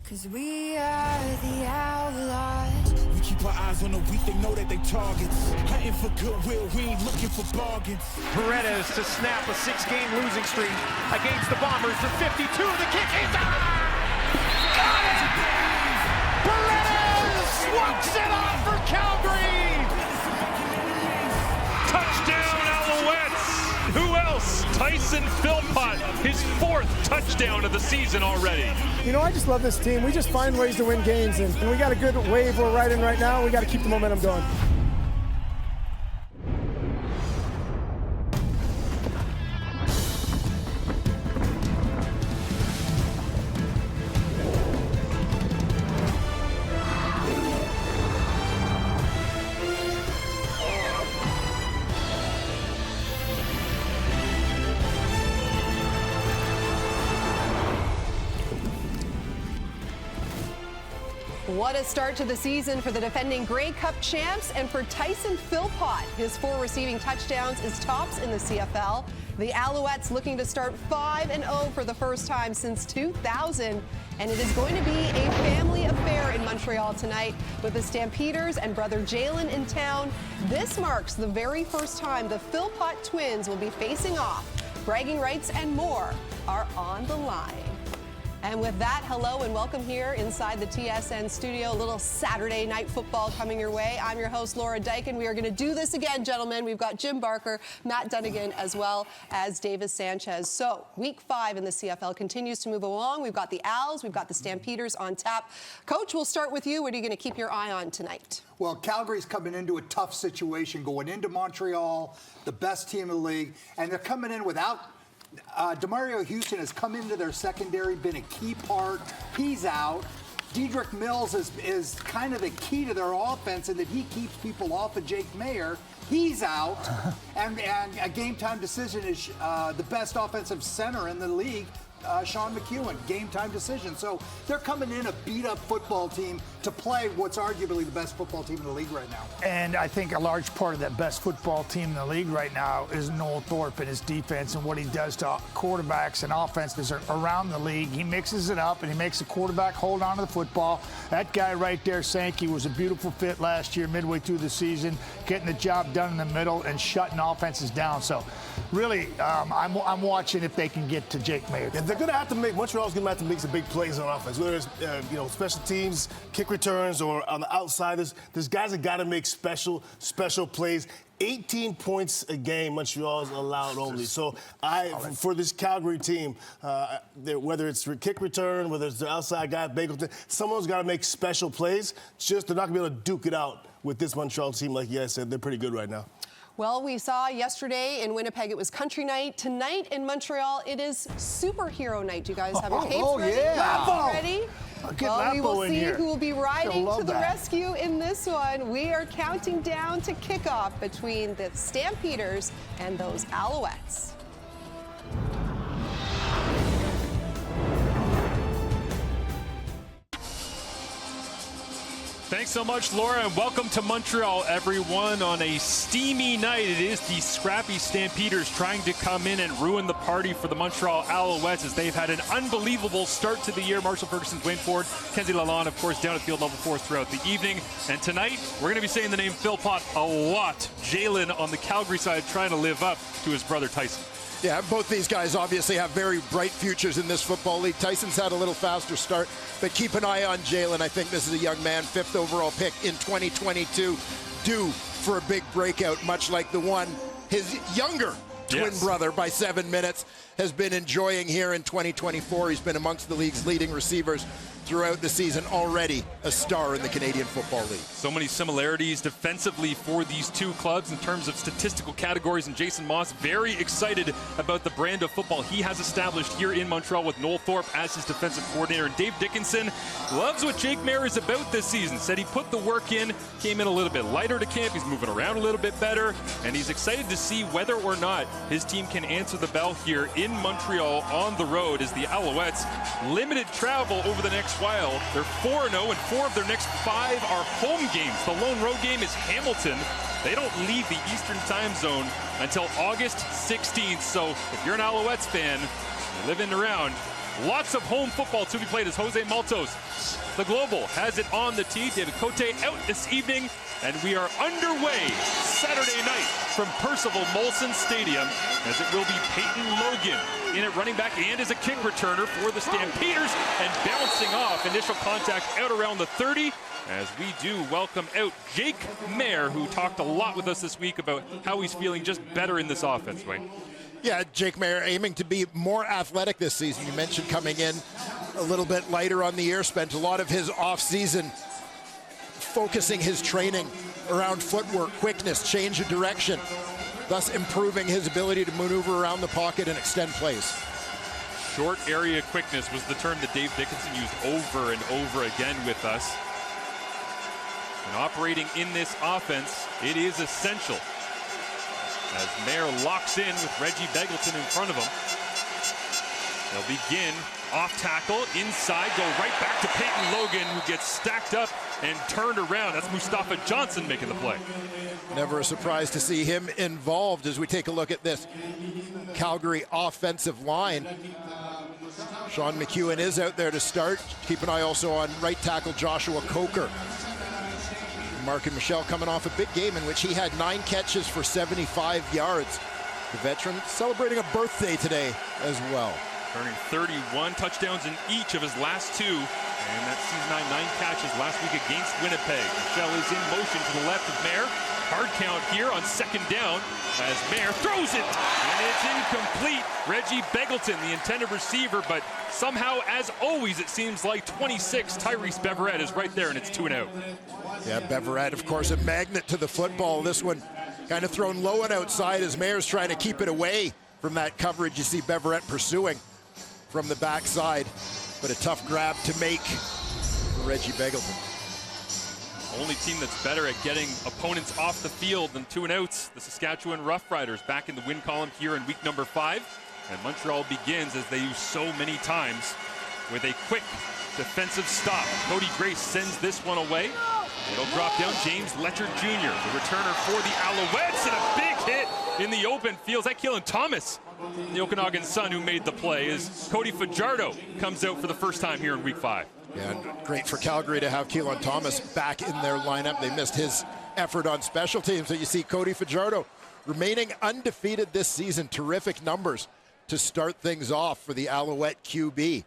'Cause we are the Outlaws. We keep our eyes on the weak, they know that they targets. Hunting for goodwill, we ain't looking for bargains. Paredes to snap a 6-game losing streak against the Bombers for 52. The kick is on! Got it! Paredes walks it off for Calgary! Touchdown, Alouettes! Who else? Tyson Philpott, his 4th touchdown of the season already. You know, I just love this team. We just find ways to win games, and we got a good wave we're riding right now. We got to keep the momentum going. What a start to the season for the defending Grey Cup champs and for Tyson Philpott. His 4 receiving touchdowns is tops in the CFL. The Alouettes looking to start 5-0 for the first time since 2000. And it is going to be a family affair in Montreal tonight with the Stampeders and brother Jalen in town. This marks the very first time the Philpott twins will be facing off. Bragging rights and more are on the line. And with that, hello and welcome here inside the TSN studio. A little Saturday night football coming your way. I'm your host, Laura Dyken. We are going to do this again, gentlemen. We've got Jim Barker, Matt Dunnigan, as well as Davis Sanchez. So, week 5 in the CFL continues to move along. We've got the Owls, we've got the Stampeders on tap. Coach, we'll start with you. What are you going to keep your eye on tonight? Well, Calgary's coming into a tough situation, going into Montreal, the best team in the league, and they're coming in without DeMario Houston has come into their secondary, been a key part. He's out. Dedrick Mills is kind of the key to their offense in that he keeps people off of Jake Mayer. He's out. and a game-time decision is the best offensive center in the league, Sean McEwen. Game-time decision. So they're coming in a beat-up football team to play what's arguably the best football team in the league right now. And I think a large part of that best football team in the league right now is Noel Thorpe and his defense and what he does to quarterbacks and offenses around the league. He mixes it up and he makes the quarterback hold on to the football. That guy right there, Sankey, was a beautiful fit last year, midway through the season, getting the job done in the middle and shutting offenses down. So really, I'm watching if they can get to Jake Mayer. Yeah, they're going to have to make, Montreal's going to have to make some big plays on offense, whether it's, special teams, kick returns, or on the outside. There's guys that got to make special plays. 18 points a game Montreal is allowed only. So for this Calgary team, whether it's kick return, whether it's the outside guy, Bagleton, someone's got to make special plays. Just they're not going to be able to duke it out with this Montreal team. Like you guys said, they're pretty good right now. Well, we saw yesterday in Winnipeg it was country night. Tonight in Montreal it is superhero night. Do you guys have your capes ready? Yeah. Ready? Well, we will see who will be riding to the that. rescue in this one. We are counting down to kickoff between the Stampeders and those Alouettes. Thanks so much, Laura, and welcome to Montreal, everyone. On a steamy night, it is the scrappy Stampeders trying to come in and ruin the party for the Montreal Alouettes as they've had an unbelievable start to the year. Marshall Ferguson, Dwayne Ford, Kenzie Lalonde, of course, down at field level 4 throughout the evening. And tonight, we're going to be saying the name Philpott a lot. Jalen on the Calgary side trying to live up to his brother Tyson. Yeah, both these guys obviously have very bright futures in this football league. Tyson's had a little faster start, but keep an eye on Jalen. I think this is a young man, 5th overall pick in 2022, due for a big breakout, much like the one his younger twin brother by 7 minutes has been enjoying here in 2024. He's been amongst the league's leading receivers throughout the season, already a star in the Canadian Football League. So many similarities defensively for these two clubs in terms of statistical categories, and Jason Moss very excited about the brand of football he has established here in Montreal with Noel Thorpe as his defensive coordinator. And Dave Dickinson loves what Jake Mayer is about this season. Said he put the work in, came in a little bit lighter to camp, he's moving around a little bit better, and he's excited to see whether or not his team can answer the bell here in Montreal on the road as the Alouettes limited travel over the next while. They're 4-0 and 4 of their next 5 are home games. The lone road game is Hamilton. They don't leave the Eastern time zone until August 16th. So if you're an Alouettes fan, you live in and around, Lots of home football to be played as Jose Maltos, the Global, has it on the tee. David Cote out this evening, and we are underway Saturday night from Percival Molson Stadium, as it will be Peyton Logan in at running back and as a kick returner for the Stampeders, and bouncing off initial contact out around the 30, as we do welcome out Jake Mayer, who talked a lot with us this week about how he's feeling just better in this offense, Wayne. Yeah, Jake Mayer aiming to be more athletic this season. You mentioned coming in a little bit lighter on the year, spent a lot of his off-season focusing his training around footwork, quickness, change of direction, thus improving his ability to maneuver around the pocket and extend plays. Short area quickness was the term that Dave Dickinson used over and over again with us. And operating in this offense, it is essential, as Mayer locks in with Reggie Begelton in front of him. They'll begin off tackle, inside, go right back to Peyton Logan, who gets stacked up and turned around. That's Mustafa Johnson making the play. Never a surprise to see him involved as we take a look at this Calgary offensive line. Sean McEwen is out there to start. Keep an eye also on right tackle Joshua Coker. Mark and Michelle coming off a big game in which he had 9 catches for 75 yards. The veteran celebrating a birthday today as well. Turning 31 touchdowns in each of his last 2. And that season 9 catches last week against Winnipeg. Michelle is in motion to the left of Mayer. Hard count here on second down as Mayer throws it. And it's incomplete. Reggie Begelton, the intended receiver, but somehow, as always, it seems like 26, Tyrese Beverette is right there, and it's 2-0. Yeah, Beverette, of course, a magnet to the football. This one kind of thrown low and outside as Mayer's trying to keep it away from that coverage. You see Beverette pursuing from the backside, but a tough grab to make for Reggie Begelton. Only team that's better at getting opponents off the field than 2-and-outs, the Saskatchewan Roughriders, back in the win column here in week number 5. And Montreal begins, as they use so many times, with a quick defensive stop. Cody Grace sends this one away. It'll drop down. James Letcher Jr., the returner for the Alouettes, and a big hit in the open field. Is that Keelan Thomas, the Okanagan Sun, who made the play, as Cody Fajardo comes out for the first time here in week 5. Yeah, and great for Calgary to have Keelan Thomas back in their lineup. They missed his effort on special teams. So you see Cody Fajardo remaining undefeated this season. Terrific numbers to start things off for the Alouette QB.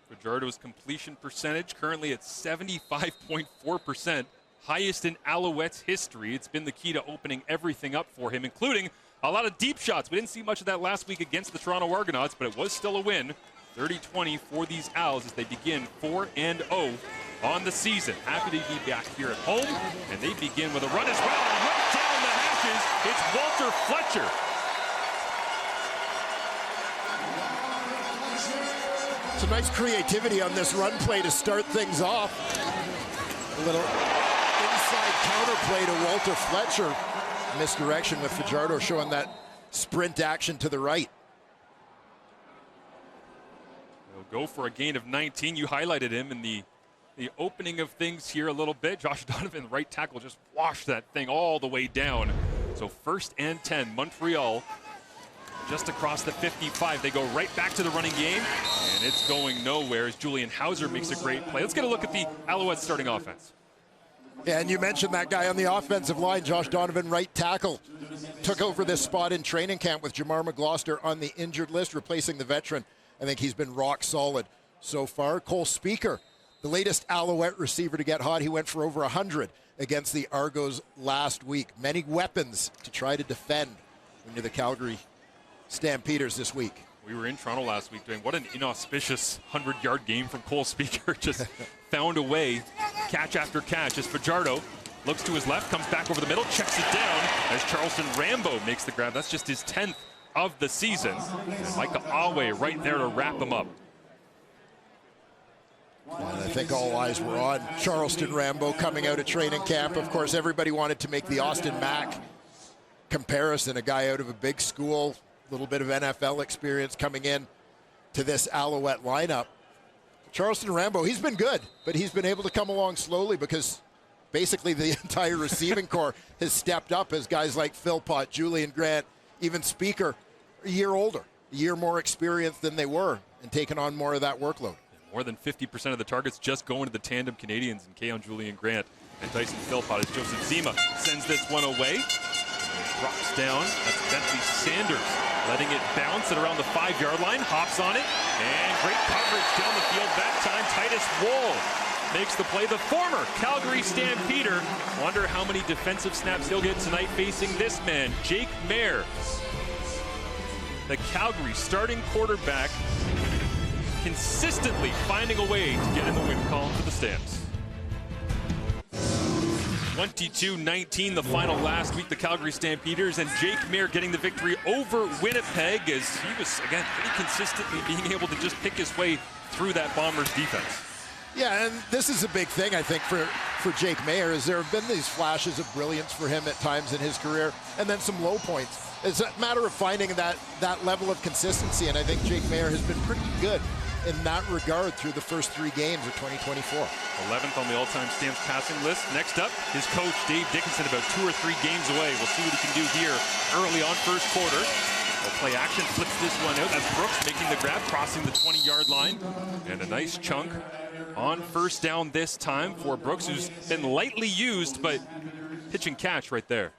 Fajardo's completion percentage currently at 75.4%, highest in Alouettes history. It's been the key to opening everything up for him, including a lot of deep shots. We didn't see much of that last week against the Toronto Argonauts, but it was still a win. 30-20 for these Owls as they begin 4-0 on the season. Happy to be back here at home, and they begin with a run as well. And right down the hashes, it's Walter Fletcher. Some nice creativity on this run play to start things off. A little inside counter play to Walter Fletcher. Misdirection with Fajardo showing that sprint action to the right. They'll go for a gain of 19. You highlighted him in the opening of things here a little bit. Josh Donovan, right tackle, just washed that thing all the way down. So 1st and 10, Montreal just across the 55. They go right back to the running game, and it's going nowhere as Julian Hauser makes a great play. Let's get a look at the Alouettes starting offense. Yeah, and you mentioned that guy on the offensive line, Josh Donovan, right tackle. Took over this spot in training camp with Jamar McGloster on the injured list, replacing the veteran. I think he's been rock solid so far. Cole Speaker, the latest Alouette receiver to get hot. He went for over 100 against the Argos last week. Many weapons to try to defend when you're the Calgary Stampeders this week. We were in Toronto last week doing what an inauspicious 100-yard game from Cole Speaker. Just found a way, catch after catch, as Fajardo looks to his left, comes back over the middle, checks it down as Charleston Rambo makes the grab. That's just his 10th of the season. And Micah Awe right there to wrap him up. And I think all eyes were on Charleston Rambo coming out of training camp. Of course, everybody wanted to make the Austin Mack comparison, a guy out of a big school, a little bit of NFL experience coming in to this Alouette lineup. Charleston Rambo, he's been good, but he's been able to come along slowly because basically the entire receiving corps has stepped up as guys like Philpott, Julian Grant, even Speaker, a year older. a year more experienced than they were and taking on more of that workload. More than 50% of the targets just going to the tandem Canadians and Keon Julian Grant and Tyson Philpott as Joseph Zima sends this one away. Drops down. That's Bentley Sanders letting it bounce at around the 5-yard line. Hops on it. And great coverage down the field. That time Titus Wohl makes the play. The former Calgary Stampeder. Wonder how many defensive snaps he'll get tonight facing this man, Jake Maier. The Calgary starting quarterback consistently finding a way to get in the win column for the Stamps. 22-19 the final last week, the Calgary Stampeders, and Jake Maier getting the victory over Winnipeg as he was, again, pretty consistently being able to just pick his way through that Bombers defense. Yeah, and this is a big thing, I think, for Jake Maier, is there have been these flashes of brilliance for him at times in his career, and then some low points. It's a matter of finding that level of consistency, and I think Jake Maier has been pretty good in that regard through the first 3 games of 2024. 11th on the all-time Stamps passing list. Next up, his coach, Dave Dickinson, about 2 or 3 games away. We'll see what he can do here early on first quarter. They'll play action, flips this one out. That's Brooks making the grab, crossing the 20-yard line. And a nice chunk on first down this time for Brooks, who's been lightly used, but pitch and catch right there.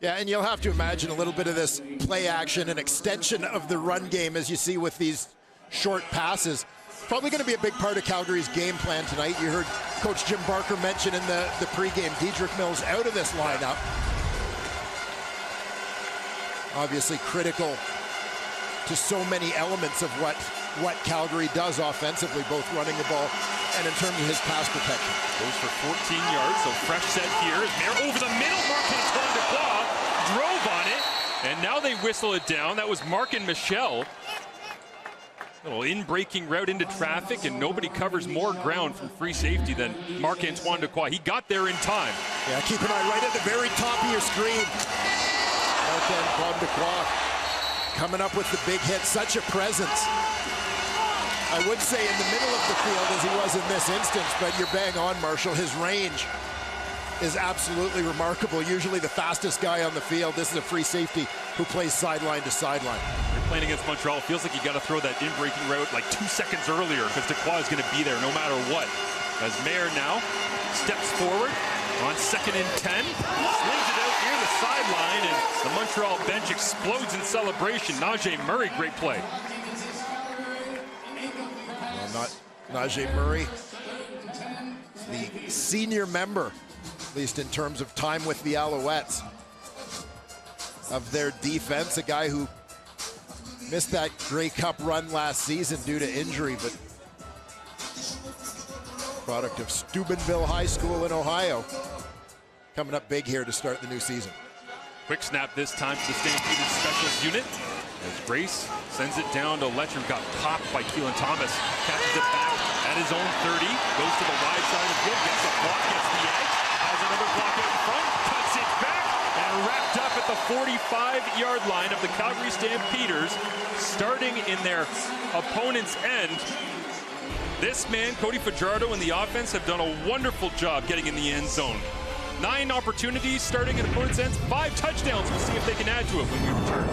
Yeah, and you'll have to imagine a little bit of this play action and extension of the run game as you see with these short passes. Probably going to be a big part of Calgary's game plan tonight. You heard Coach Jim Barker mention in the pregame, Dedrick Mills out of this lineup. Obviously critical to so many elements of what Calgary does offensively, both running the ball and in terms of his pass protection. Goes for 14 yards, so fresh set here. Maier over the middle, Marc-Antoine Dequoy drove on it, and now they whistle it down. That was Mark and Michelle. Little in-breaking route into traffic, and nobody covers more ground from free safety than Marc-Antoine Dequoy. He got there in time. Yeah, keep an eye right at the very top of your screen. Marc-Antoine Dequoy coming up with the big hit, such a presence. I would say in the middle of the field as he was in this instance, but you're bang on, Marshall. His range is absolutely remarkable. Usually the fastest guy on the field. This is a free safety who plays sideline to sideline. You're playing against Montreal. It feels like you got to throw that in-breaking route like 2 seconds earlier because Dequoy is going to be there no matter what. As Maier now steps forward on 2nd and 10, slings it out near the sideline, and the Montreal bench explodes in celebration. Najee Murray, great play. Well, not Najee Murray, the senior member, at least in terms of time with the Alouettes, of their defense, a guy who missed that Grey Cup run last season due to injury, but product of Steubenville High School in Ohio. Coming up big here to start the new season. Quick snap this time to the Stampeders specials unit as Grace sends it down to Letcher, who got popped by Keelan Thomas. Catches it back at his own 30, goes to the wide side of the field, gets a block, gets the edge, has another block out in front, cuts it back, and wrapped up at the 45-yard line of the Calgary Stampeders, starting in their opponent's end. This man, Cody Fajardo, and the offense have done a wonderful job getting in the end zone. 9 opportunities starting at opponent's ends, 5 touchdowns. We'll see if they can add to it when we return.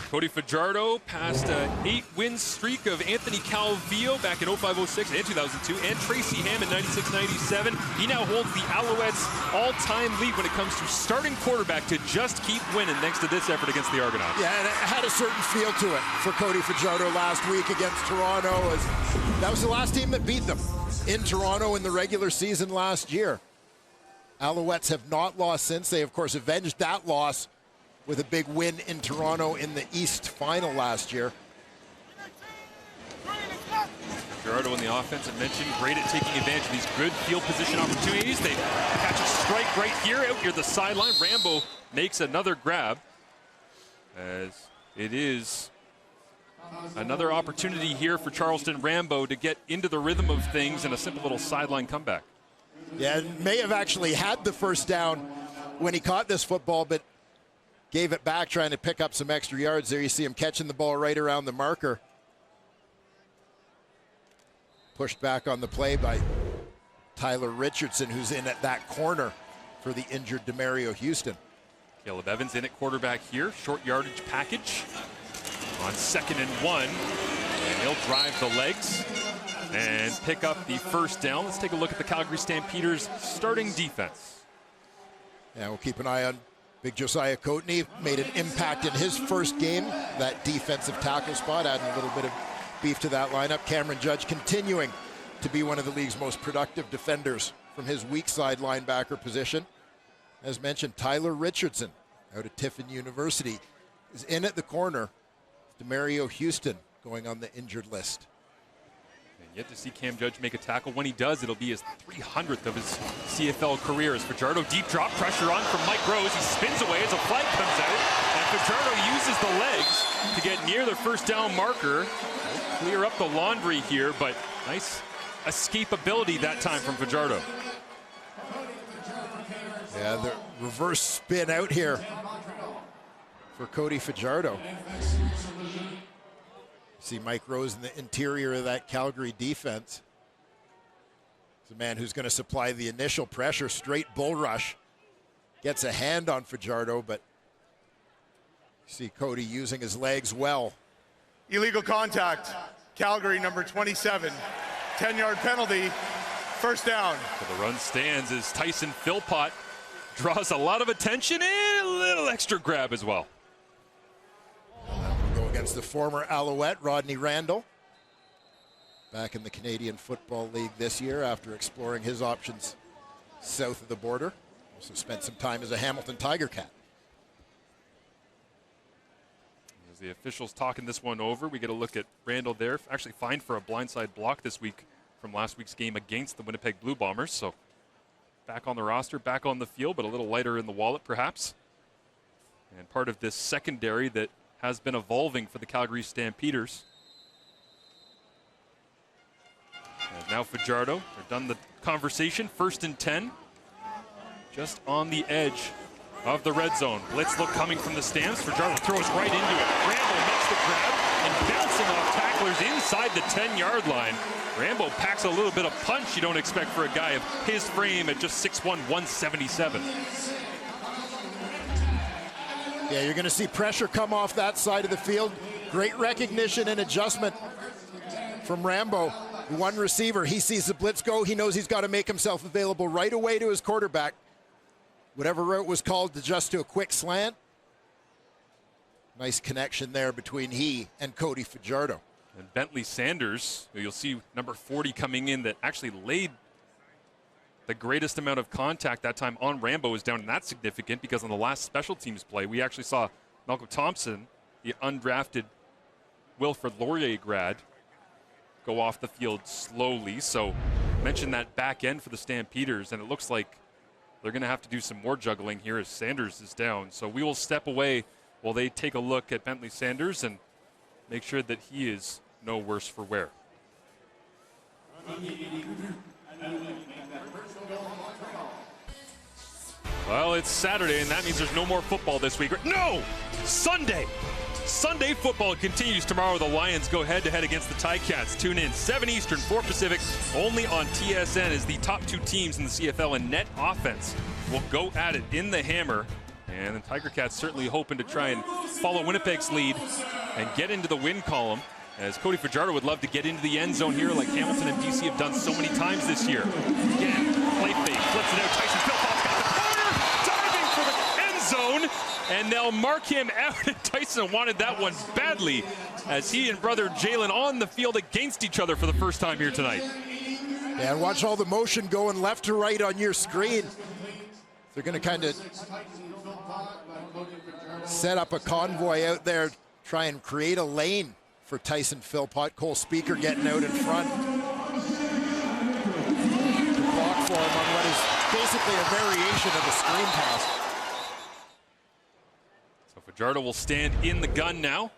Cody Fajardo passed an 8-win streak of Anthony Calvillo back in 05-06 and 2002, and Tracy Ham in 96-97. He now holds the Alouettes all-time lead when it comes to starting quarterback to just keep winning thanks to this effort against the Argonauts. Yeah, and it had a certain feel to it for Cody Fajardo last week against Toronto. That was the last team that beat them in Toronto in the regular season last year. Alouettes have not lost since. They, of course, avenged that loss with a big win in Toronto in the East Final last year. Gerardo in the offense, I mentioned, great at taking advantage of these good field position opportunities. They catch a strike right here out near the sideline. Rambo makes another grab as it is another opportunity here for Charleston Rambo to get into the rhythm of things in a simple little sideline comeback. Yeah, may have actually had the first down when he caught this football, but gave it back trying to pick up some extra yards there. You see him catching the ball right around the marker. Pushed back on the play by Tyler Richardson, who's in at that corner for the injured Demario Houston. Caleb Evans in at quarterback here. Short yardage package on 2nd and 1. And he'll drive the legs and pick up the first down. Let's take a look at the Calgary Stampeders starting defense. Yeah, we'll keep an eye on Big Josiah Coatney. Made an impact in his first game, that defensive tackle spot, adding a little bit of beef to that lineup. Cameron Judge continuing to be one of the league's most productive defenders from his weak side linebacker position. As mentioned, Tyler Richardson out of Tiffin University is in at the corner. Demario Houston going on the injured list. And yet to see Cam Judge make a tackle. When he does, it'll be his 300th of his CFL career. As Fajardo deep drop pressure on from Mike Rose. He spins away as a flag comes out. And Fajardo uses the legs to get near the first down marker. He'll clear up the laundry here, but nice escapability that time from Fajardo. Yeah, the reverse spin out here for Cody Fajardo. See Mike Rose in the interior of that Calgary defense. He's a man who's going to supply the initial pressure, straight bull rush. Gets a hand on Fajardo, but you see Cody using his legs well. Illegal contact, Calgary number 27. 10-yard penalty, first down. So the run stands as Tyson Philpott draws a lot of attention and a little extra grab as well. We'll go against the former Alouette, Rodney Randall. Back in the Canadian Football League this year after exploring his options south of the border. Also spent some time as a Hamilton Tiger Cat. As the officials talking this one over, we get a look at Randall there. Actually fined for a blindside block this week from last week's game against the Winnipeg Blue Bombers. So back on the roster, back on the field, but a little lighter in the wallet perhaps. And part of this secondary that has been evolving for the Calgary Stampeders. And now Fajardo, they're done the conversation. 1st and 10. Just on the edge of the red zone. Blitz look coming from the Stamps. Fajardo throws right into it. Randall makes the grab and bouncing off tacklers inside the 10-yard line. Rambo packs a little bit of punch you don't expect for a guy of his frame at just 6'1", 177. Yeah, you're going to see pressure come off that side of the field. Great recognition and adjustment from Rambo. One receiver, he sees the blitz go. He knows he's got to make himself available right away to his quarterback. Whatever route was called to just to a quick slant. Nice connection there between he and Cody Fajardo. And Bentley Sanders, who you'll see number 40 coming in, that actually laid the greatest amount of contact that time on Rambo, is down, and that's significant because on the last special teams play, we actually saw Malcolm Thompson, the undrafted Wilfrid Laurier grad, go off the field slowly. So mentioned that back end for the Stampeders, and it looks like they're going to have to do some more juggling here as Sanders is down. So we will step away while they take a look at Bentley Sanders and make sure that he is no worse for wear. Well, it's Saturday, and that means there's no more football this week. No! Sunday! Sunday football continues tomorrow. The Lions go head-to-head against the Ticats. Tune in 7 Eastern, 4 Pacific, only on TSN, as the top two teams in the CFL in net offense will go at it in the hammer. And the Tiger Cats certainly hoping to try and follow Winnipeg's lead and get into the win column, as Cody Fajardo would love to get into the end zone here like Hamilton and BC have done so many times this year. Again, play fake, flips it out. Tyson Philpott's got the corner, diving for the end zone, and they'll mark him out. And Tyson wanted that one badly, as he and brother Jalen on the field against each other for the first time here tonight. Yeah, and watch all the motion going left to right on your screen. They're going to kind of set up a convoy out there, try and create a lane for Tyson Philpott. Cole Speaker getting out in front to block for him on what is basically a variation of a screen pass. So Fajardo will stand in the gun now.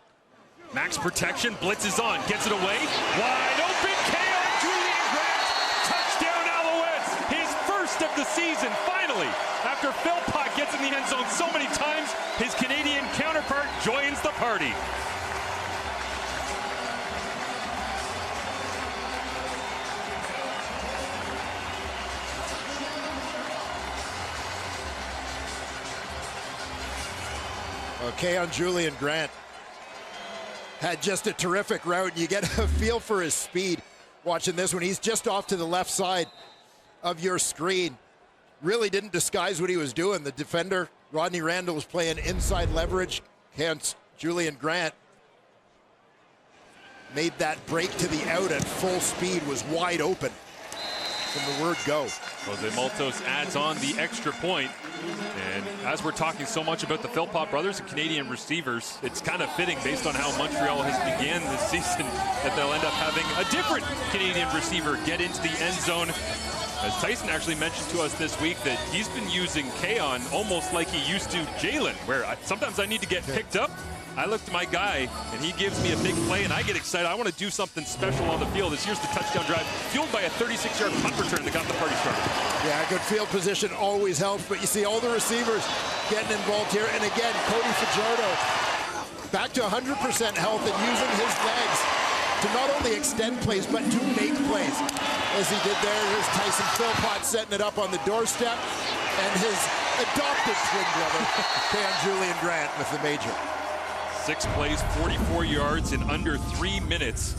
Max protection, blitz is on, gets it away. Wide open, KO, Julian Grant. Touchdown Alouettes, his first of the season, finally. After Philpott gets in the end zone so many times, his Canadian counterpart joins the party. Okay, on Julian Grant. Had just a terrific route. You get a feel for his speed watching this one. He's just off to the left side of your screen. Really didn't disguise what he was doing. The defender, Rodney Randall, was playing inside leverage. Hence, Julian Grant made that break to the out at full speed, was wide open from the word go. Jose Maltos adds on the extra point. And as we're talking so much about the Philpott brothers and Canadian receivers, it's kind of fitting based on how Montreal has began this season that they'll end up having a different Canadian receiver get into the end zone. As Tyson actually mentioned to us this week that he's been using Keon almost like he used to Jalen, where sometimes I need to get picked up. I look to my guy, and he gives me a big play, and I get excited. I want to do something special on the field. Here's the touchdown drive, fueled by a 36-yard punt return that got the party started. Yeah, good field position always helps, but you see all the receivers getting involved here. And again, Cody Fajardo back to 100% health and using his legs to not only extend plays, but to make plays. As he did there, here's Tyson Philpott setting it up on the doorstep, and his adopted twin brother, Keon Julian Grant, with the major. 6 plays, 44 yards in under 3 minutes.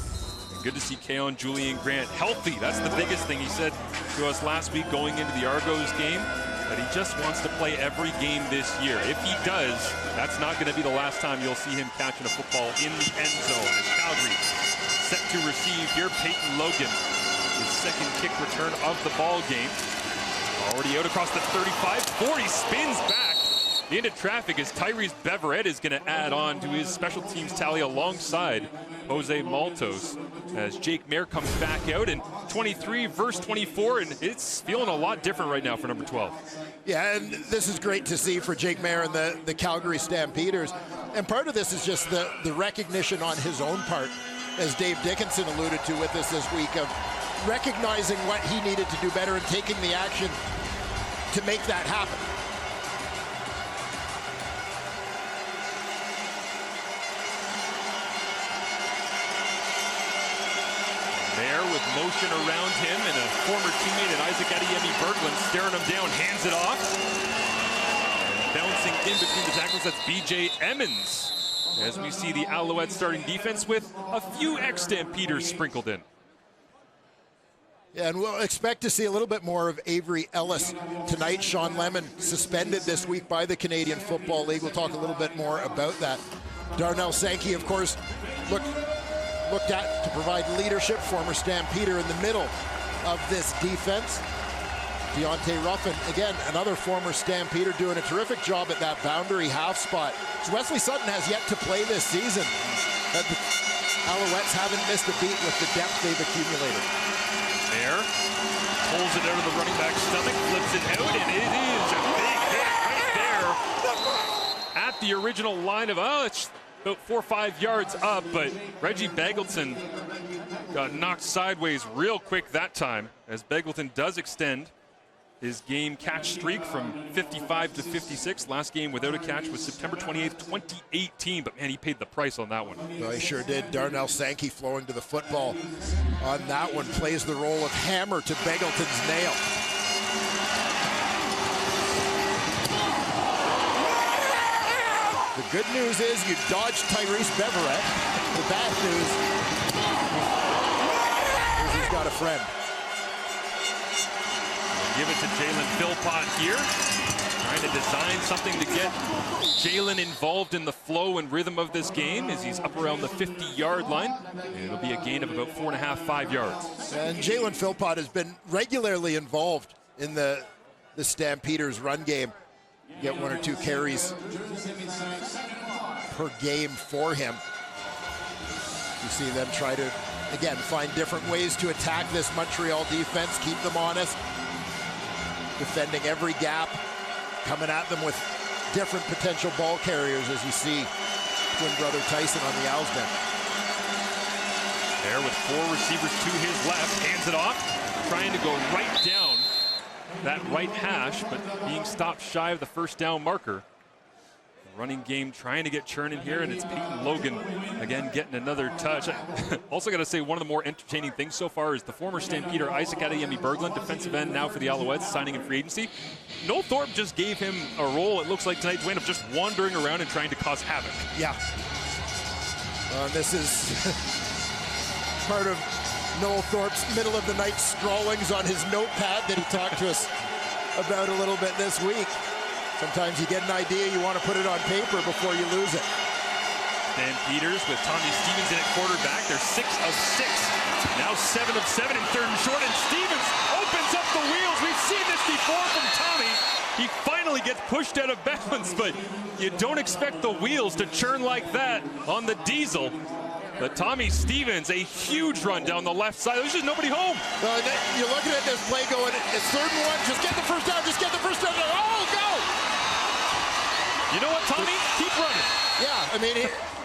And good to see Keon Julian Grant healthy. That's the biggest thing. He said to us last week going into the Argos game that he just wants to play every game this year. If he does, that's not going to be the last time you'll see him catching a football in the end zone. As Calgary set to receive here, Peyton Logan, his second kick return of the ball game. Already out across the 35, 40, spins back into traffic as Tyrese Beverett is going to add on to his special teams tally alongside Jose Maltos as Jake Mayer comes back out in 23 verse 24, and it's feeling a lot different right now for number 12. Yeah, and this is great to see for Jake Mayer and the Calgary Stampeders. And part of this is just the recognition on his own part, as Dave Dickinson alluded to with us this week, of recognizing what he needed to do better and taking the action to make that happen. There with motion around him and a former teammate in Isaac Adeyemi Berglund staring him down, hands it off. And bouncing in between the tackles, that's B.J. Emmons. As we see the Alouettes starting defense with a few ex-Stampeders sprinkled in. Yeah, and we'll expect to see a little bit more of Avery Ellis tonight. Sean Lemon suspended this week by the Canadian Football League. We'll talk a little bit more about that. Darnell Sankey, of course, looked at to provide leadership, former Stampeder in the middle of this defense. Deontay Ruffin, again, another former Stampeder, doing a terrific job at that boundary half spot. So Wesley Sutton has yet to play this season. The Alouettes haven't missed a beat with the depth they've accumulated. There, pulls it out of the running back's stomach, flips it out, and it is a big hit right there at the original line of, it's about 4 or 5 yards up, but Reggie Begelton got knocked sideways real quick that time, as Begelton does extend his game catch streak from 55 to 56. Last game without a catch was September 28th, 2018, but man, he paid the price on that one. Well, he sure did. Darnell Sankey flowing to the football on that one, plays the role of hammer to Begelton's nail. The good news is you dodged Tyrese Beverett. The bad news is he's got a friend. Give it to Jalen Philpott here. Trying to design something to get Jalen involved in the flow and rhythm of this game as he's up around the 50-yard line. And it'll be a gain of about 4.5, 5 yards. And Jalen Philpott has been regularly involved in the Stampeders run game. Get 1 or 2 carries per game for him. You see them try to, again, find different ways to attack this Montreal defense, keep them honest, defending every gap, coming at them with different potential ball carriers, as you see twin brother Tyson on the Owls bench. There with 4 receivers to his left, hands it off, trying to go right down that right hash, but being stopped shy of the first down marker. Running game trying to get churning here, and it's Peyton Logan again getting another touch. Also got to say, one of the more entertaining things so far is the former Stampeder Isaac Adeyemi Berglund, defensive end now for the Alouettes, signing in free agency. Noel Thorpe just gave him a role, it looks like tonight, Dwayne, of just wandering around and trying to cause havoc. Yeah. This is part of Noel Thorpe's middle of the night scrawlings on his notepad that he talked to us about a little bit this week. Sometimes you get an idea, you want to put it on paper before you lose it. Stampeders with Tommy Stevens in at quarterback. They're 6 of 6. Now 7 of 7 in third and short, and Stevens opens up the wheels. We've seen this before from Tommy. He finally gets pushed out of bounds, but you don't expect the wheels to churn like that on the diesel. But Tommy Stevens, a huge run down the left side. There's just nobody home. You're looking at this play going, it's 3rd and 1. Just get the first down. Just get the first down. Oh, go! You know what, Tommy? Keep running. Yeah, I mean,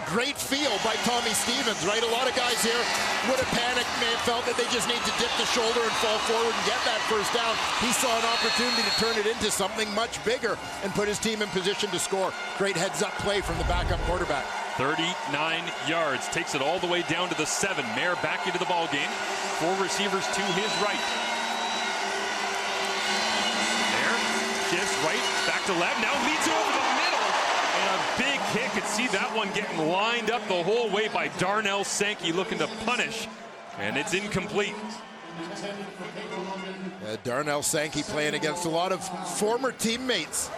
great feel by Tommy Stevens, right? A lot of guys here would have panicked, may have felt that they just need to dip the shoulder and fall forward and get that first down. He saw an opportunity to turn it into something much bigger and put his team in position to score. Great heads-up play from the backup quarterback. 39 yards, takes it all the way down to the 7. Mayer back into the ball game. 4 receivers to his right. Mayer shifts right, back to left, now leads it over the middle. And a big hit. Could see that one getting lined up the whole way by Darnell Sankey, looking to punish. And it's incomplete. Darnell Sankey playing against a lot of former teammates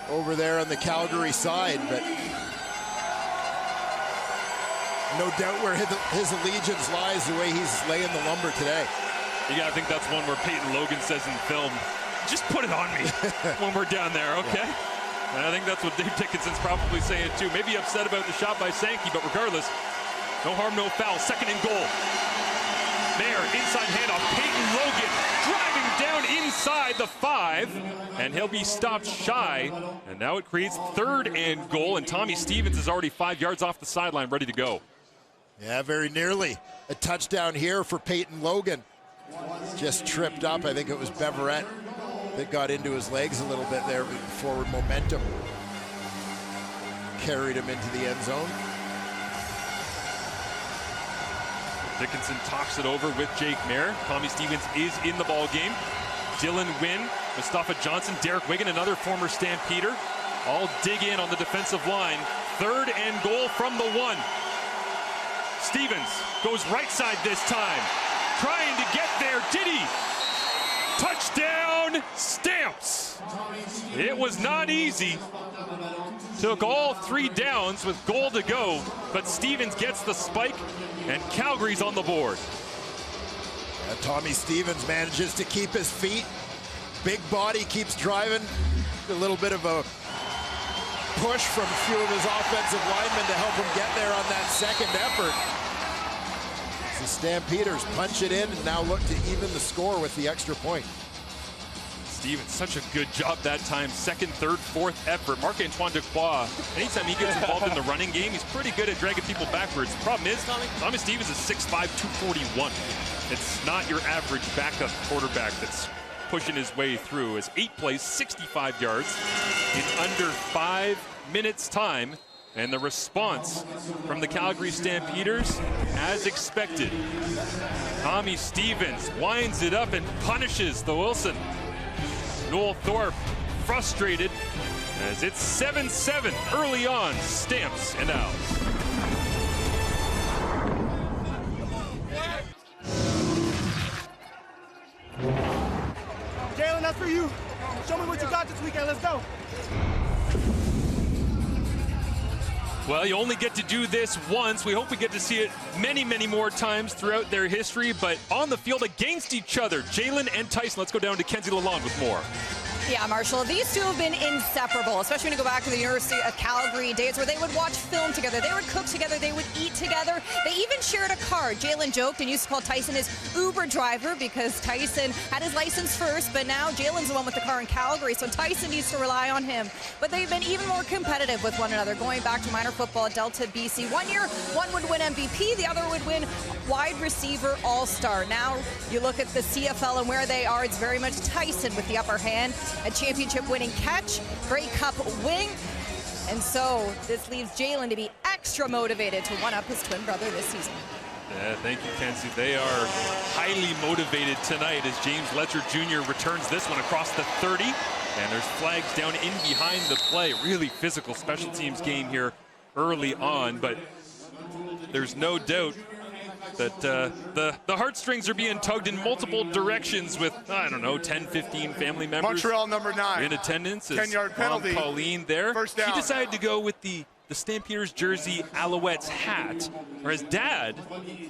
over there on the Calgary side, but no doubt where his allegiance lies the way he's laying the lumber today. Yeah, I think that's one where Peyton Logan says in film, just put it on me when we're down there, okay? Yeah. And I think that's what Dave Dickinson's probably saying too. Maybe upset about the shot by Sankey, but regardless, no harm, no foul. 2nd and goal. Mayer, inside handoff. Peyton Logan driving down inside the 5, and he'll be stopped shy. And now it creates 3rd and goal, and Tommy Stevens is already 5 yards off the sideline, ready to go. Yeah, very nearly a touchdown here for Peyton Logan. Just tripped up. I think it was Beverett that got into his legs a little bit there, but forward momentum carried him into the end zone. Dickinson talks it over with Jake Mayer. Tommy Stevens is in the ball game. Dylan Wynn, Mustafa Johnson, Derek Wigan, another former Stampeder, all dig in on the defensive line. 3rd and goal from the 1. Stevens goes right side this time, trying to get there. Did he? Touchdown, Stamps. It was not easy. Took all 3 downs with goal to go, but Stevens gets the spike, and Calgary's on the board. Tommy Stevens manages to keep his feet. Big body, keeps driving. A little bit of a push from a few of his offensive linemen to help him get there on that 2nd effort. The Stampeders punch it in and now look to even the score with the extra point. Stevens, such a good job that time. 2nd, 3rd, 4th effort. Marc-Antoine Dequoy, anytime he gets involved in the running game, he's pretty good at dragging people backwards. The problem is, Tommy Stevens is 6'5", 241. It's not your average backup quarterback that's pushing his way through. As 8 plays, 65 yards in under 5 minutes time. And the response from the Calgary Stampeders, as expected. Tommy Stevens winds it up and punishes the Wilson. Noel Thorpe frustrated as it's 7-7 early on. Stamps and Owls. Jalen, that's for you. Show me what you got this weekend. Let's go. Well, you only get to do this once. We hope we get to see it many, many more times throughout their history. But on the field against each other, Jalen and Tyson. Let's go down to Kenzie Lalonde with more. Yeah, Marshall, these two have been inseparable, especially when you go back to the University of Calgary days where they would watch film together, they would cook together, they would eat together. They even shared a car. Jalen joked and used to call Tyson his Uber driver because Tyson had his license first, but now Jalen's the one with the car in Calgary, so Tyson used to rely on him. But they've been even more competitive with one another, going back to minor football at Delta, BC. 1 year, one would win MVP, the other would win wide receiver all-star. Now you look at the CFL and where they are, it's very much Tyson with the upper hand. a championship-winning catch, Grey Cup win. And so this leaves Jalen to be extra motivated to one-up his twin brother this season. Yeah, thank you, Kenzie. They are highly motivated tonight as James Letcher Jr. returns this one across the 30. And there's flags down in behind the play. Really physical special teams game here early on, but there's no doubt that the heartstrings are being tugged in multiple directions with, I don't know, 10, 15 family members. Montreal number 9. In attendance. 10-yard penalty. Colleen there. First down. He decided to go with the Stampeders jersey Alouettes hat, whereas Dad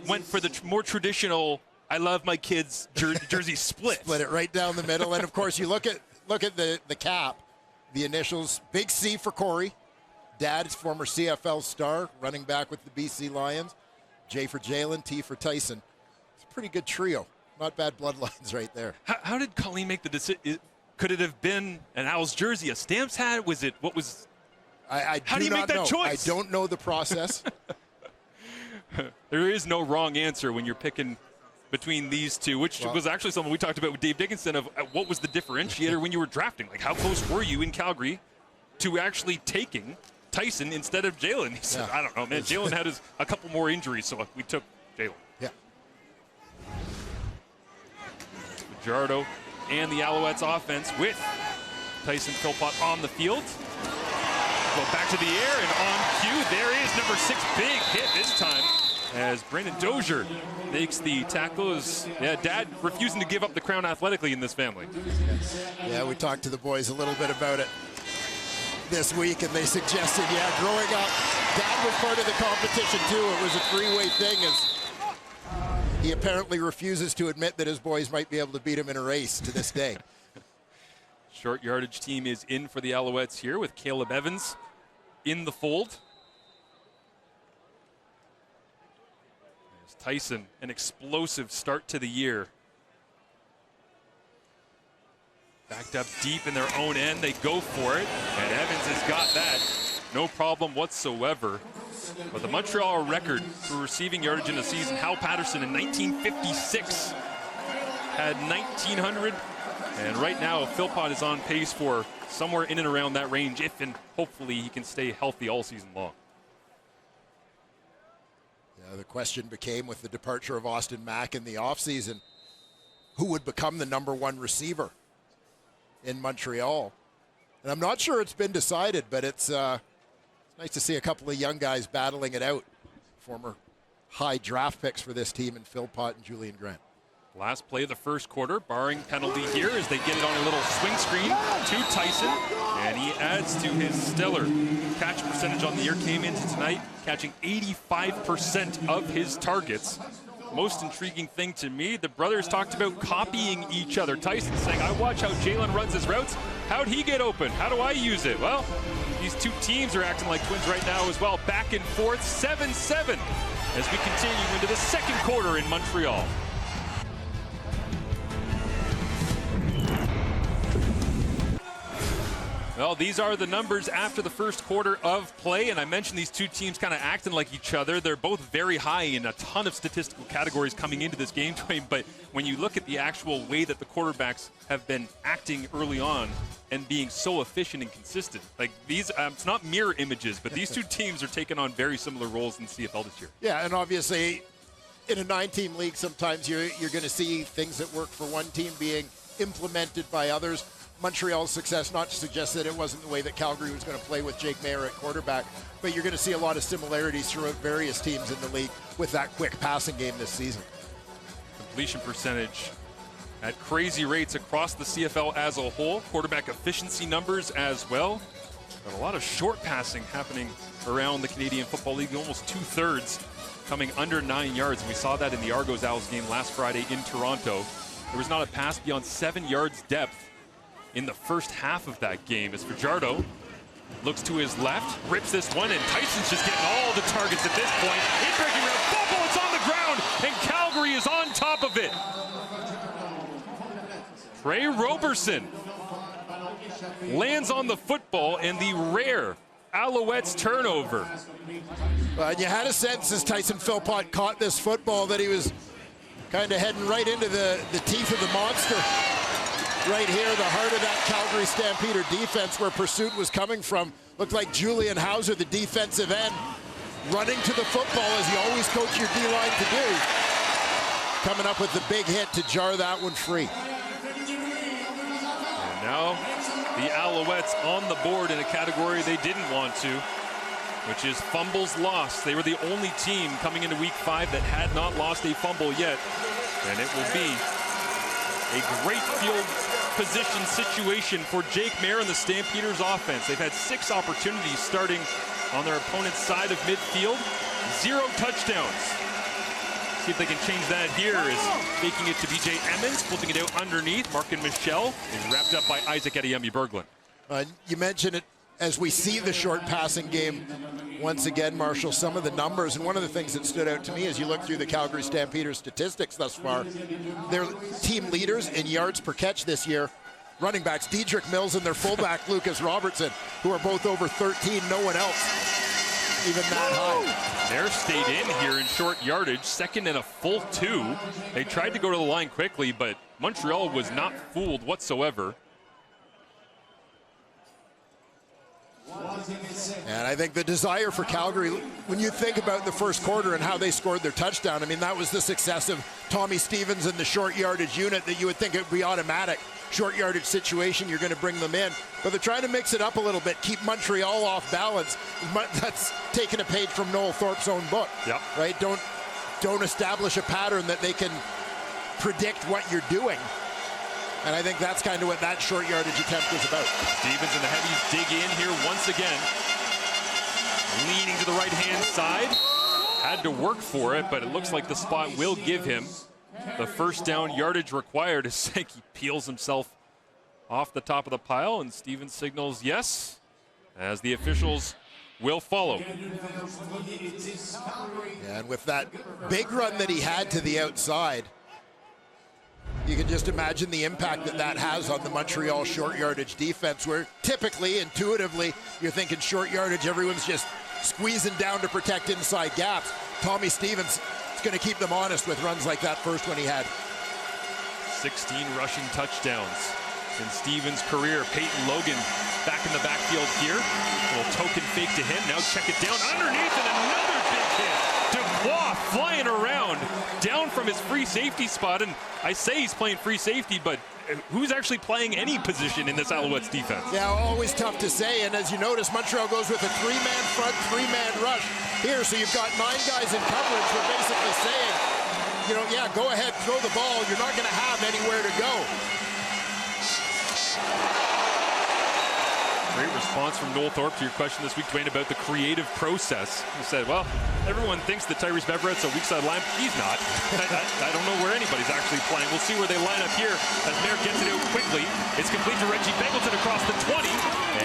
went for the more traditional, I love my kids jersey split. Split it right down the middle. And of course, you look at the cap, the initials, big C for Corey. Dad is former CFL star, running back with the BC Lions. J for Jalen, T for Tyson. It's a pretty good trio. Not bad bloodlines right there. How did Colleen make the decision? Could it have been an Owls jersey, a Stamps hat? Was it, what was? How do you make that choice? I don't know the process. There is no wrong answer when you're picking between these two, which was actually something we talked about with Dave Dickinson of what was the differentiator when you were drafting? Like, how close were you in Calgary to actually taking Tyson instead of Jalen? He said, I don't know, man. Jalen had a couple more injuries, so we took Jalen. Yeah. Fajardo and the Alouettes offense with Tyson Philpott on the field. Go back to the air and on cue. There is number 6, big hit this time as Brandon Dozier makes the tackle. Dad refusing to give up the crown athletically in this family. Yeah, we talked to the boys a little bit about it this week, and they suggested, growing up, Dad was part of the competition too. It was a three-way thing, as he apparently refuses to admit that his boys might be able to beat him in a race to this day. Short yardage team is in for the Alouettes here with Caleb Evans in the fold. There's Tyson, an explosive start to the year. Backed up deep in their own end, they go for it, and Evans has got that. No problem whatsoever. But the Montreal record for receiving yardage in a season, Hal Patterson in 1956 had 1,900. And right now, Philpott is on pace for somewhere in and around that range, if and hopefully he can stay healthy all season long. Yeah, the question became, with the departure of Austin Mack in the offseason, who would become the #1 receiver in Montreal? And I'm not sure it's been decided, but it's nice to see a couple of young guys battling it out. Former high draft picks for this team in Philpott and Julian Grant. Last play of the first quarter, barring penalty here as they get it on a little swing screen to Tyson, and he adds to his stellar catch percentage on the year. Came into tonight catching 85% of his targets. Most intriguing thing to me, the brothers talked about copying each other. Tyson saying, I watch how Jalen runs his routes. How'd he get open? How do I use it? Well, these two teams are acting like twins right now as well. Back and forth, 7-7 as we continue into the second quarter in Montreal. Well, these are the numbers after the first quarter of play, and I mentioned these two teams kind of acting like each other. They're both very high in a ton of statistical categories coming into this game frame, but when you look at the actual way that the quarterbacks have been acting early on and being so efficient and consistent, like these, it's not mirror images, but these two teams are taking on very similar roles in the CFL this year. Yeah, and obviously in a 9-team league, sometimes you're going to see things that work for one team being implemented by others. Montreal's success, not to suggest that it wasn't the way that Calgary was going to play with Jake Mayer at quarterback, but you're going to see a lot of similarities throughout various teams in the league with that quick passing game this season. Completion percentage at crazy rates across the CFL as a whole. Quarterback efficiency numbers as well. But a lot of short passing happening around the Canadian Football League, almost 2/3 coming under 9 yards. We saw that in the Argos Owls game last Friday in Toronto. There was not a pass beyond 7 yards depth in the first half of that game as Fajardo looks to his left, rips this one, and Tyson's just getting all the targets at this point. In breaking route, fumble, it's on the ground, and Calgary is on top of it. Trey Roberson lands on the football, and the rare Alouettes turnover. And you had a sense as Tyson Philpott caught this football that he was kind of heading right into the teeth of the monster. right here, the heart of that Calgary Stampeder defense where pursuit was coming from. Looked like Julian Hauser, the defensive end, running to the football as you always coach your D-line to do. Coming up with the big hit to jar that one free. And now the Alouettes on the board in a category they didn't want to, which is fumbles lost. They were the only team coming into week 5 that had not lost a fumble yet. And it will be a great field position situation for Jake Maier and the Stampeders offense. They've had 6 opportunities starting on their opponent's side of midfield. 0 touchdowns. See if they can change that here. Is taking it to BJ Emmons, flipping it out underneath. Markin Michel is wrapped up by Isaac Adeyemi-Berglund. You mentioned it as we see the short passing game once again, Marshall, some of the numbers, and one of the things that stood out to me as you look through the Calgary Stampeders statistics thus far, their team leaders in yards per catch this year, running backs Dedrick Mills and their fullback Lucas Robertson, who are both over 13, no one else even that high. They're stayed in here in short yardage, second and a full 2. They tried to go to the line quickly, but Montreal was not fooled whatsoever. And I think the desire for Calgary, when you think about the first quarter and how they scored their touchdown, I mean, that was the success of Tommy Stevens and the short yardage unit that you would think it would be automatic. Short yardage situation, you're going to bring them in. But they're trying to mix it up a little bit, keep Montreal off balance. That's taking a page from Noel Thorpe's own book. Yep. Right? Don't establish a pattern that they can predict what you're doing. And I think that's kind of what that short yardage attempt was about. Stevens and the Heavies dig in here once again. Leaning to the right-hand side. Had to work for it, but it looks like the spot will give him the first down yardage required as Sankey peels himself off the top of the pile, and Stevens signals yes, as the officials will follow. And with that big run that he had to the outside, you can just imagine the impact that that has on the Montreal short yardage defense, where typically, intuitively, you're thinking short yardage, everyone's just squeezing down to protect inside gaps. Tommy Stevens is going to keep them honest with runs like that first one he had. 16 rushing touchdowns in Stevens' career. Peyton Logan back in the backfield here. A little token fake to him. Now check it down underneath, and another big hit. Dubois flying around down from his free safety spot, and I say he's playing free safety, but who's actually playing any position in this Alouettes defense? Yeah, always tough to say, and as you notice, Montreal goes with a 3-man front, 3-man rush here, so you've got 9 guys in coverage. We're basically saying, you know, yeah, go ahead, throw the ball. You're not going to have anywhere to go. Great response from Noel Thorpe to your question this week, Dwayne, about the creative process. He said, well, everyone thinks that Tyrese Beveret's a weak side line. He's not. I don't know where anybody's actually playing. We'll see where they line up here as Maier gets it out quickly. It's complete to Reggie Begelton across the 20.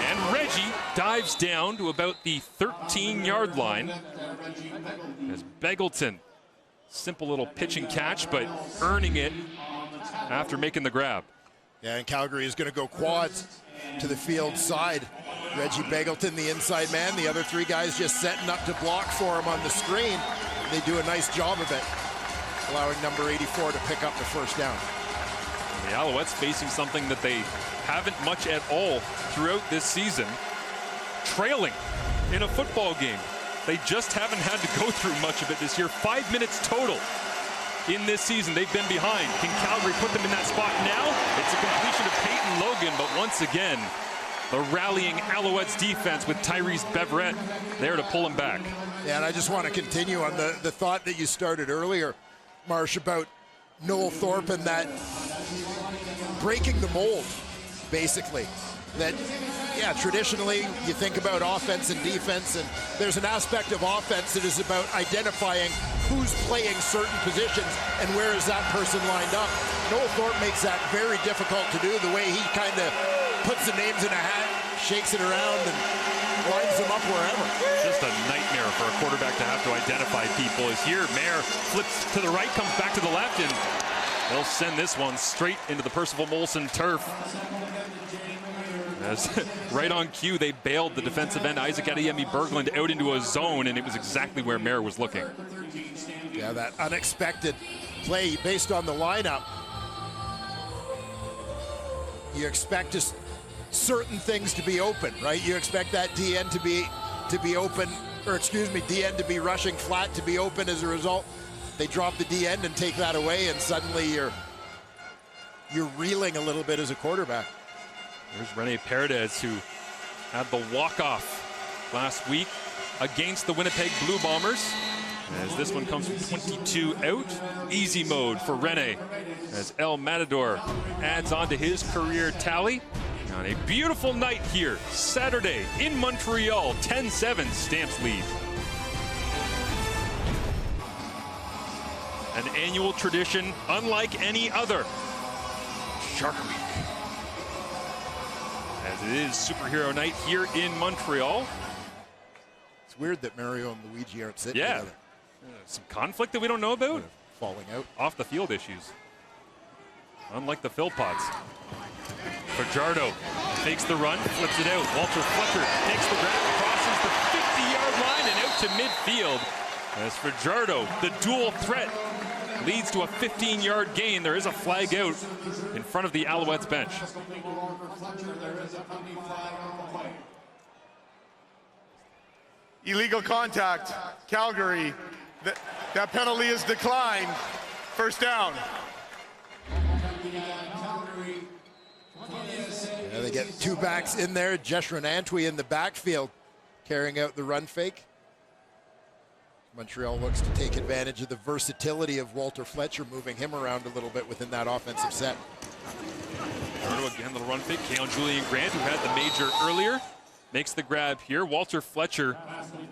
And Reggie dives down to about the 13-yard line. As Begelton, simple little pitch and catch, but earning it after making the grab. Yeah, and Calgary is going to go quads to the field side. Reggie Begelton, the inside man. The other 3 guys just setting up to block for him on the screen. They do a nice job of it, allowing number 84 to pick up the first down. The Alouettes facing something that they haven't much at all throughout this season. Trailing in a football game. They just haven't had to go through much of it this year. 5 minutes total in this season they've been behind. Can Calgary put them in that spot now? It's a completion of Peyton Logan, but once again, the rallying Alouettes defense with Tyrese Beveret there to pull him back. Yeah, and I just want to continue on the thought that you started earlier, Marsh, about Noel Thorpe and that breaking the mold, basically. That, yeah, traditionally you think about offense and defense, and there's an aspect of offense that is about identifying who's playing certain positions and where is that person lined up. Noel Thorpe makes that very difficult to do, the way he kind of puts the names in a hat, shakes it around, and lines them up wherever. Just a nightmare for a quarterback to have to identify people. Is here, Maier flips to the right, comes back to the left, and they'll send this one straight into the Percival Molson turf. As right on cue, they bailed the defensive end Isaac Adeyemi-Berglund out into a zone, and it was exactly where Maier was looking. Yeah, that unexpected play based on the lineup. you expect just certain things to be open, right? You expect that DN to be open, or excuse me, DN to be rushing flat to be open. As a result, they drop the DN and take that away, and suddenly you're reeling a little bit as a quarterback. There's Rene Paredes, who had the walk-off last week against the Winnipeg Blue Bombers. As this one comes from 22 out, easy mode for Rene as El Matador adds on to his career tally. On a beautiful night here, Saturday in Montreal, 10-7 Stamps lead. An annual tradition unlike any other. Shark Week. As it is superhero night here in Montreal. It's weird that Mario and Luigi aren't sitting together. Some conflict that we don't know about. Falling out. Off the field issues. Unlike the Philpots. Fajardo takes the run, flips it out. Walter Fletcher takes the grab, crosses the 50-yard line and out to midfield. As Fajardo, the dual threat, leads to a 15-yard gain. There is a flag out in front of the Alouettes bench. Illegal contact, Calgary. That penalty is declined. First down. Yeah, they get two backs in there. Jeshrin Antwi in the backfield carrying out the run fake. Montreal looks to take advantage of the versatility of Walter Fletcher, moving him around a little bit within that offensive set. Again, little run fake. Keon Julian Grant, who had the major earlier, makes the grab here. Walter Fletcher,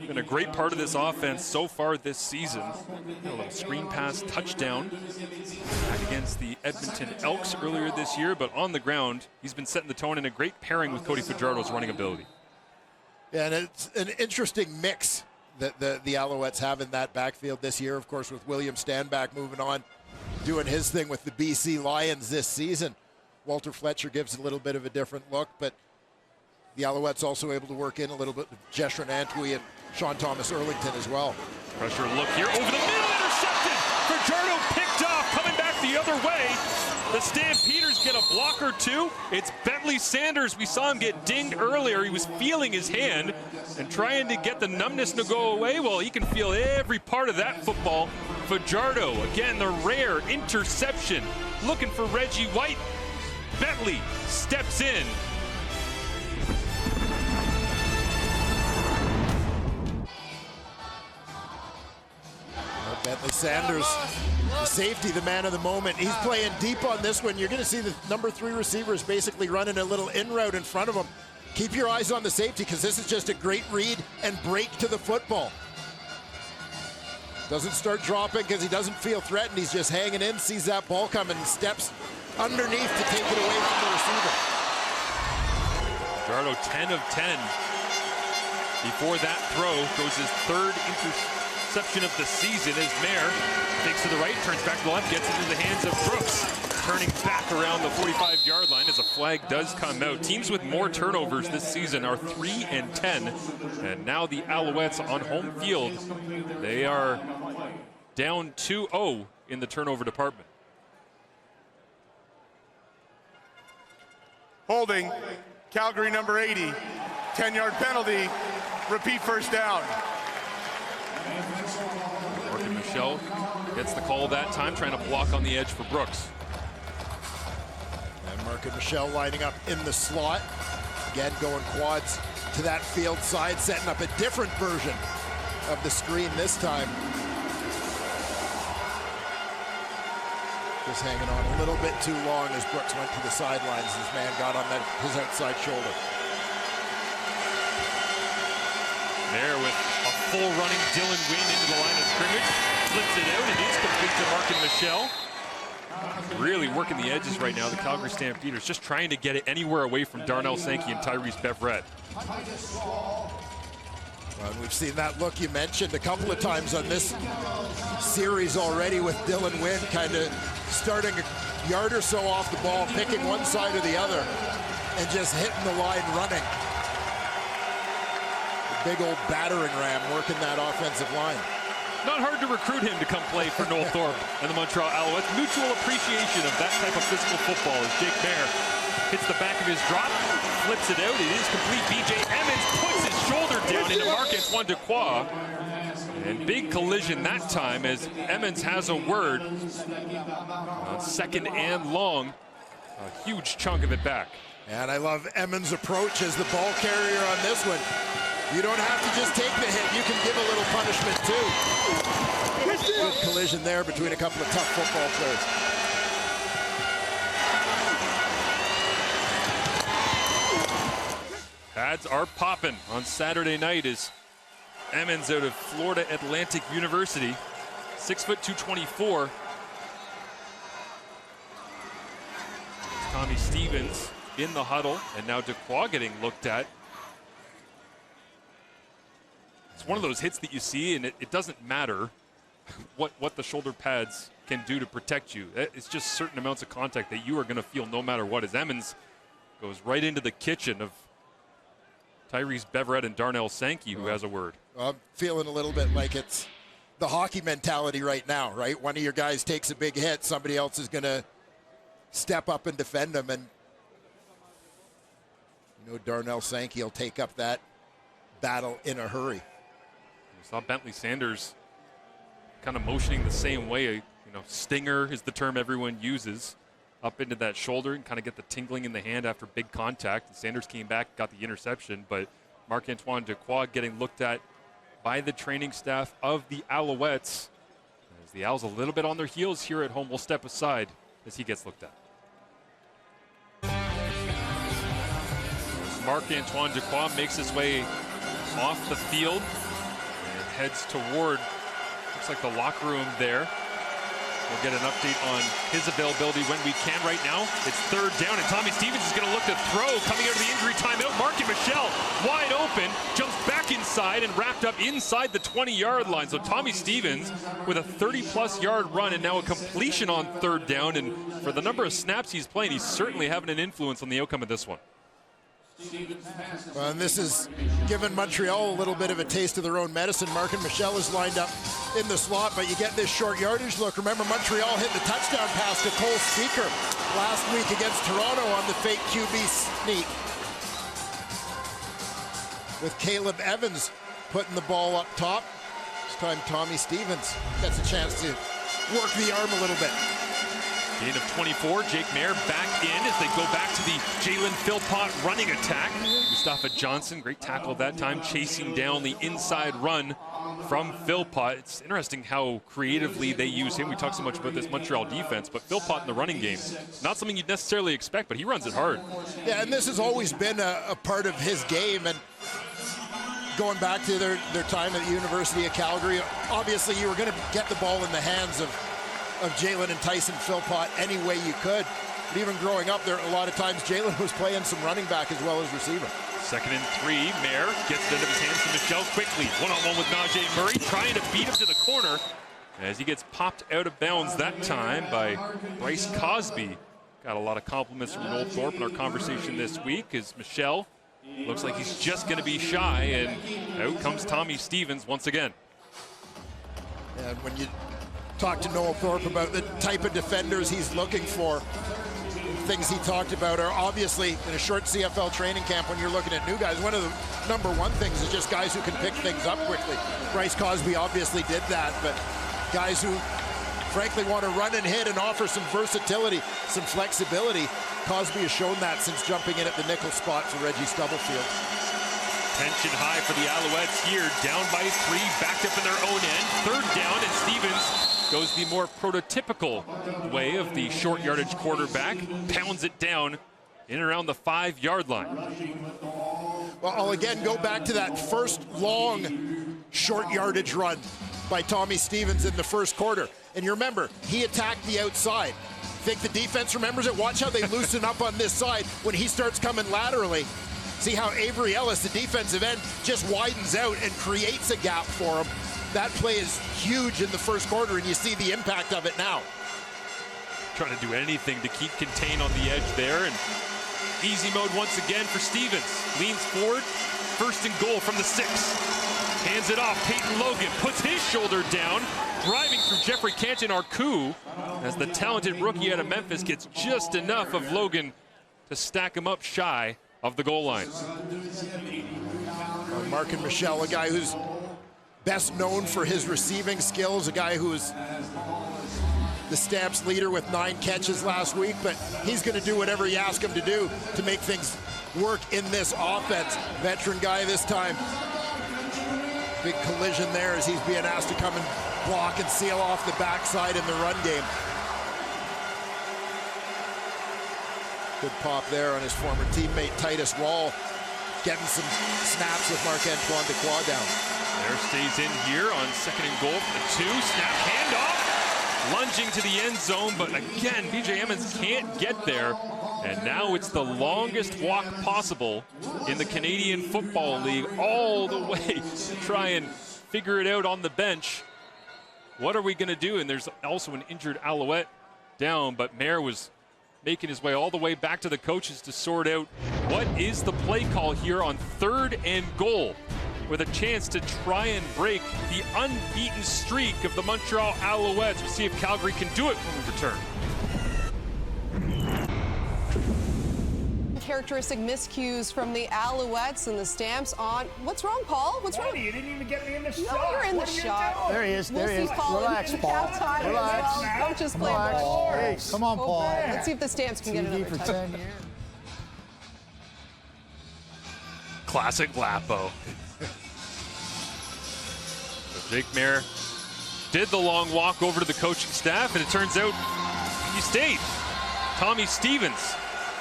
been a great part of this offense so far this season. A little screen pass touchdown back against the Edmonton Elks earlier this year, but on the ground, he's been setting the tone in a great pairing with Cody Fajardo's running ability. Yeah, and it's an interesting mix that the Alouettes have in that backfield this year, of course, with William Stanback moving on, doing his thing with the BC Lions this season. Walter Fletcher gives a little bit of a different look, but the Alouettes also able to work in a little bit of Jeshrin Antwi and Sean Thomas Erlington as well. Pressure look here, over the middle, intercepted! Fajardo picked off, coming back the other way. The Stampeders get a block or two. It's Bentley Sanders. We saw him get dinged earlier. He was feeling his hand and trying to get the numbness to go away. Well, he can feel every part of that football. Fajardo, again, the rare interception. Looking for Reggie White. Bentley steps in. Bentley Sanders, the safety, the man of the moment. He's playing deep on this one. You're going to see the number 3 receivers basically running a little in route in front of him. Keep your eyes on the safety, because this is just a great read and break to the football. Doesn't start dropping because he doesn't feel threatened. He's just hanging in, sees that ball coming, and steps underneath to take it away from the receiver. Fajardo 10 of 10. Before that throw goes his 3rd interception of the season as Mayer takes to the right, turns back to the left, gets it into the hands of Brooks, turning back around the 45-yard line as a flag does come out. Teams with more turnovers this season are 3 and 10, and now the Alouettes on home field, they are down 2-0 in the turnover department. Holding, Calgary number 80, 10-yard penalty, repeat first down. Markin Michel gets the call that time, trying to block on the edge for Brooks. And Markin Michel lining up in the slot. Again, going quads to that field side, setting up a different version of the screen this time. Just hanging on a little bit too long as Brooks went to the sidelines. His man got on his outside shoulder. There with a full running Dylan Wynn into the line of scrimmage. Flips it out. It is complete to Markin Michel. Really working the edges right now, the Calgary Stampeders, just trying to get it anywhere away from Darnell Sankey and Tyrese Beverett. Well, we've seen that look you mentioned a couple of times on this series already, with Dylan Wynn kind of starting a yard or so off the ball, picking one side or the other, and just hitting the line running. The big old battering ram working that offensive line. Not hard to recruit him to come play for Noel Thorpe and the Montreal Alouettes. Mutual appreciation of that type of physical football as Jake Mayer hits the back of his drop, flips it out. It is complete. B.J. Emmons puts his shoulder down into Marc-Antoine Dequoy. And big collision that time as Emmons has a word. Second and long. A huge chunk of it back. And I love Emmons' approach as the ball carrier on this one. You don't have to just take the hit. You can give a little punishment too. Good collision there between a couple of tough football players. Pads are popping on Saturday night as Emmons out of Florida Atlantic University, 6 foot 224. Tommy Stevens in the huddle, and now Dequoy getting looked at. It's one of those hits that you see, and it doesn't matter what the shoulder pads can do to protect you. It's just certain amounts of contact that you are going to feel no matter what, as Emmons goes right into the kitchen of Tyrese Beverett and Darnell Sankey, who has a word. I'm feeling a little bit like it's the hockey mentality right now, right? One of your guys takes a big hit, somebody else is going to step up and defend them, and you know Darnell Sankey will take up that battle in a hurry. We saw Bentley Sanders kind of motioning the same way. You know, stinger is the term everyone uses, up into that shoulder and kind of get the tingling in the hand after big contact. And Sanders came back, got the interception, but Marc-Antoine Dequoy getting looked at by the training staff of the Alouettes. As the Owls a little bit on their heels here at home, will step aside as he gets looked at. Marc-Antoine Dequoy makes his way off the field and heads toward, looks like the locker room there. We'll get an update on his availability when we can. Right now, it's third down, and Tommy Stevens is going to look to throw. Coming out of the injury timeout, Marky Michel wide open, jumps back inside and wrapped up inside the 20-yard line. So Tommy Stevens with a 30-plus yard run and now a completion on third down. And for the number of snaps he's playing, he's certainly having an influence on the outcome of this one. And this has given Montreal a little bit of a taste of their own medicine. Markin Michel is lined up in the slot, but you get this short yardage look. Remember, Montreal hit the touchdown pass to Cole Speaker last week against Toronto on the fake QB sneak, with Caleb Evans putting the ball up top. This time Tommy Stevens gets a chance to work the arm a little bit. Gain of 24, Jake Mayer back in as they go back to the Jalen Philpott running attack. Mustafa Johnson, great tackle that time, chasing down the inside run from Philpott. It's interesting how creatively they use him. We talk so much about this Montreal defense, but Philpott in the running game, not something you'd necessarily expect, but he runs it hard. Yeah, and this has always been a part of his game, and going back to their time at the University of Calgary, obviously you were going to get the ball in the hands of Jalen and Tyson Philpott any way you could. But even growing up there, a lot of times Jalen was playing some running back as well as receiver. 2nd and 3, Mayer gets it into his hands to Michel quickly. One-on-one with Najee Murray, trying to beat him to the corner as he gets popped out of bounds that time by Bryce Cosby. Got a lot of compliments from Noel Thorpe in our conversation this week as Michel looks like he's just going to be shy, and out comes Tommy Stevens once again. And when you talk to Noel Thorpe about the type of defenders he's looking for, things he talked about are obviously in a short CFL training camp when you're looking at new guys. One of the number one things is just guys who can pick things up quickly. Bryce Cosby obviously did that, but guys who frankly want to run and hit and offer some versatility, some flexibility. Cosby has shown that since jumping in at the nickel spot for Reggie Stubblefield. Tension high for the Alouettes here, down by 3, backed up in their own end. Third down, and Stevens goes the more prototypical way of the short yardage quarterback, pounds it down in around the 5-yard line. Well, I'll again go back to that first long short yardage run by Tommy Stevens in the first quarter. And you remember, he attacked the outside. Think the defense remembers it? Watch how they loosen up on this side when he starts coming laterally. See how Avery Ellis, the defensive end, just widens out and creates a gap for him. That play is huge in the first quarter, and you see the impact of it now. Trying to do anything to keep contained on the edge there, and easy mode once again for Stevens. Leans forward, 1st and goal from the 6. Hands it off, Peyton Logan puts his shoulder down, driving through Jeffrey Canton Arcou as the talented rookie out of Memphis gets just enough of Logan to stack him up shy of the goal line. Mark and Michelle, a guy who's best known for his receiving skills, a guy who's the Stamps leader with 9 catches last week, but he's going to do whatever you ask him to do to make things work in this offense. Veteran guy this time. Big collision there as he's being asked to come and block and seal off the backside in the run game. Good pop there on his former teammate Titus Wall, getting some snaps with Marc-Antoine Dequoy down. There stays in here on 2nd and goal for the 2. Snap, handoff, lunging to the end zone, but again, BJ Emmons can't get there. And now it's the longest walk possible in the Canadian Football League, all the way to try and figure it out on the bench. What are we going to do? And there's also an injured Alouette down, but Mayer was making his way all the way back to the coaches to sort out what is the play call here on 3rd and goal, with a chance to try and break the unbeaten streak of the Montreal Alouettes. We'll see if Calgary can do it when we return. Characteristic miscues from the Alouettes and the Stamps on. What's wrong, Paul? What's wrong? You didn't even get me in the shot. No, you're in the shot. There he is. We'll There he see is. Paul Relax, in Paul. halftime as Relax. well. Don't just play Relax. ball. Hey, come on, Paul. Let's see if the Stamps can get TV another for touch. 10 years. Classic Lapo. So Jake Mayer did the long walk over to the coaching staff, and it turns out he stayed. Tommy Stevens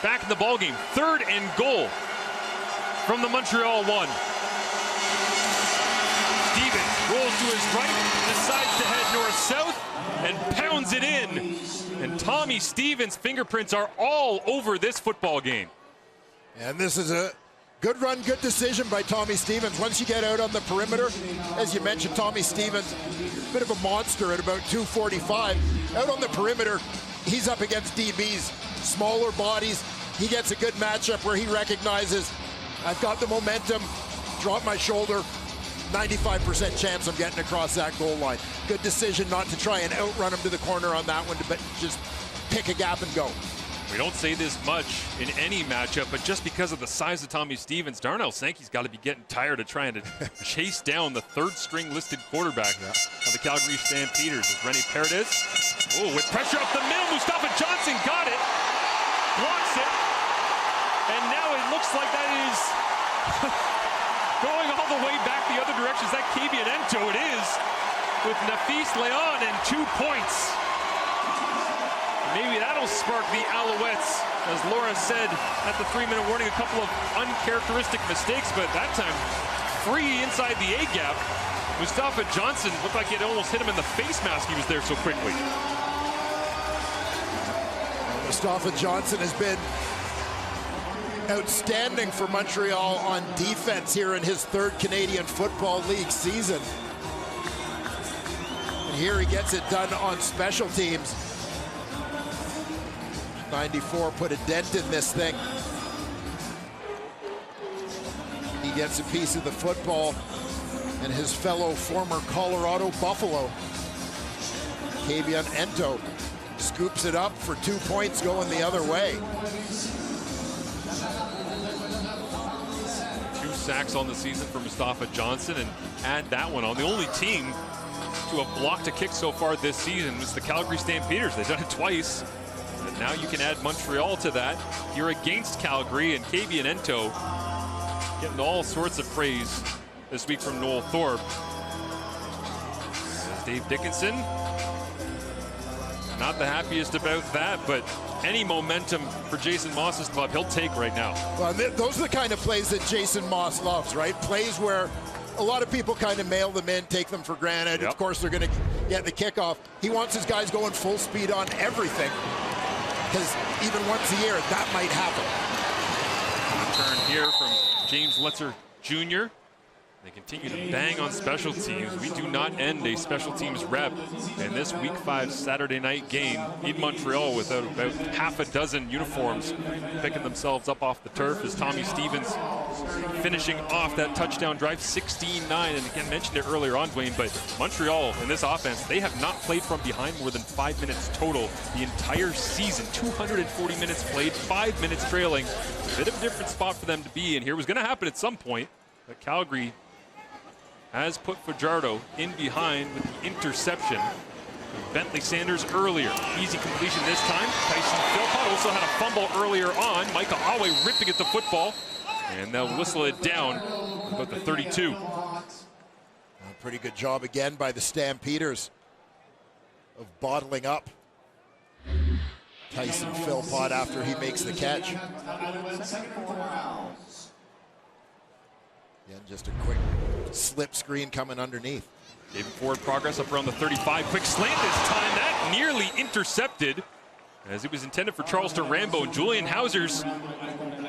back in the ballgame. 3rd and goal from the Montreal 1. Stevens rolls to his right, decides to head north-south, and pounds it in. And Tommy Stevens' fingerprints are all over this football game. And this is a good run, good decision by Tommy Stevens. Once you get out on the perimeter, as you mentioned, Tommy Stevens, bit of a monster at about 245. Out on the perimeter, he's up against DBs, smaller bodies. He gets a good matchup where he recognizes, I've got the momentum, drop my shoulder, 95% chance I'm getting across that goal line. Good decision not to try and outrun him to the corner on that one, but just pick a gap and go. We don't say this much in any matchup, but just because of the size of Tommy Stevens, Darnell Sankey's got to be getting tired of trying to chase down the 3rd-string listed quarterback of the Calgary Stampeders. As Rennie Paredes, with pressure up the middle, Mustafa Johnson got it, blocks it, and now it looks like that is going all the way back the other direction. Is that Kabian Ento? It is, with Nafis Leon and 2 points. Maybe that'll spark the Alouettes. As Laura said at the 3-minute warning, a couple of uncharacteristic mistakes, but that time free inside the A-gap. Mustafa Johnson looked like it almost hit him in the face mask. He was there so quickly. Mustafa Johnson has been outstanding for Montreal on defense here in his 3rd Canadian Football League season. And here he gets it done on special teams. 94 put a dent in this thing. He gets a piece of the football, and his fellow former Colorado Buffalo, Kabian Ento, scoops it up for 2 points going the other way. 2 sacks on the season for Mustafa Johnson, and add that one on. The only team to have blocked a kick so far this season was the Calgary Stampeders. They've done it twice. And now you can add Montreal to that. You're against Calgary, and Kabian Ento getting all sorts of praise this week from Noel Thorpe. As Dave Dickinson, not the happiest about that, but any momentum for Jason Moss's club, he'll take right now. Well, those are the kind of plays that Jason Moss loves, right? Plays where a lot of people kind of mail them in, take them for granted. Yep. Of course, they're going to get the kickoff. He wants his guys going full speed on everything, because even once a year, that might happen. Turn here from James Letzer Jr. They continue to bang on special teams. We do not end a special teams rep in this Week 5 Saturday night game in Montreal without about half a dozen uniforms picking themselves up off the turf as Tommy Stevens finishing off that touchdown drive, 16-9. And again, mentioned it earlier on, Dwayne, but Montreal in this offense, they have not played from behind more than 5 minutes total the entire season. 240 minutes played, 5 minutes trailing. A bit of a different spot for them to be, and here was going to happen at some point. But Calgary has put Fajardo in behind with the interception. Bentley Sanders earlier. Easy completion this time. Tyson Philpott also had a fumble earlier on. Micah Awe ripping at the football. And they'll whistle it down about the 32. A pretty good job again by the Stampeders of bottling up Tyson Philpott after he makes the catch. Again, just a quick slip screen coming underneath. David Ford progress up around the 35. Quick slant this time. That nearly intercepted as it was intended for Charleston Rambo. Julian Hauser's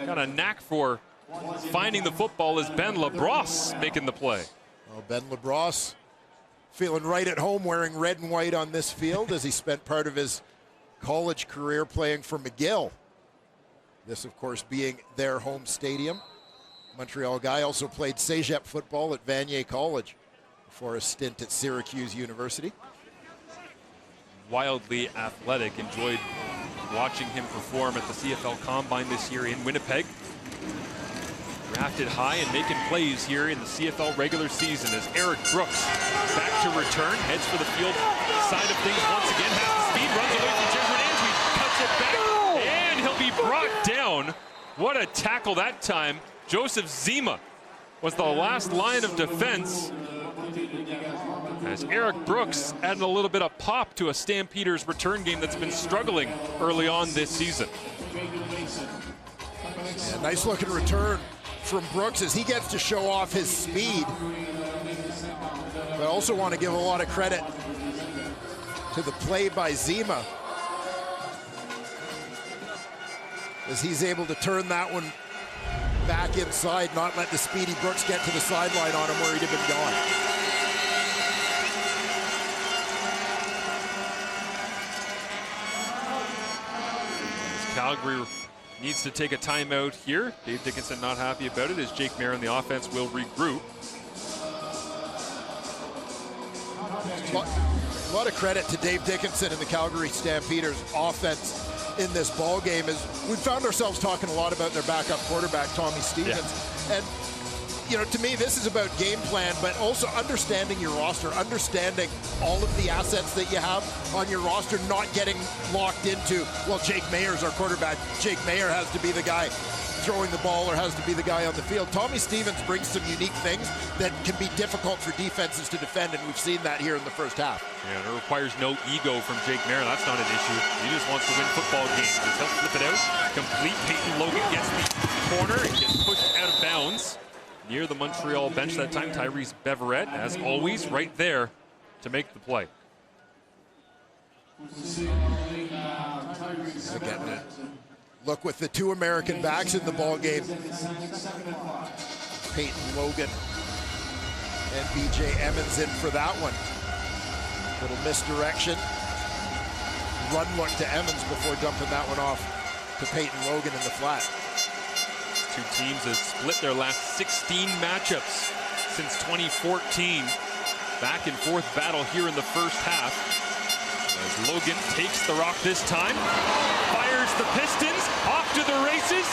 got a knack for finding the football as Ben LaBrosse making the play. Well, Ben LaBrosse feeling right at home wearing red and white on this field as he spent part of his college career playing for McGill. This, of course, being their home stadium. Montreal guy, also played Cégep football at Vanier College for a stint at Syracuse University. Wildly athletic. Enjoyed watching him perform at the CFL Combine this year in Winnipeg. Drafted high and making plays here in the CFL regular season as Eric Brooks back to return, heads for the field side of things once again, has the speed, runs away from Jared Andrews, cuts it back, and he'll be brought down. What a tackle that time. Joseph Zima was the last line of defense as Eric Brooks added a little bit of pop to a Stampeders return game that's been struggling early on this season. Yeah, nice looking return from Brooks as he gets to show off his speed. But I also want to give a lot of credit to the play by Zima as he's able to turn that one back inside, not let the speedy Brooks get to the sideline on him where he'd have been gone. Calgary needs to take a timeout here. Dave Dickinson not happy about it as Jake Mayer and the offense will regroup. A lot of credit to Dave Dickinson and the Calgary Stampeders offense in this ball game as we found ourselves talking a lot about their backup quarterback, Tommy Stevens. Yeah. And, you know, to me, this is about game plan, but also understanding your roster, understanding all of the assets that you have on your roster, not getting locked into, well, Jake Mayer's our quarterback. Jake Mayer has to be the guy throwing the ball or has to be the guy on the field. Tommy Stevens brings some unique things that can be difficult for defenses to defend, and we've seen that here in the first half. Yeah, and it requires no ego from Jake Mayer. That's not an issue. He just wants to win football games. He'll flip it out, complete. Peyton Logan gets the corner and gets pushed out of bounds near the Montreal bench that time. Tyrese Beverett, as always, right there to make the play. Again, look with the two American backs in the ball game. Peyton Logan and B.J. Emmons in for that one. Little misdirection. Run look to Emmons before dumping that one off to Peyton Logan in the flat. Two teams have split their last 16 matchups since 2014. Back and forth battle here in the first half. As Logan takes the rock this time, fires the Pistons, off to the races,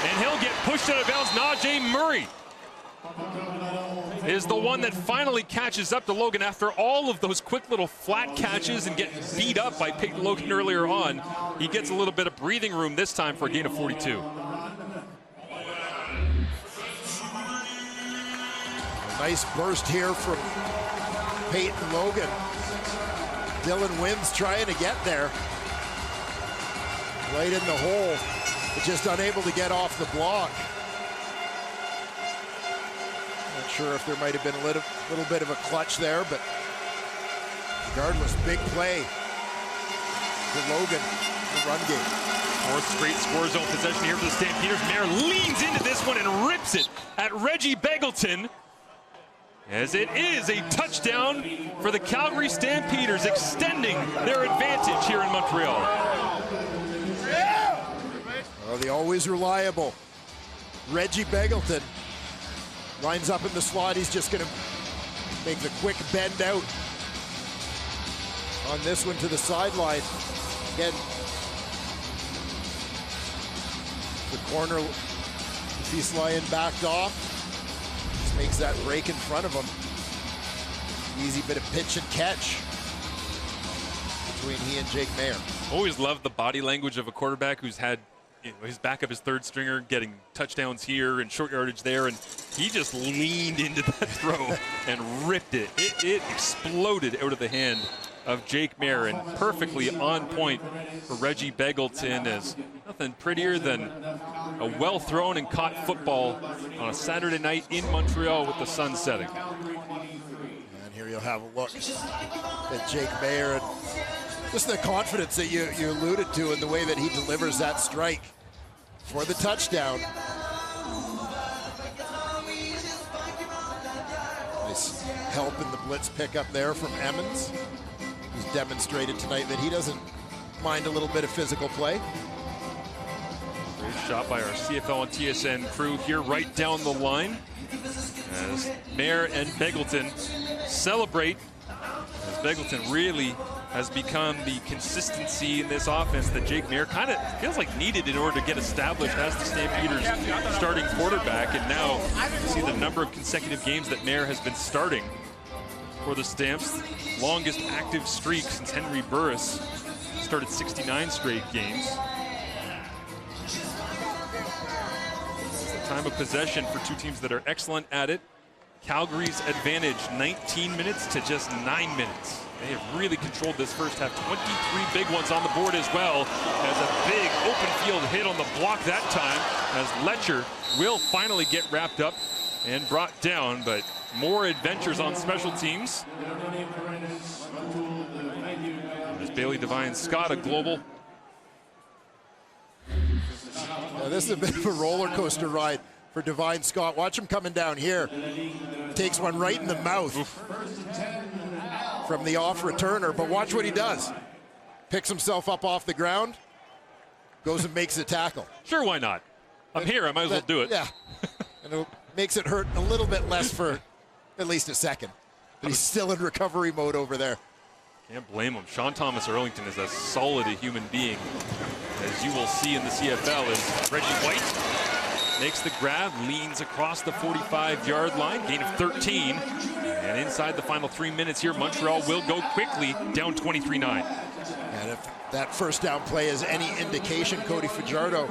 and he'll get pushed out of bounds. Najee Murray is the one that finally catches up to Logan after all of those quick little flat catches and getting beat up by Peyton Logan earlier on. He gets a little bit of breathing room this time for a gain of 42. A nice burst here from Peyton Logan. Dylan Wynns trying to get there. Right in the hole, but just unable to get off the block. Not sure if there might have been a little bit of a clutch there, but regardless, big play for Logan in the run game. Fourth straight score zone possession here for the Stampeders. Mayer leans into this one and rips it at Reggie Beggleton, as it is a touchdown for the Calgary Stampeders, extending their advantage here in Montreal. Well, the always reliable Reggie Beggleton Lines up in the slot. He's just going to make the quick bend out on this one to the sideline. Again, the corner, if he's lying backed off, just makes that break in front of him. Easy bit of pitch and catch between he and Jake Maier. Always loved the body language of a quarterback who's had his backup, his third stringer, getting touchdowns here and short yardage there, and he just leaned into that throw and ripped it. It exploded out of the hand of Jake Maier, and perfectly on point for Reggie Begelton, as nothing prettier than a well-thrown and caught football on a Saturday night in Montreal with the sun setting. And here you'll have a look at Jake Maier, and just the confidence that you alluded to in the way that he delivers that strike for the touchdown. Nice help in the blitz pickup there from Emmons, who's demonstrated tonight that he doesn't mind a little bit of physical play. Great shot by our CFL and TSN crew here right down the line as Maier and Begelton celebrate, as Begelton really has become the consistency in this offense that Jake Maier kind of feels like needed in order to get established as the Stampeders starting quarterback. And now you see the number of consecutive games that Maier has been starting for the Stamps. Longest active streak since Henry Burris started 69 straight games. It's the time of possession for two teams that are excellent at it. Calgary's advantage, 19 minutes to just 9 minutes. They have really controlled this first half. 23 big ones on the board as well, as a big open field hit on the block that time, as Letcher will finally get wrapped up and brought down, but more adventures on special teams. As Bailey Devine Scott, a global. Yeah, this is a bit of a roller coaster ride for Devine Scott. Watch him coming down here. Takes one right in the mouth. Oof. From the off returner, but watch what he does. Picks himself up off the ground, goes and makes a tackle. Sure, why not? I'm here, I might as well do it. Yeah, and it makes it hurt a little bit less for at least a second. But he's still in recovery mode over there. Can't blame him. Sean Thomas Arlington is as solid a human being as you will see in the CFL. As Reggie White makes the grab, leans across the 45-yard line, gain of 13. And inside the final 3 minutes here, Montreal will go quickly, down 23-9. And if that first down play is any indication, Cody Fajardo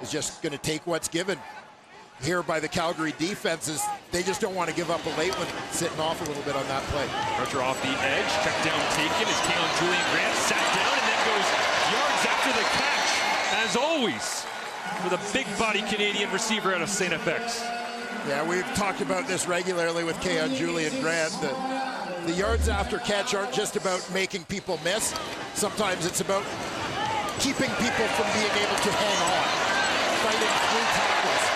is just going to take what's given here by the Calgary defenses. They just don't want to give up a late one, sitting off a little bit on that play. Pressure off the edge, check down taken as Kalen Julian Grant sat down and then goes yards after the catch, as always, with a big body Canadian receiver out of St. FX. Yeah, we've talked about this regularly with Keon Julian Grant. The yards after catch aren't just about making people miss. Sometimes it's about keeping people from being able to hang on, fighting through tackles.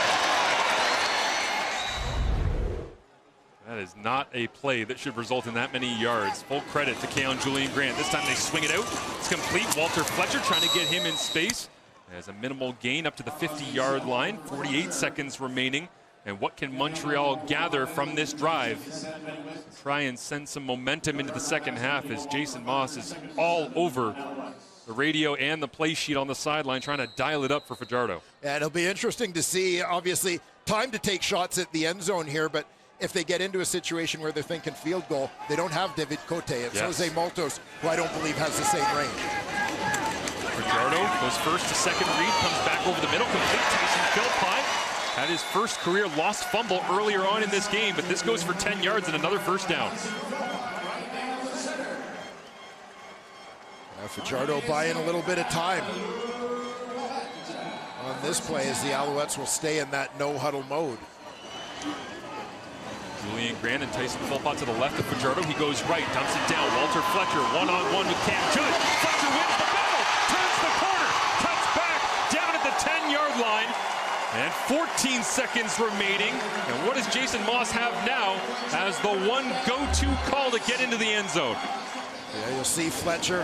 That is not a play that should result in that many yards. Full credit to Keon Julian Grant. This time they swing it out. It's complete. Walter Fletcher trying to get him in space. As a minimal gain up to the 50-yard line. 48 seconds remaining. And what can Montreal gather from this drive? Try and send some momentum into the second half as Jason Moss is all over the radio and the play sheet on the sideline trying to dial it up for Fajardo. And it'll be interesting to see, obviously, time to take shots at the end zone here, but if they get into a situation where they're thinking field goal, they don't have David Cote. It's Jose Maltos, who I don't believe has the same range. Fajardo goes first to second read, comes back over the middle, complete. Tyson Philpott had his first career lost fumble earlier on in this game, but this goes for 10 yards and another first down. Fajardo buying a little bit of time on this play as the Alouettes will stay in that no-huddle mode. Julian Grant and Tyson Philpott to the left of Fajardo. He goes right, dumps it down. Walter Fletcher one-on-one with Cam Judge. Fletcher wins the battle, turns the corner, cuts back down at the 10-yard line. And 14 seconds remaining. And what does Jason Moss have now as the one go-to call to get into the end zone? Yeah, you'll see Fletcher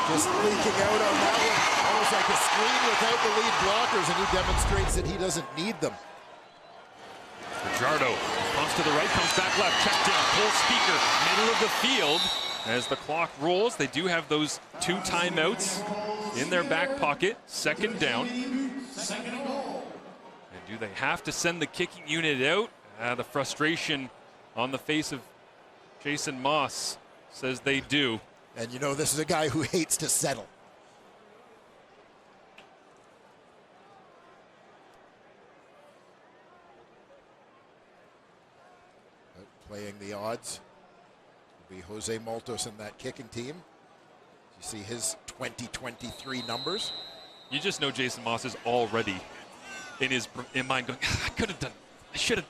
just leaking out on that one. Almost like a screen without the lead blockers, and he demonstrates that he doesn't need them. Fajardo pumps to the right, comes back left, check down, Cole Speaker, middle of the field. As the clock rolls, they do have those 2 timeouts in their back pocket. Second down. And do they have to send the kicking unit out? The frustration on the face of Jason Moss says they do. And you know, this is a guy who hates to settle. Playing the odds will be Jose Maltos and that kicking team. You see his 2023 numbers. You just know Jason Moss is already in mind going, I could have done, I should have.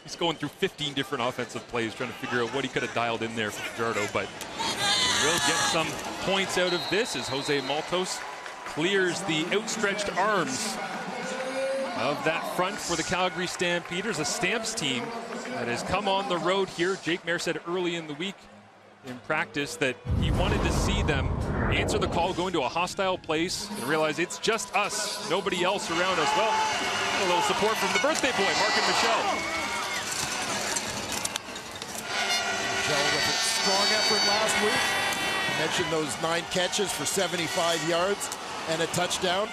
He's going through 15 different offensive plays trying to figure out what he could have dialed in there for Fajardo, but he will get some points out of this as Jose Maltos clears the outstretched arms of that front for the Calgary Stampeders, a Stamps team that has come on the road here. Jake Mayer said early in the week in practice that he wanted to see them answer the call, go into a hostile place, and realize it's just us, nobody else around us. Well, a little support from the birthday boy, Mark and Michelle. Michelle with a strong effort last week. I mentioned those 9 catches for 75 yards and a touchdown.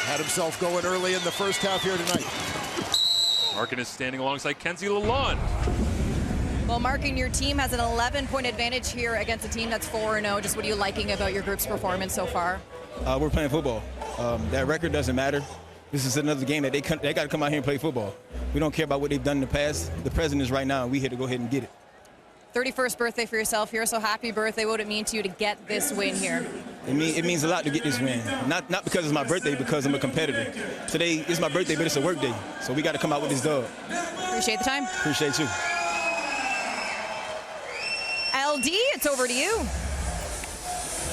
Had himself going early in the first half here tonight. Markin is standing alongside Kenzie Lalonde. Well, Markin, your team has an 11-point advantage here against a team that's 4-0. Just what are you liking about your group's performance so far? We're playing football. That record doesn't matter. This is another game that they got to come out here and play football. We don't care about what they've done in the past. The present is right now, and we're here to go ahead and get it. 31st birthday for yourself here, so happy birthday. What would it mean to you to get this win here? It means a lot to get this win. Not because it's my birthday, because I'm a competitor. Today is my birthday, but it's a work day, so we got to come out with this dub. Appreciate the time. Appreciate you. LD, it's over to you.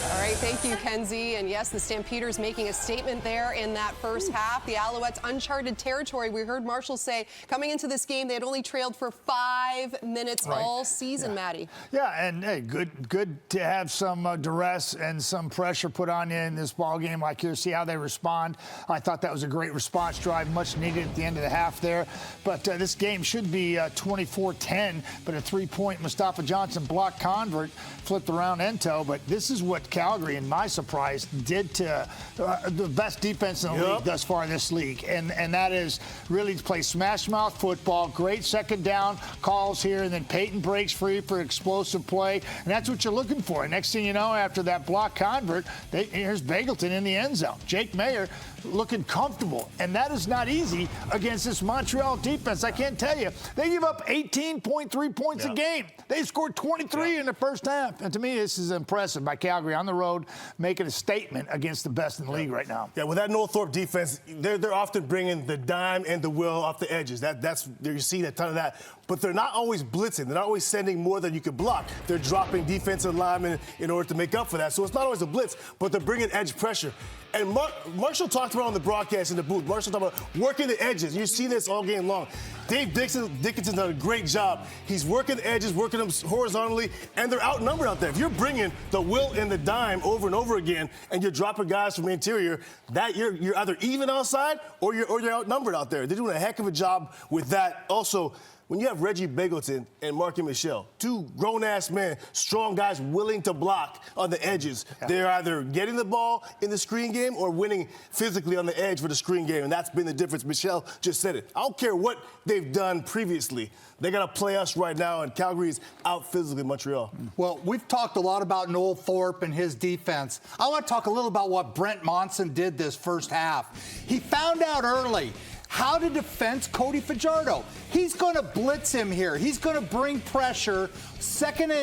All right, thank you, Kenzie. And yes, the Stampeders making a statement there in that first half. The Alouettes, uncharted territory. We heard Marshall say coming into this game, they had only trailed for 5 minutes all season, Maddie. Yeah, and hey, good to have some duress and some pressure put on you in this ball game like here. See how they respond. I thought that was a great response drive, much needed at the end of the half there. But this game should be 24-10, but a 3-point Mustafa Johnson block convert flipped around Ento. But this is what Calgary, in my surprise, did to the best defense in the league thus far in this league. And that is really to play smash mouth football, great second down calls here, and then Peyton breaks free for explosive play. And that's what you're looking for. And next thing you know, after that block convert, here's Bagleton in the end zone. Jake Mayer looking comfortable. And that is not easy against this Montreal defense. I can't tell you. They give up 18.3 points a game. They scored 23 in the first half. And to me, this is impressive by Calgary on the road, making a statement against the best in the league right now. Yeah, with that Northrop defense, they're often bringing the dime and the will off the edges. That's you see a ton of that. But they're not always blitzing. They're not always sending more than you can block. They're dropping defensive linemen in order to make up for that. So it's not always a blitz, but they're bringing edge pressure. And Marshall talked about on the broadcast in the booth. Marshall talked about working the edges. You see this all game long. Dave Dickinson's done a great job. He's working the edges, working them horizontally, and they're outnumbered out there. If you're bringing the will and the dime over and over again, and you're dropping guys from the interior, that you're either even outside or you're outnumbered out there. They're doing a heck of a job with that. Also, when you have Reggie Bagleton and Mark and Michelle, 2 grown-ass men, strong guys willing to block on the edges, they're either getting the ball in the screen game or winning physically on the edge for the screen game, and that's been the difference. Michelle just said it. I don't care what they've done previously. They got to play us right now, and Calgary's out physically Montreal. Well, we've talked a lot about Noel Thorpe and his defense. I want to talk a little about what Brent Monson did this first half. He found out early how to defend Cody Fajardo. He's going to blitz him here. He's going to bring pressure. Second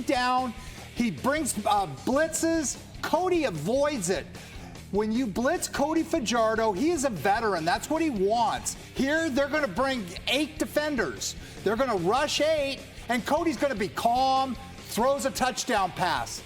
down, he brings blitzes. Cody avoids it. When you blitz Cody Fajardo, he is a veteran. That's what he wants. Here, they're going to bring 8 defenders. They're going to rush 8, and Cody's going to be calm, throws a touchdown pass.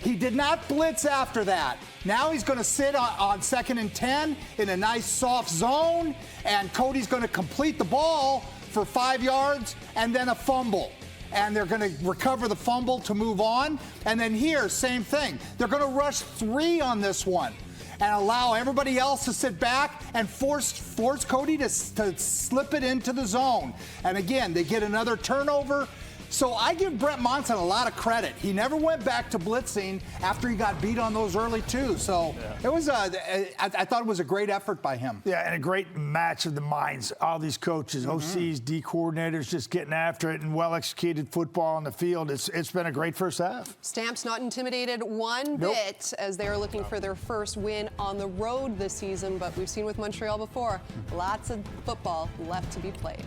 He did not blitz after that. Now he's going to sit on 2nd and 10 in a nice soft zone, and Cody's going to complete the ball for 5 yards and then a fumble. and they're going to recover the fumble to move on. And then here, same thing. They're going to rush 3 on this one and allow everybody else to sit back and force Cody to slip it into the zone. And again, they get another turnover. So I give Brett Monson a lot of credit. He never went back to blitzing after he got beat on those early 2. So it was I thought it was a great effort by him. Yeah, and a great match of the minds. All these coaches, OCs, D coordinators, just getting after it, and well-executed football on the field. It's been a great first half. Stamps not intimidated one bit as they are looking for their first win on the road this season. But we've seen with Montreal before, lots of football left to be played.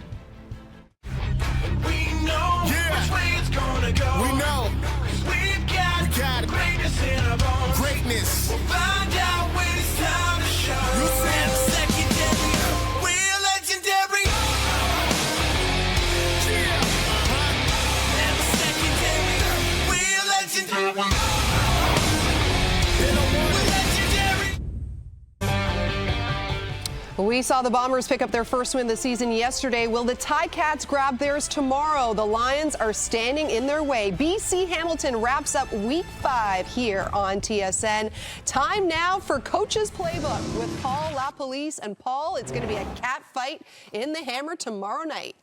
We know which way it's gonna go. We know. We've got it. Greatness in our bones. Greatness. We'll find out when it's time to show. You said secondary. We're legendary. Never secondary. We're legendary. We saw the Bombers pick up their first win this season yesterday. Will the Ticats grab theirs tomorrow? The Lions are standing in their way. BC Hamilton wraps up Week 5 here on TSN. Time now for Coach's Playbook with Paul LaPolice. And Paul, it's going to be a cat fight in the Hammer tomorrow night.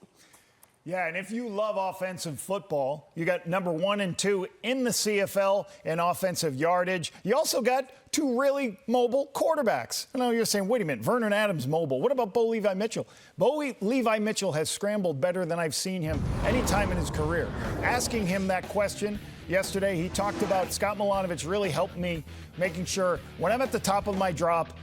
Yeah, and if you love offensive football, you got number 1 and 2 in the CFL in offensive yardage. You also got 2 really mobile quarterbacks. I know you're saying, wait a minute, Vernon Adams mobile. What about Bo Levi Mitchell? Bo Levi Mitchell has scrambled better than I've seen him any time in his career. Asking him that question yesterday, he talked about Scott Milanovic really helped me making sure when I'm at the top of my drop,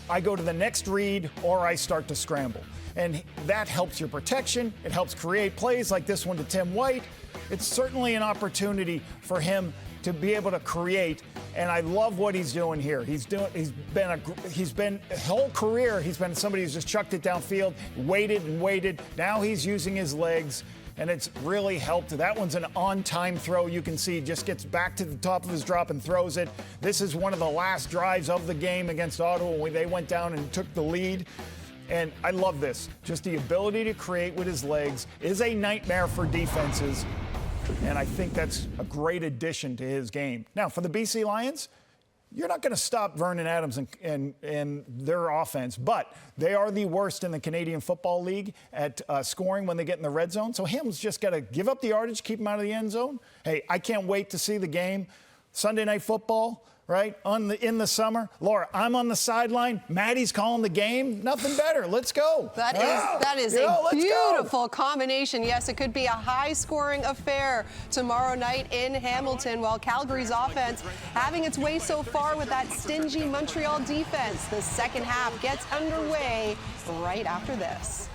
I go to the next read or I start to scramble. And that helps your protection. It helps create plays like this one to Tim White. It's certainly an opportunity for him to be able to create, and I love what he's doing here. He's been his whole career, he's been somebody who's just chucked it downfield, waited and waited. Now he's using his legs, and it's really helped. That one's an on-time throw. You can see just gets back to the top of his drop and throws it. This is one of the last drives of the game against Ottawa when they went down and took the lead. And I love this. Just the ability to create with his legs is a nightmare for defenses. And I think that's a great addition to his game. Now, for the BC Lions, you're not going to stop Vernon Adams and their offense, but they are the worst in the Canadian Football League at scoring when they get in the red zone. So Ham's just got to give up the yardage, keep him out of the end zone. Hey, I can't wait to see the game. Sunday Night Football, right, in the summer. Laura, I'm on the sideline. Maddie's calling the game. Nothing better. Let's go. That is a beautiful combination. Yes, it could be a high-scoring affair tomorrow night in Hamilton, while Calgary's offense having its way so far with that stingy Montreal defense. The second half gets underway right after this.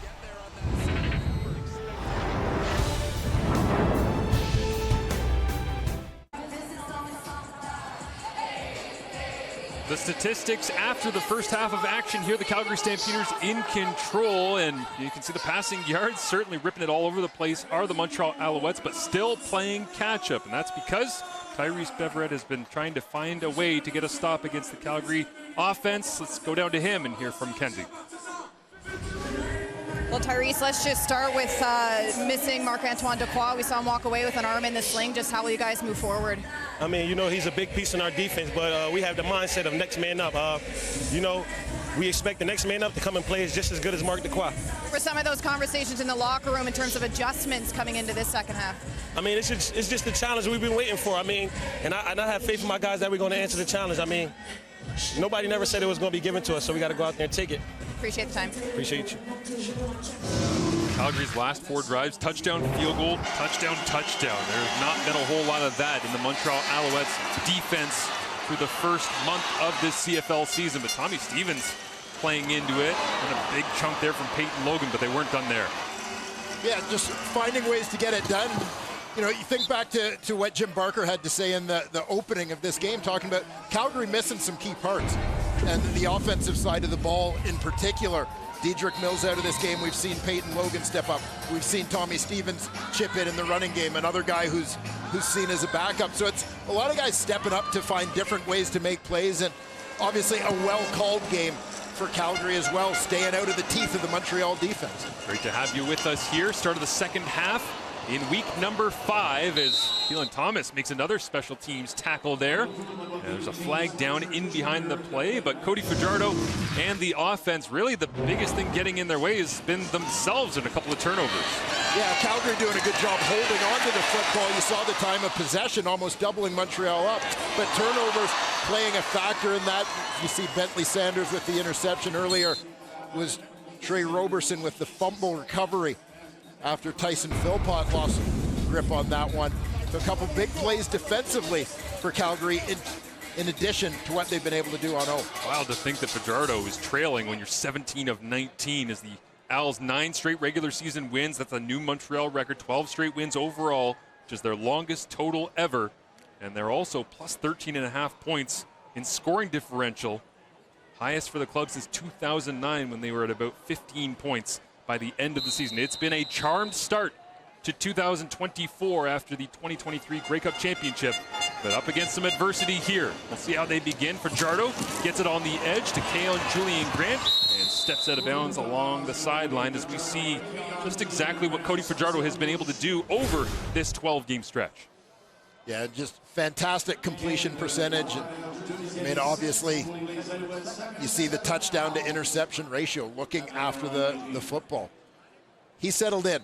The statistics after the first half of action here, the Calgary Stampeders in control, and you can see the passing yards certainly ripping it all over the place are the Montreal Alouettes, but still playing catch-up, and that's because Tyrese Beverett has been trying to find a way to get a stop against the Calgary offense. Let's go down to him and hear from Kenzie. Well, Tyrese, let's just start with missing Marc-Antoine Dequoy. We saw him walk away with an arm in the sling. Just how will you guys move forward? I mean, you know, he's a big piece in our defense, but we have the mindset of next man up. You know, we expect the next man up to come and play just as good as Marc Dequoy. For some of those conversations in the locker room in terms of adjustments coming into this second half? I mean, it's just the challenge we've been waiting for. I mean, and I have faith in my guys that we're going to answer the challenge. I mean, nobody never said it was going to be given to us, so we got to go out there and take it. Appreciate the time. Appreciate you. Calgary's last 4 drives, touchdown, field goal, touchdown, touchdown. There's not been a whole lot of that in the Montreal Alouettes defense through the first month of this CFL season, but Tommy Stevens playing into it, and a big chunk there from Peyton Logan, but they weren't done there. Yeah, just finding ways to get it done. You know, you think back to what Jim Barker had to say in the opening of this game, talking about Calgary missing some key parts, and the offensive side of the ball in particular. Dedrick Mills out of this game. We've seen Peyton Logan step up. We've seen Tommy Stevens chip in the running game, another guy who's seen as a backup. So it's a lot of guys stepping up to find different ways to make plays, and obviously a well-called game for Calgary as well, staying out of the teeth of the Montreal defense. Great to have you with us here. Start of the second half. in week number 5 as Keelan Thomas makes another special teams tackle there. And there's a flag down in behind the play, but Cody Fajardo and the offense, really the biggest thing getting in their way has been themselves in a couple of turnovers. Yeah, Calgary doing a good job holding on to the football. You saw the time of possession almost doubling Montreal up, but turnovers playing a factor in that. You see Bentley Sanders with the interception earlier. Was Trey Roberson with the fumble recovery after Tyson Philpott lost grip on that one. So a couple big plays defensively for Calgary in addition to what they've been able to do on O. Wild to think that Fajardo is trailing when you're 17 of 19 as the Als 9 straight regular season wins. That's a new Montreal record, 12 straight wins overall, which is their longest total ever. And they're also plus 13.5 points in scoring differential. Highest for the club since 2009 when they were at about 15 points by the end of the season. It's been a charmed start to 2024 after the 2023 Grey Cup Championship, but up against some adversity here. We'll see how they begin. Fajardo gets it on the edge to Keon Julian Grant and steps out of bounds along the sideline as we see just exactly what Cody Fajardo has been able to do over this 12-game stretch. Yeah, just fantastic completion percentage. I mean, obviously, you see the touchdown to interception ratio, looking after the football. He settled in.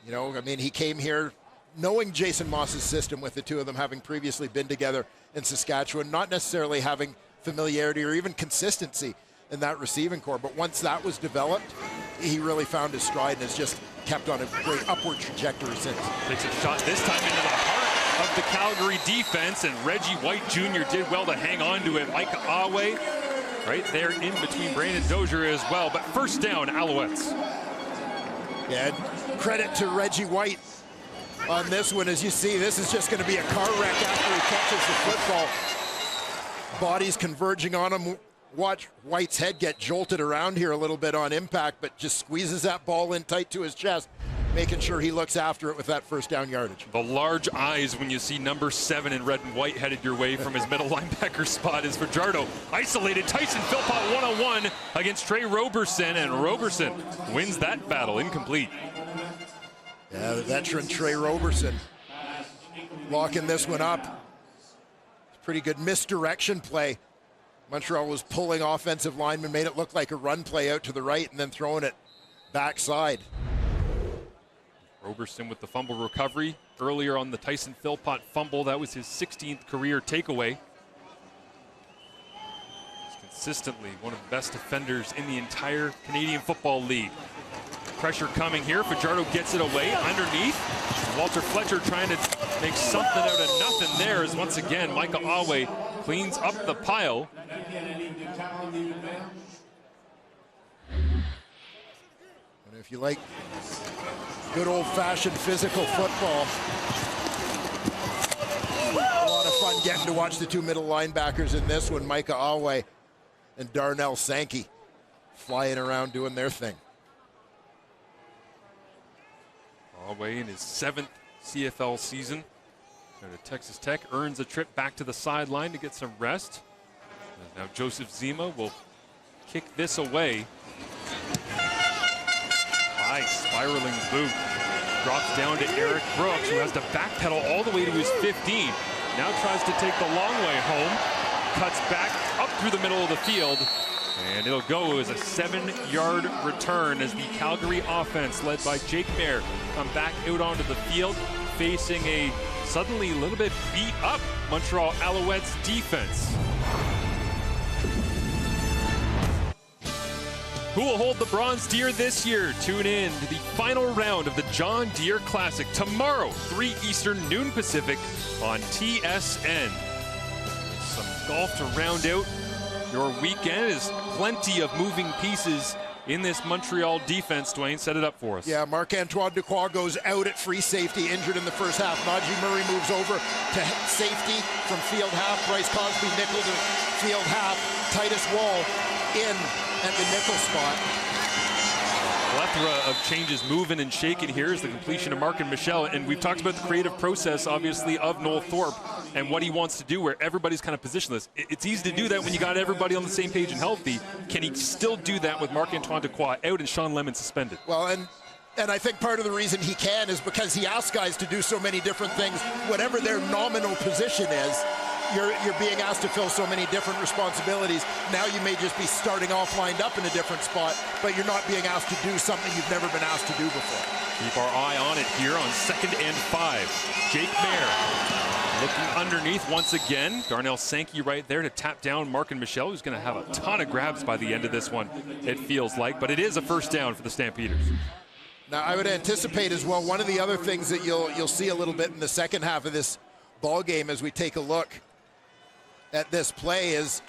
You know, I mean, he came here knowing Jason Moss's system with the two of them having previously been together in Saskatchewan, not necessarily having familiarity or even consistency in that receiving core. But once that was developed, he really found his stride and has just kept on a great upward trajectory since. Takes a shot this time into the heart of the Calgary defense, and Reggie White Jr. did well to hang on to it. Micah Awe right there in between Brandon Dozier as well, but first down, Alouettes. Yeah, credit to Reggie White on this one. As you see, this is just going to be a car wreck after he catches the football. Bodies converging on him. Watch White's head get jolted around here a little bit on impact, but just squeezes that ball in tight to his chest, making sure he looks after it with that first down yardage. The large eyes when you see number 7 in red and white headed your way from his middle linebacker spot is Fajardo. Isolated Tyson Philpott one-on-one against Trey Roberson, and Roberson wins that battle, incomplete. Yeah, the veteran Trey Roberson locking this one up. Pretty good misdirection play. Montreal was pulling offensive linemen, made it look like a run play out to the right and then throwing it backside. Roberson with the fumble recovery earlier on the Tyson Philpott fumble. That was his 16th career takeaway. He's consistently one of the best defenders in the entire Canadian Football League. Pressure coming here. Fajardo gets it away underneath. Walter Fletcher trying to make something out of nothing there as once again Micah Awe cleans up the pile. And if you like good old-fashioned physical football, a lot of fun getting to watch the two middle linebackers in this one, Micah Awe and Darnell Sankey, flying around doing their thing. Awe in his 7th CFL season. Go to Texas Tech, earns a trip back to the sideline to get some rest. Now Joseph Zima will kick this away. High spiraling boot. Drops down to Eric Brooks, who has to backpedal all the way to his 15. Now tries to take the long way home. Cuts back up through the middle of the field. And it'll go as a 7-yard return as the Calgary offense, led by Jake Mayer, come back out onto the field, facing a suddenly a little bit beat up Montreal Alouettes defense. Who will hold the Bronze Deer this year? Tune in to the final round of the John Deere Classic tomorrow, 3 Eastern, noon Pacific on TSN. Some golf to round out your weekend. Is plenty of moving pieces in this Montreal defense. Dwayne, set it up for us. Yeah, Marc-Antoine Duquois goes out at free safety, injured in the first half. Najee Murray moves over to safety from field half. Bryce Cosby nickel to field half. Titus Wall in at the nickel spot. Plethora of changes moving and shaking here is the completion of Mark and Michelle. And we've talked about the creative process, obviously, of Noel Thorpe and what he wants to do, where everybody's kind of positionless. It's easy to do that when you got everybody on the same page and healthy. Can he still do that with Marc-Antoine Duquois out and Sean Lemon suspended? Well, and And I think part of the reason he can is because he asks guys to do so many different things. Whatever their nominal position is, you're being asked to fill so many different responsibilities. Now you may just be starting off lined up in a different spot, but you're not being asked to do something you've never been asked to do before. Keep our eye on it here on 2nd and 5. Jake Mayer looking underneath once again. Darnell Sankey right there to tap down Mark and Michelle, who's going to have a ton of grabs by the end of this one, it feels like. But it is a first down for the Stampeders. Now, I would anticipate as well, one of the other things that you'll see a little bit in the second half of this ball game as we take a look at this play is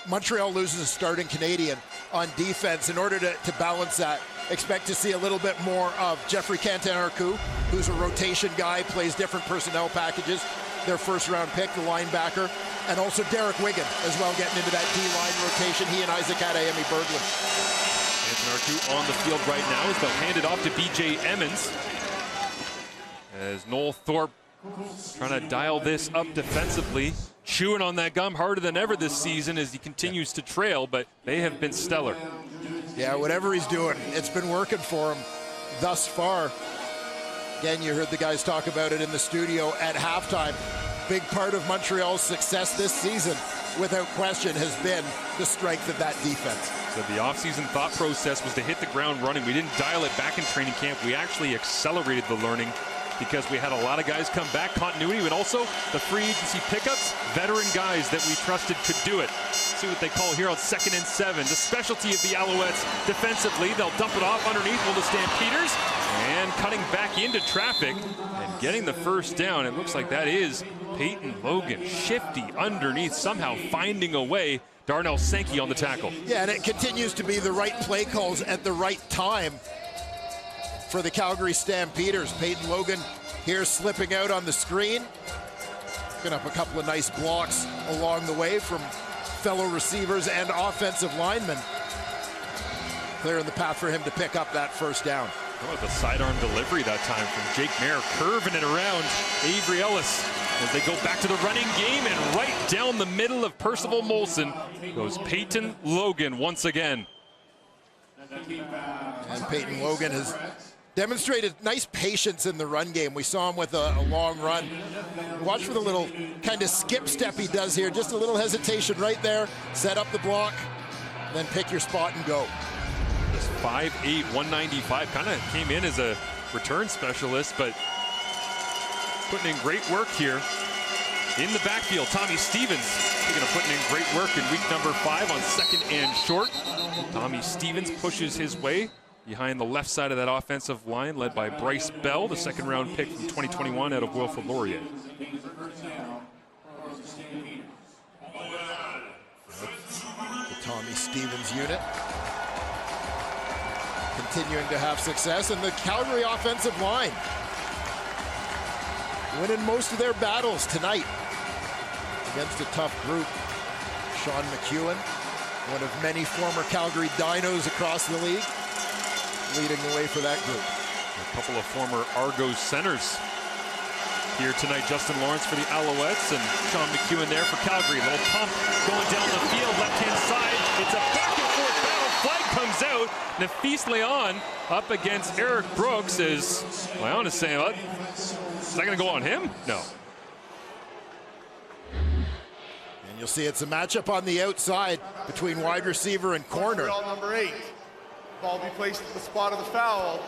Montreal loses a starting Canadian on defense. In order to balance that, expect to see a little bit more of Jeffrey Cantin-Arcou, who's a rotation guy, plays different personnel packages. Their first-round pick, the linebacker, and also Derek Wigan as well, getting into that D-line rotation. He and Isaac Adeyemi Berglund. Cantin-Arcou on the field right now is they'll hand it off to B.J. Emmons as Noel Thorpe trying to dial this up defensively, chewing on that gum harder than ever this season as he continues to trail, but they have been stellar. Yeah, whatever he's doing, it's been working for him thus far. Again, you heard the guys talk about it in the studio at halftime. Big part of Montreal's success this season, without question, has been the strength of that defense. So the offseason thought process was to hit the ground running. We didn't dial it back in training camp. We actually accelerated the learning because we had a lot of guys come back, continuity, but also the free agency pickups, veteran guys that we trusted could do it. See what they call here on 2nd and 7. The specialty of the Alouettes defensively. They'll dump it off underneath will the Stampeders, and cutting back into traffic and getting the first down. It looks like that is Peyton Logan, shifty underneath, somehow finding a way. Darnell Sankey on the tackle. Yeah, and it continues to be the right play calls at the right time for the Calgary Stampeders. Peyton Logan here slipping out on the screen. Picking up a couple of nice blocks along the way from fellow receivers and offensive linemen. Clearing the path for him to pick up that first down. Oh, the sidearm delivery that time from Jake Mayer, curving it around Avery Ellis as they go back to the running game, and right down the middle of Percival Molson goes Peyton Logan once again. And Peyton Logan has demonstrated nice patience in the run game. We saw him with a long run. Watch for the little kind of skip step he does here. Just a little hesitation right there. Set up the block, then pick your spot and go. This 5'8", 195 kind of came in as a return specialist, but putting in great work here. In the backfield, Tommy Stevens, speaking of putting in great work in week number 5 on 2nd and short. Tommy Stevens pushes his way behind the left side of that offensive line, led by Bryce Bell, the 2nd-round pick from 2021 out of Wilfrid Laurier. The Tommy Stevens unit continuing to have success, and the Calgary offensive line winning most of their battles tonight against a tough group. Sean McEwen, one of many former Calgary Dinos across the league, leading the way for that group. A couple of former Argos centers here tonight. Justin Lawrence for the Alouettes and Sean McEwen there for Calgary. Little pump going down the field, left-hand side. It's a back-and-forth battle. Flag comes out. Nafis Leon up against Eric Brooks as Leon is saying, what? Is that going to go on him? No. And you'll see it's a matchup on the outside between wide receiver and corner. Number 8. Ball be placed at the spot of the foul.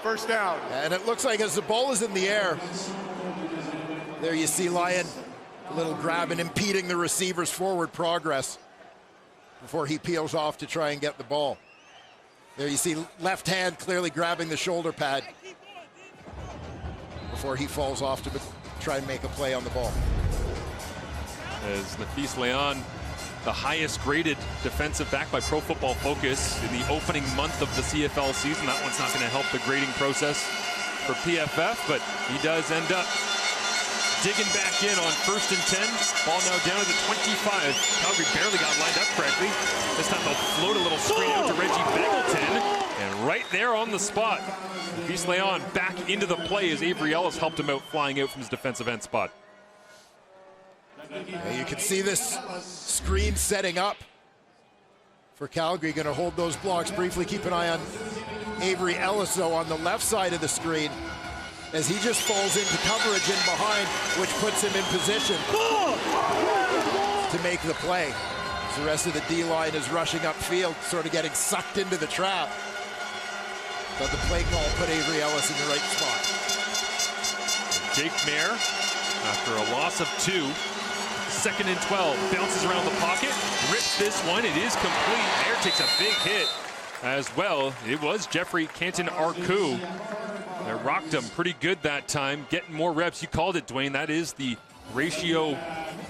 First down. And it looks like as the ball is in the air, there you see Lyon, a little grab and impeding the receiver's forward progress before he peels off to try and get the ball. There you see left hand clearly grabbing the shoulder pad before he falls off to try and make a play on the ball. As Nafis Leon, the highest graded defensive back by Pro Football Focus in the opening month of the CFL season. That one's not going to help the grading process for PFF, but he does end up digging back in on 1st and 10. Ball now down to the 25. Calgary barely got lined up correctly. This time they'll float a little screen out to Reggie Beggleton, and right there on the spot, Nafis Leon back into the play as Avery Ellis helped him out, flying out from his defensive end spot. Yeah, you can see this screen setting up for Calgary. Going to hold those blocks briefly. Keep an eye on Avery Ellis, though, on the left side of the screen, as he just falls into coverage in behind, which puts him in position to make the play. As the rest of the D-line is rushing upfield, sort of getting sucked into the trap. But the play call put Avery Ellis in the right spot. Jake Mayer, after a loss of 2, 2nd and 12, bounces around the pocket, rips this one. It is complete. Mayer takes a big hit as well. It was Jeffrey Canton-Arcou that rocked him pretty good that time, getting more reps. You called it, Dwayne. That is the ratio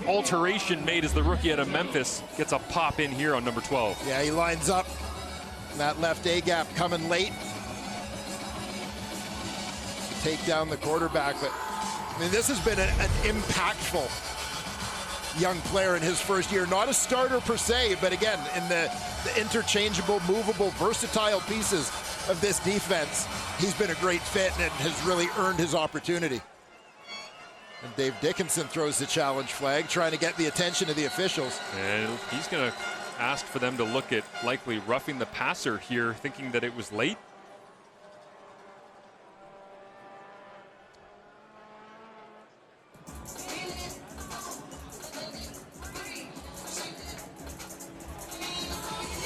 alteration made as the rookie out of Memphis gets a pop in here on number 12. Yeah, he lines up. That left A-gap coming late. Take down the quarterback, but I mean, this has been an impactful young player in his first year. Not a starter per se, but again, in the interchangeable, movable, versatile pieces of this defense, he's been a great fit and has really earned his opportunity. And Dave Dickinson throws the challenge flag, trying to get the attention of the officials. And he's going to ask for them to look at likely roughing the passer here, thinking that it was late.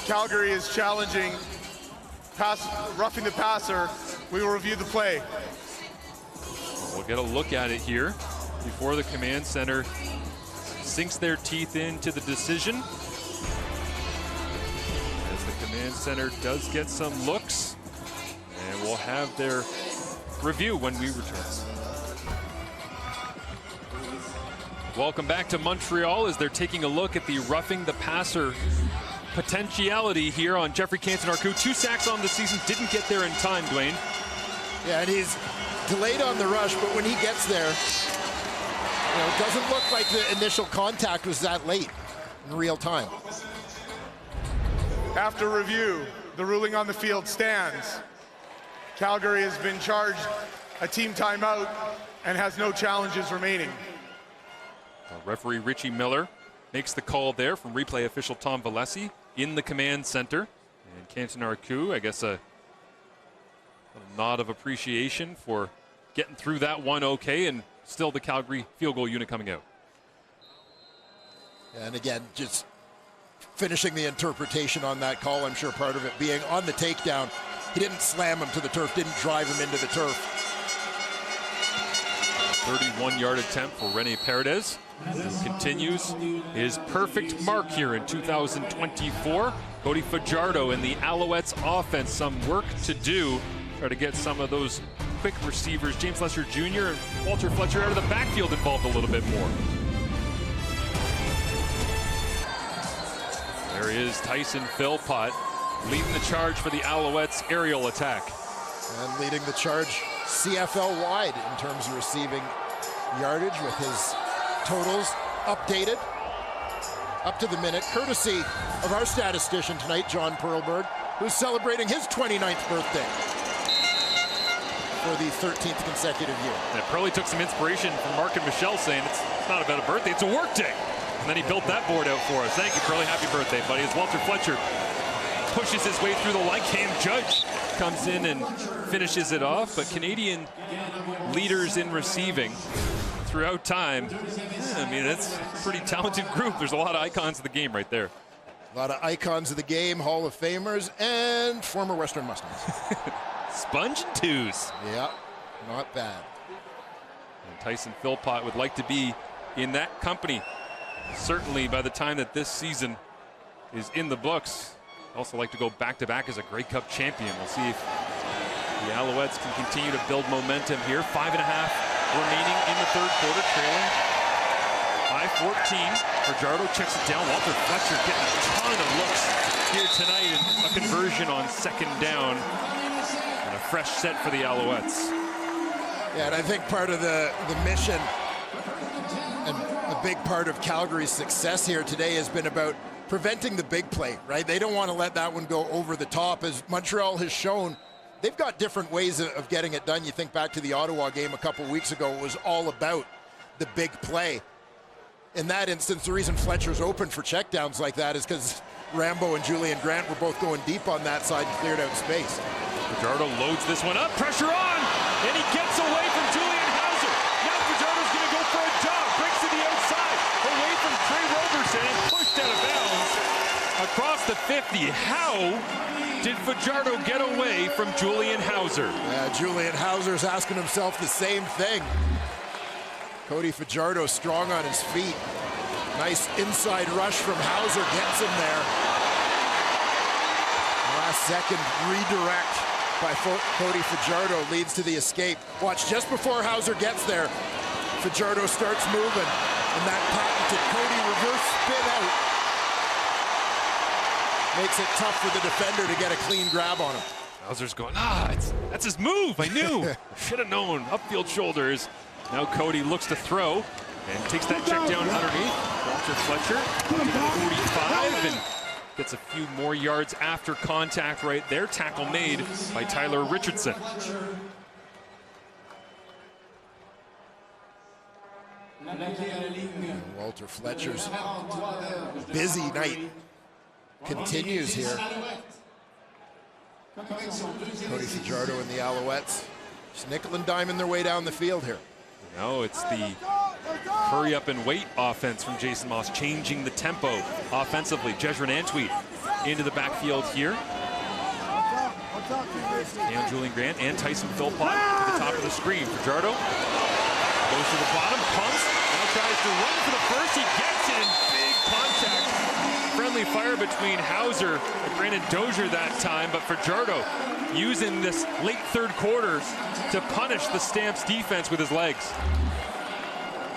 Calgary is challenging roughing the passer. We will review the play. We'll get a look at it here before the command center sinks their teeth into the decision. As the command center does get some looks, and we'll have their review when we return. Welcome back to Montreal as they're taking a look at the roughing the passer potentiality here on Jeffrey Canton-Arcou. 2 sacks on the season, didn't get there in time, Dwayne. Yeah, and he's delayed on the rush, but when he gets there, it doesn't look like the initial contact was that late in real time. After review, the ruling on the field stands. Calgary has been charged a team timeout and has no challenges remaining. Referee Richie Miller makes the call there from replay official Tom Valesi in the command center. And Canton-Arcou, I guess a nod of appreciation for getting through that one okay, and still the Calgary field goal unit coming out. And again, just finishing the interpretation on that call, I'm sure part of it being on the takedown. He didn't slam him to the turf, didn't drive him into the turf. 31-yard attempt for Rene Paredes. Continues his perfect mark here in 2024. Cody Fajardo and the Alouettes offense, some work to do. Try to get some of those quick receivers, James Lesser Jr. and Walter Fletcher, out of the backfield involved a little bit more. There is Tyson Philpott leading the charge for the Alouettes aerial attack. And leading the charge CFL wide in terms of receiving yardage with his totals updated up to the minute, courtesy of our statistician tonight, John Perlberg, who's celebrating his 29th birthday for the 13th consecutive year. And Pearlie took some inspiration from Mark and Michelle, saying it's not about a birthday, it's a work day. And then he built that board out for us. Thank you, Pearlie. Happy birthday, buddy. As Walter Fletcher pushes his way through the line, Cam Judge comes in and finishes it off. But Canadian leaders in receiving throughout time, I mean, it's a pretty talented group. There's a lot of icons of the game right there. A lot of icons of the game, Hall of Famers, and former Western Mustangs. Sponge and twos. Yeah, not bad. And Tyson Philpott would like to be in that company. Certainly by the time that this season is in the books. Also like to go back-to-back as a Grey Cup champion. We'll see if the Alouettes can continue to build momentum here. 5.5 remaining in the third quarter, trailing by 14. Fajardo checks it down. Walter Fletcher getting a ton of looks here tonight, and a conversion on 2nd down. And a fresh set for the Alouettes. Yeah, and I think part of the mission and a big part of Calgary's success here today has been about preventing the big play, right? They don't want to let that one go over the top. As Montreal has shown, they've got different ways of getting it done. You think back to the Ottawa game a couple weeks ago, it was all about the big play. In that instance, the reason Fletcher's open for checkdowns like that is because Rambo and Julian Grant were both going deep on that side and cleared out space. Fajardo loads this one up, pressure on, and he gets away from Julian Hauser. Now Fajardo's going to go for a dog, breaks to the outside, away from Trey Roberson, and pushed out of bounds across the 50. How did Fajardo get away from Julian Hauser? Yeah, Julian Hauser's asking himself the same thing. Cody Fajardo strong on his feet. Nice inside rush from Hauser, gets him there. Last second redirect by Cody Fajardo leads to the escape. Watch, just before Hauser gets there, Fajardo starts moving, and that patented Cody reverse spin out makes it tough for the defender to get a clean grab on him. Hauser's going, that's his move, I knew. Should have known, upfield shoulders. Now Cody looks to throw and takes that check down underneath. Walter Fletcher up to the 45 and gets a few more yards after contact right there. Tackle made by Tyler Richardson. And Walter Fletcher's busy night continues here. Cody Fajardo and the Alouettes just nickel and diming their way down the field here. No, it's the hurry up and wait offense from Jason Moss, changing the tempo offensively. Jezrin Antwi into the backfield here. And Julian Grant and Tyson Philpott to the top of the screen. Fajardo goes to the bottom, pumps, now tries to run for the first. He gets it in big contact. Friendly fire between Hauser and Brandon Dozier that time, but Fajardo using this late third quarter to punish the Stamps defense with his legs.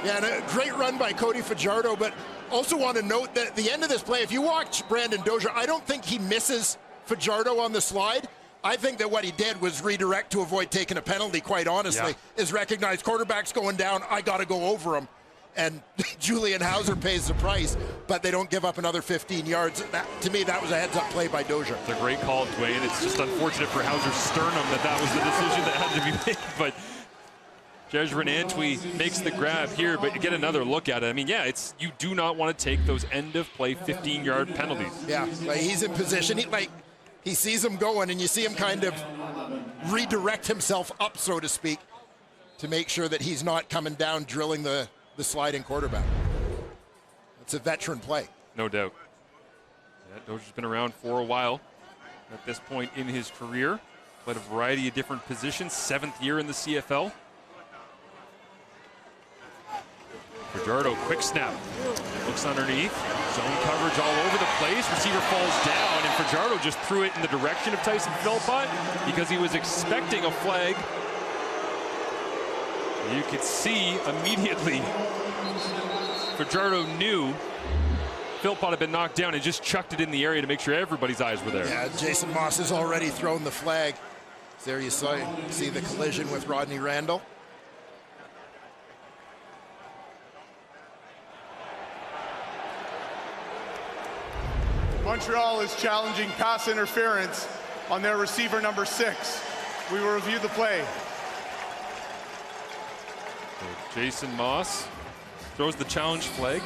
Yeah, and a great run by Cody Fajardo, but also want to note that at the end of this play, if you watch Brandon Dozier, I don't think he misses Fajardo on the slide. I think that what he did was redirect to avoid taking a penalty, quite honestly, is recognize quarterback's going down, I got to go over him. And Julian Hauser pays the price, but they don't give up another 15 yards. That, to me, that was a heads-up play by Dozier. It's a great call, Dwayne. It's just unfortunate for Hauser's sternum that was the decision that had to be made. But Jezrin Antwi makes the grab here, but you get another look at it. I mean, yeah, you do not want to take those end-of-play 15-yard penalties. Yeah, like he's in position. He sees him going, and you see him kind of redirect himself up, so to speak, to make sure that he's not coming down, drilling the sliding quarterback. It's a veteran play. No doubt. Yeah, Dozier's been around for a while at this point in his career. Played a variety of different positions, 7th year in the CFL. Fajardo, quick snap. Looks underneath. Zone coverage all over the place. Receiver falls down, and Fajardo just threw it in the direction of Tyson Philpott because he was expecting a flag. You could see immediately Fajardo knew Philpott had been knocked down and just chucked it in the area to make sure everybody's eyes were there. Yeah, Jason Moss has already thrown the flag. There you see the collision with Rodney Randall. Montreal is challenging pass interference on their receiver number 6. We will review the play. Jason Moss throws the challenge flag.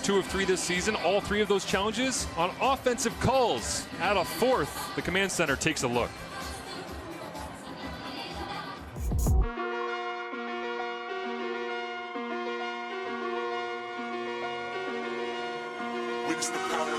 2 of 3 this season. All 3 of those challenges on offensive calls. At a 4th, the command center takes a look. Witness the power.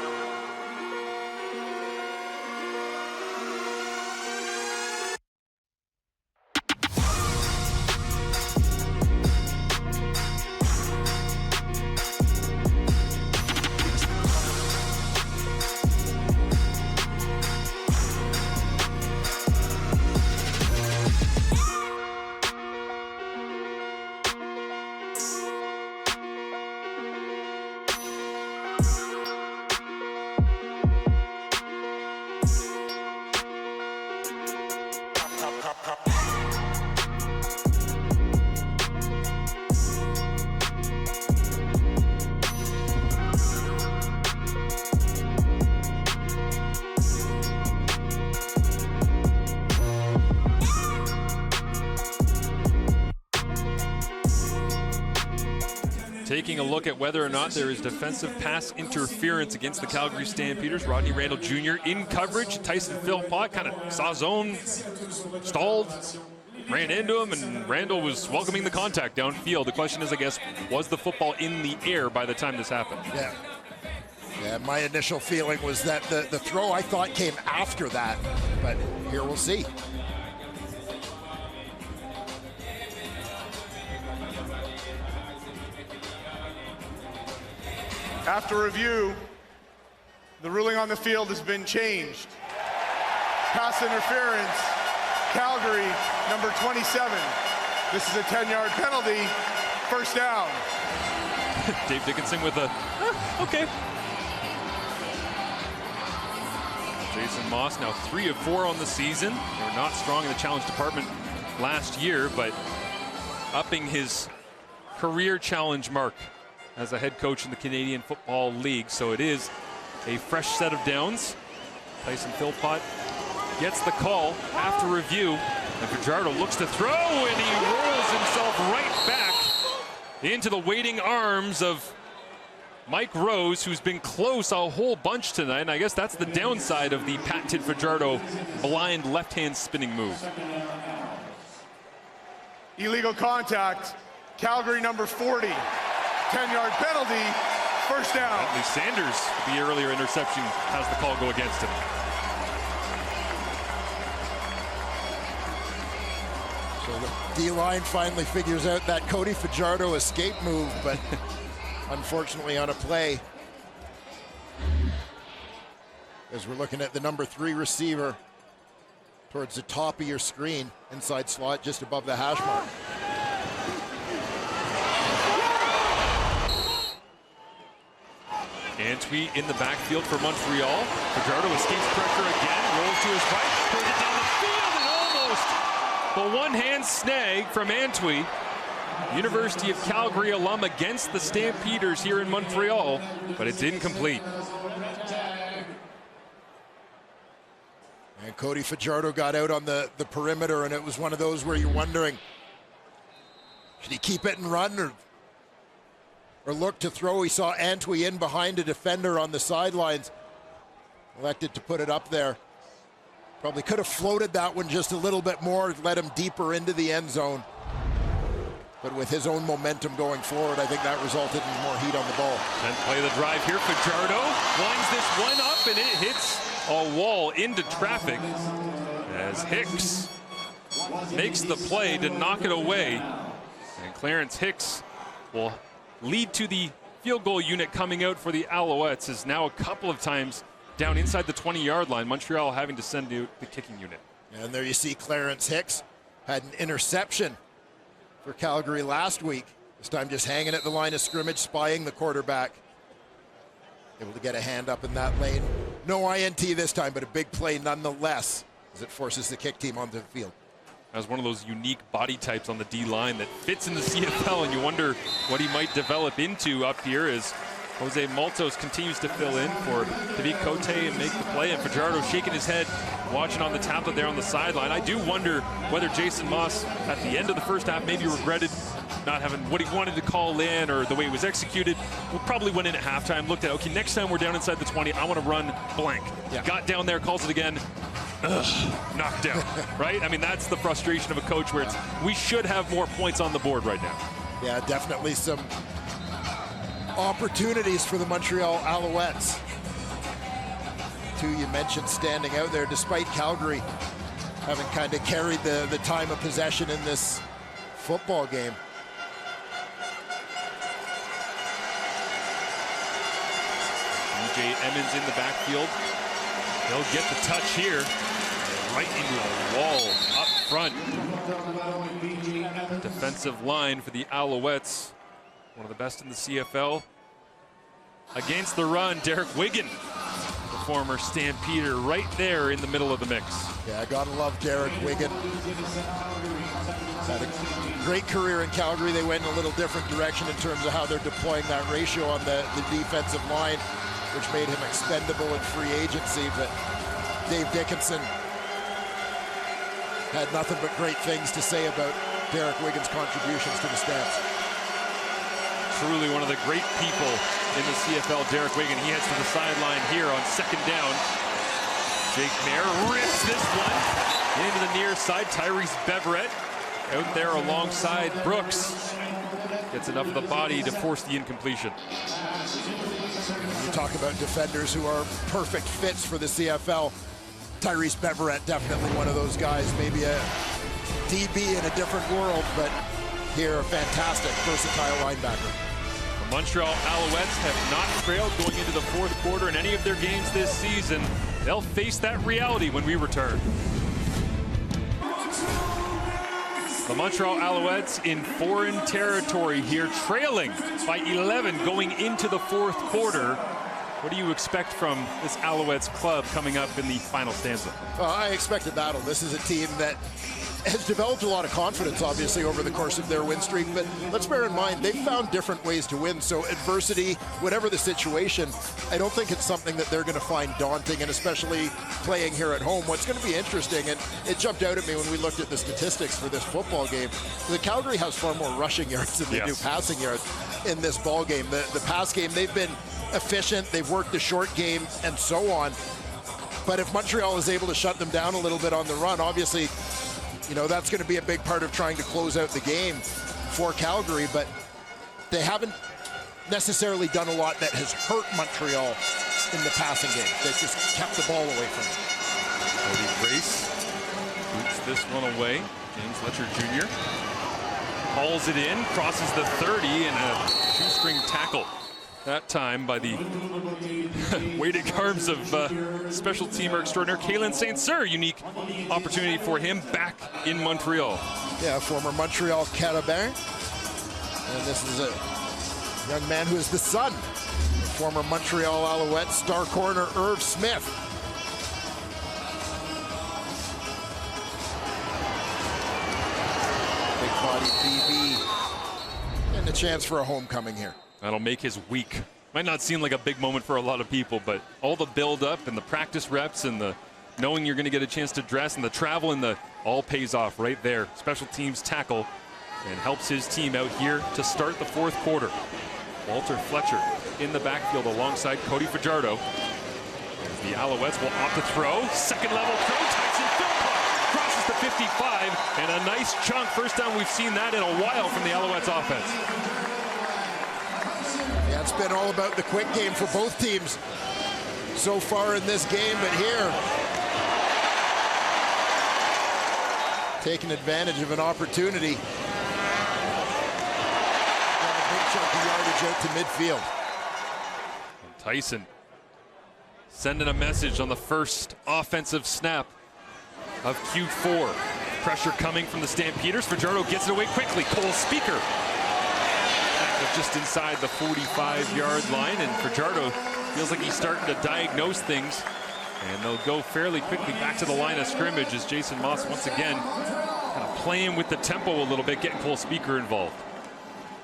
Taking a look at whether or not there is defensive pass interference against the Calgary Stampeders. Rodney Randall Jr. in coverage. Tyson Philpott kind of saw zone, stalled, ran into him, and Randall was welcoming the contact downfield. The question is, I guess, was the football in the air by the time this happened? Yeah, my initial feeling was that the throw I thought came after that, but here we'll see. After review, the ruling on the field has been changed. Pass interference, Calgary, number 27. This is a 10-yard penalty, first down. Dave Dickinson with a, okay. Jason Moss now 3 of 4 on the season. They were not strong in the challenge department last year, but upping his career challenge mark as a head coach in the Canadian Football League. So it is a fresh set of downs. Tyson Philpott gets the call after review. And Fajardo looks to throw, and he rolls himself right back into the waiting arms of Mike Rose, who's been close a whole bunch tonight. And I guess that's the downside of the patented Fajardo blind left-hand spinning move. Illegal contact, Calgary, number 40. 10-yard penalty, first down. Bentley Sanders, the earlier interception, has the call go against him. So the D-line finally figures out that Cody Fajardo escape move, but unfortunately on a play, as we're looking at the number 3 receiver towards the top of your screen, inside slot just above the hash mark. Antwi in the backfield for Montreal. Fajardo escapes pressure again, rolls to his right, throws it down the field, and almost the one-hand snag from Antwi. University of Calgary alum against the Stampeders here in Montreal, but it's incomplete. And Cody Fajardo got out on the perimeter, and it was one of those where you're wondering, should he keep it and run or look to throw? He saw Antwi in behind a defender on the sidelines. Elected to put it up there. Probably could have floated that one just a little bit more, led him deeper into the end zone. But with his own momentum going forward, I think that resulted in more heat on the ball. And play the drive here. Fajardo winds this one up, and it hits a wall into traffic as Hicks makes the play to knock it away. And Clarence Hicks will lead to the field goal unit coming out for the Alouettes, is now a couple of times down inside the 20-yard line. Montreal having to send out the kicking unit. And there you see Clarence Hicks had an interception for Calgary last week. This time just hanging at the line of scrimmage, spying the quarterback. Able to get a hand up in that lane. No INT this time, but a big play nonetheless as it forces the kick team onto the field. As one of those unique body types on the D-line that fits in the CFL, and you wonder what he might develop into up here as Jose Maltos continues to fill in for David Cote and make the play. And Fajardo shaking his head, watching on the tablet there on the sideline. I do wonder whether Jason Moss, at the end of the first half, maybe regretted not having what he wanted to call in or the way it was executed. We probably went in at halftime, looked at, okay, next time we're down inside the 20, I want to run blank. Yeah. Got down there, calls it again. Knocked down, right? I mean, that's the frustration of a coach where it's, we should have more points on the board right now. Yeah, definitely some opportunities for the Montreal Alouettes. Two you mentioned standing out there, despite Calgary having kind of carried the time of possession in this football game. DJ Emmons in the backfield. He'll get the touch here. Right into a wall up front. Defensive line for the Alouettes. One of the best in the CFL. Against the run, Derek Wigan, the former Stampeder, right there in the middle of the mix. Yeah, I gotta love Derek Wigan. Had a great career in Calgary. They went in a little different direction in terms of how they're deploying that ratio on the defensive line, which made him expendable in free agency. But Dave Dickinson had nothing but great things to say about Derek Wigan's contributions to the Stamps. Truly one of the great people in the CFL, Derek Wigan. He heads to the sideline here on second down. Jake Mayer rips this one into the near side. Tyrese Beverett out there alongside Brooks. Gets enough of the body to force the incompletion. You talk about defenders who are perfect fits for the CFL. Tyrese Beverett, definitely one of those guys. Maybe a DB in a different world, but here a fantastic, versatile linebacker. The Montreal Alouettes have not trailed going into the fourth quarter in any of their games this season. They'll face that reality when we return. The Montreal Alouettes in foreign territory here, trailing by 11 going into the fourth quarter. What do you expect from this Alouettes club coming up in the final stanza? Well, I expect a battle. This is a team that has developed a lot of confidence, obviously, over the course of their win streak. But let's bear in mind, they've found different ways to win. So adversity, whatever the situation, I don't think it's something that they're going to find daunting, and especially playing here at home. What's going to be interesting, and it jumped out at me when we looked at the statistics for this football game, the Calgary has far more rushing yards than they do passing yards in this ball game. The pass game, they've been efficient. They've worked the short game and so on. But if Montreal is able to shut them down a little bit on the run, obviously, you know, that's going to be a big part of trying to close out the game for Calgary, but they haven't necessarily done a lot that has hurt Montreal in the passing game. They've just kept the ball away from them. Cody Grace boots this one away. James Letcher Jr. hauls it in, crosses the 30, and a shoestring tackle. That time by the weighted arms of special teamer extraordinaire Kalen St. Cyr. Unique opportunity for him back in Montreal. Yeah, former Montreal Carabin. And this is a young man who is the son of former Montreal Alouettes star corner Irv Smith. Big body DB. And a chance for a homecoming here. That'll make his week. Might not seem like a big moment for a lot of people, but all the build-up and the practice reps and the knowing you're going to get a chance to dress and the travel and the all pays off right there. Special teams tackle and helps his team out here to start the fourth quarter. Walter Fletcher in the backfield alongside Cody Fajardo. As the Alouettes will opt to throw. Second level throw. Tyson Philpott crosses the 55 and a nice chunk. First time we've seen that in a while from the Alouettes offense. Yeah, it's been all about the quick game for both teams so far in this game, but here, taking advantage of an opportunity. Got a big chunk of yardage out to midfield. And Tyson sending a message on the first offensive snap of Q4. Pressure coming from the Stampeders. Fajardo gets it away quickly. Cole Speaker just inside the 45-yard line, and Fajardo feels like he's starting to diagnose things, and they'll go fairly quickly back to the line of scrimmage as Jason Moss once again kind of playing with the tempo a little bit, getting Cole Speaker involved.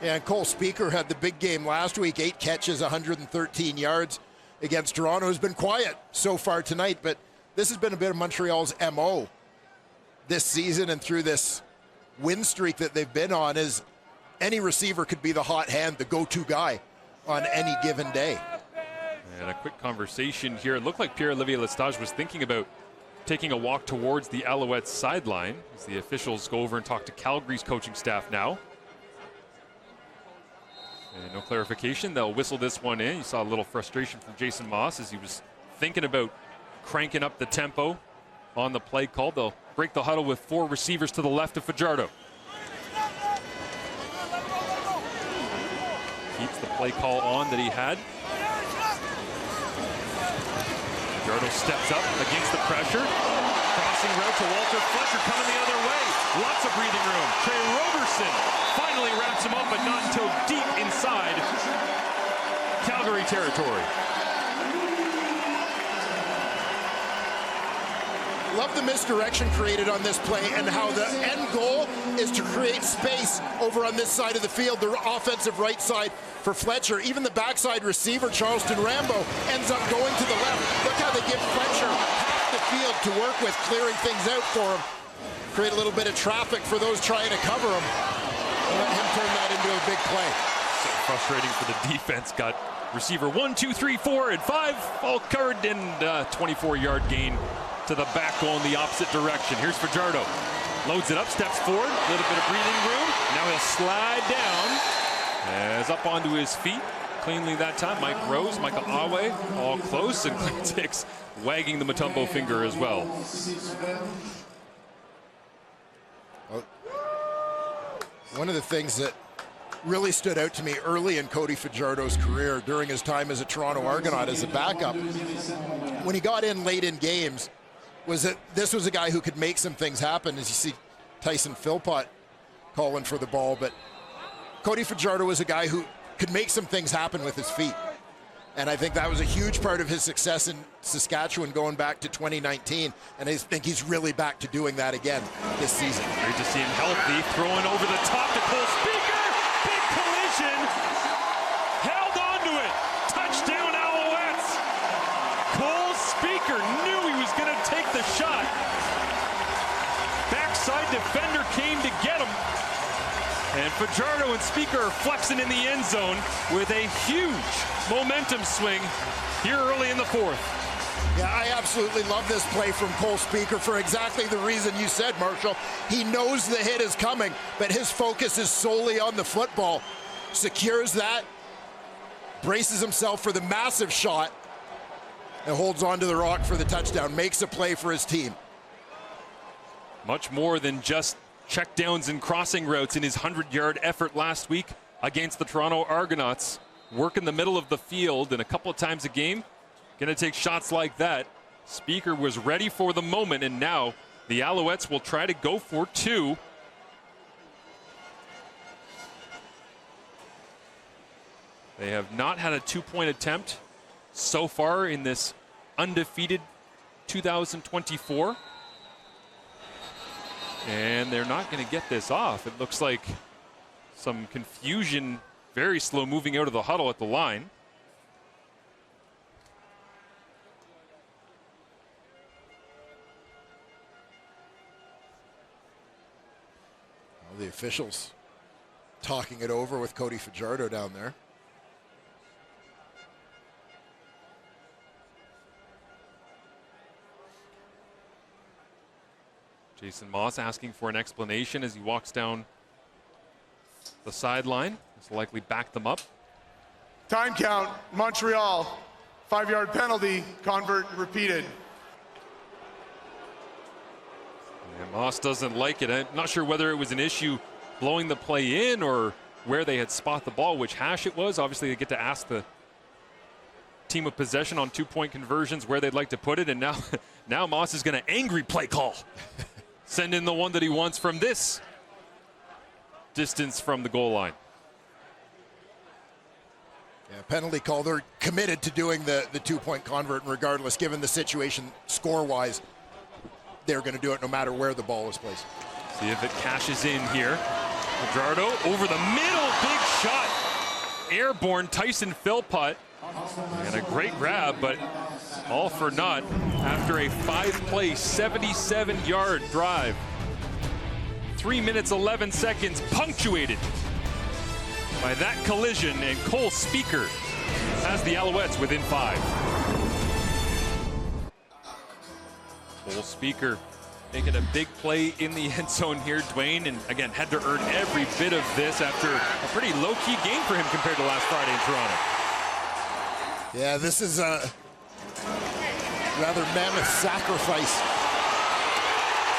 Yeah, and Cole Speaker had the big game last week, 8 catches, 113 yards against Toronto. Has been quiet so far tonight, but this has been a bit of Montreal's MO this season and through this win streak that they've been on, is any receiver could be the hot hand, the go-to guy on any given day. And a quick conversation here. It looked like Pierre-Olivier Lestage was thinking about taking a walk towards the Alouettes sideline as the officials go over and talk to Calgary's coaching staff now. And no clarification. They'll whistle this one in. You saw a little frustration from Jason Moss as he was thinking about cranking up the tempo on the play call. They'll break the huddle with 4 receivers to the left of Fajardo. Keeps the play call on that he had. Fajardo steps up against the pressure. Crossing route to Walter Fletcher coming the other way. Lots of breathing room. Trey Roberson finally wraps him up, but not until deep inside Calgary territory. Love the misdirection created on this play and how the end goal is to create space over on this side of the field, the offensive right side for Fletcher. Even the backside receiver, Charleston Rambo, ends up going to the left. Look how they give Fletcher half the field to work with, clearing things out for him. Create a little bit of traffic for those trying to cover him. And let him turn that into a big play. So frustrating for the defense. Got receiver 1, 2, 3, 4, and 5 all covered, and 24-yard gain to the back goal in the opposite direction. Here's Fajardo. Loads it up, steps forward, a little bit of breathing room. Now he'll slide down as up onto his feet. Cleanly that time. Mike Rose, Michael Awe, all close, and Clint Hicks wagging the Mutombo finger as well. One of the things that really stood out to me early in Cody Fajardo's career during his time as a Toronto Argonaut as a backup, when he got in late in games, was that this was a guy who could make some things happen. As you see Tyson Philpott calling for the ball, but Cody Fajardo was a guy who could make some things happen with his feet. And I think that was a huge part of his success in Saskatchewan going back to 2019. And I think he's really back to doing that again this season. Great to see him healthy, throwing over the top to Cole Speaker. Big collision. Held onto it. Touchdown Alouettes. Cole Speaker knew he was going to take the shot. Backside defender came to get him. And Fajardo and Speaker are flexing in the end zone with a huge momentum swing here early in the fourth. Yeah, I absolutely love this play from Cole Speaker for exactly the reason you said, Marshall. He knows the hit is coming, but his focus is solely on the football. Secures that, braces himself for the massive shot, and holds onto the rock for the touchdown. Makes a play for his team. Much more than just checkdowns and crossing routes in his 100-yard effort last week against the Toronto Argonauts. Work in the middle of the field, and a couple of times a game, going to take shots like that. Speaker was ready for the moment, and now the Alouettes will try to go for 2. They have not had a 2-point attempt so far in this undefeated 2024. And they're not going to get this off. It looks like some confusion, very slow moving out of the huddle at the line. Well, the officials talking it over with Cody Fajardo down there. Jason Moss asking for an explanation as he walks down the sideline. This will likely back them up. Time count, Montreal. 5-yard penalty, convert repeated. And Moss doesn't like it. I'm not sure whether it was an issue blowing the play in or where they had spot the ball, which hash it was. Obviously, they get to ask the team of possession on 2-point conversions where they'd like to put it. And now Moss is going to angry play call. Send in the one that he wants from this distance from the goal line. Yeah, penalty call. They're committed to doing the 2-point convert, and regardless, given the situation score-wise, they're going to do it no matter where the ball is placed. See if it cashes in here. Fajardo over the middle, big shot. Airborne Tyson Philpott. And a great grab, but all for naught after a 5-play, 77-yard drive. 3 minutes, 11 seconds, punctuated by that collision, and Cole Speaker has the Alouettes within 5. Cole Speaker making a big play in the end zone here, Dwayne, and again had to earn every bit of this after a pretty low-key game for him compared to last Friday in Toronto. Yeah, this is a rather mammoth sacrifice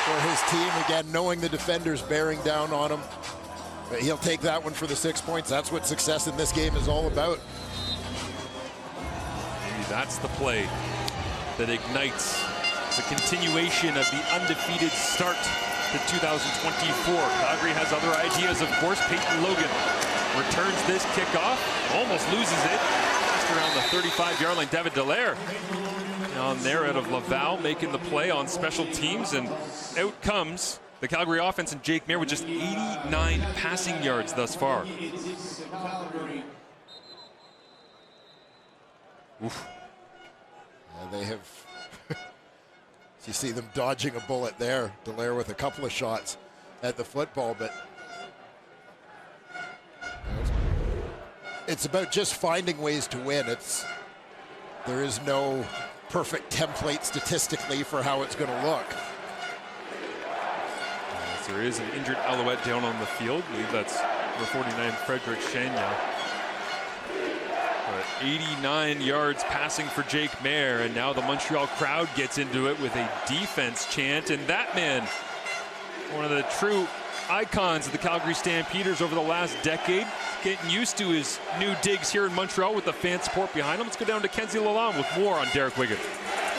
for his team. Again, knowing the defenders bearing down on him. But he'll take that one for the 6 points. That's what success in this game is all about. Maybe that's the play that ignites the continuation of the undefeated start to 2024. Calgary has other ideas, of course. Peyton Logan returns this kickoff, almost loses it. Around the 35-yard line. David Dallaire on there out of Laval making the play on special teams, and out comes the Calgary offense and Jake Mayer with just 89 passing yards thus far. Oof. They have, you see them dodging a bullet there. Dallaire with a couple of shots at the football, but it's about just finding ways to win. There is no perfect template statistically for how it's going to look. Yes, there is an injured Alouette down on the field. I believe that's number 49, Frederick Shania. 89 yards passing for Jake Mayer, and now the Montreal crowd gets into it with a defense chant, and that man, one of the true icons of the Calgary Stampeders over the last decade, getting used to his new digs here in Montreal with the fan support behind him. Let's go down to Kenzie Lalonde with more on Derek Wigan.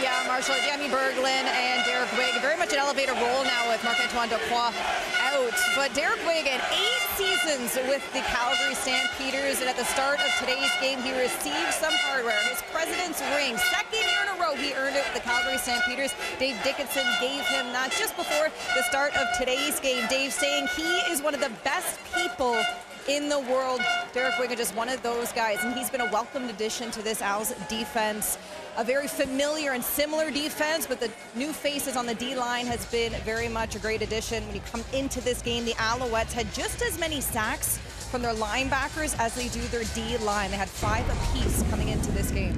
Yeah, Marshall, Jamie Berglund and Derek Wig, very much an elevator role now with Marc-Antoine Dequoy out. But Derek Wigan, 8 seasons with the Calgary Stampeders, and at the start of today's game, he received some hardware. His President's ring, second year in a row he earned it with the Calgary Stampeders. Dave Dickinson gave him that just before the start of today's game. Dave saying he is one of the best people in the world. Derek Wigan, just one of those guys, and he's been a welcomed addition to this Owls defense. A very familiar and similar defense, but the new faces on the D-line has been very much a great addition. When you come into this game, the Alouettes had just as many sacks from their linebackers as they do their D-line. They had 5 apiece coming into this game.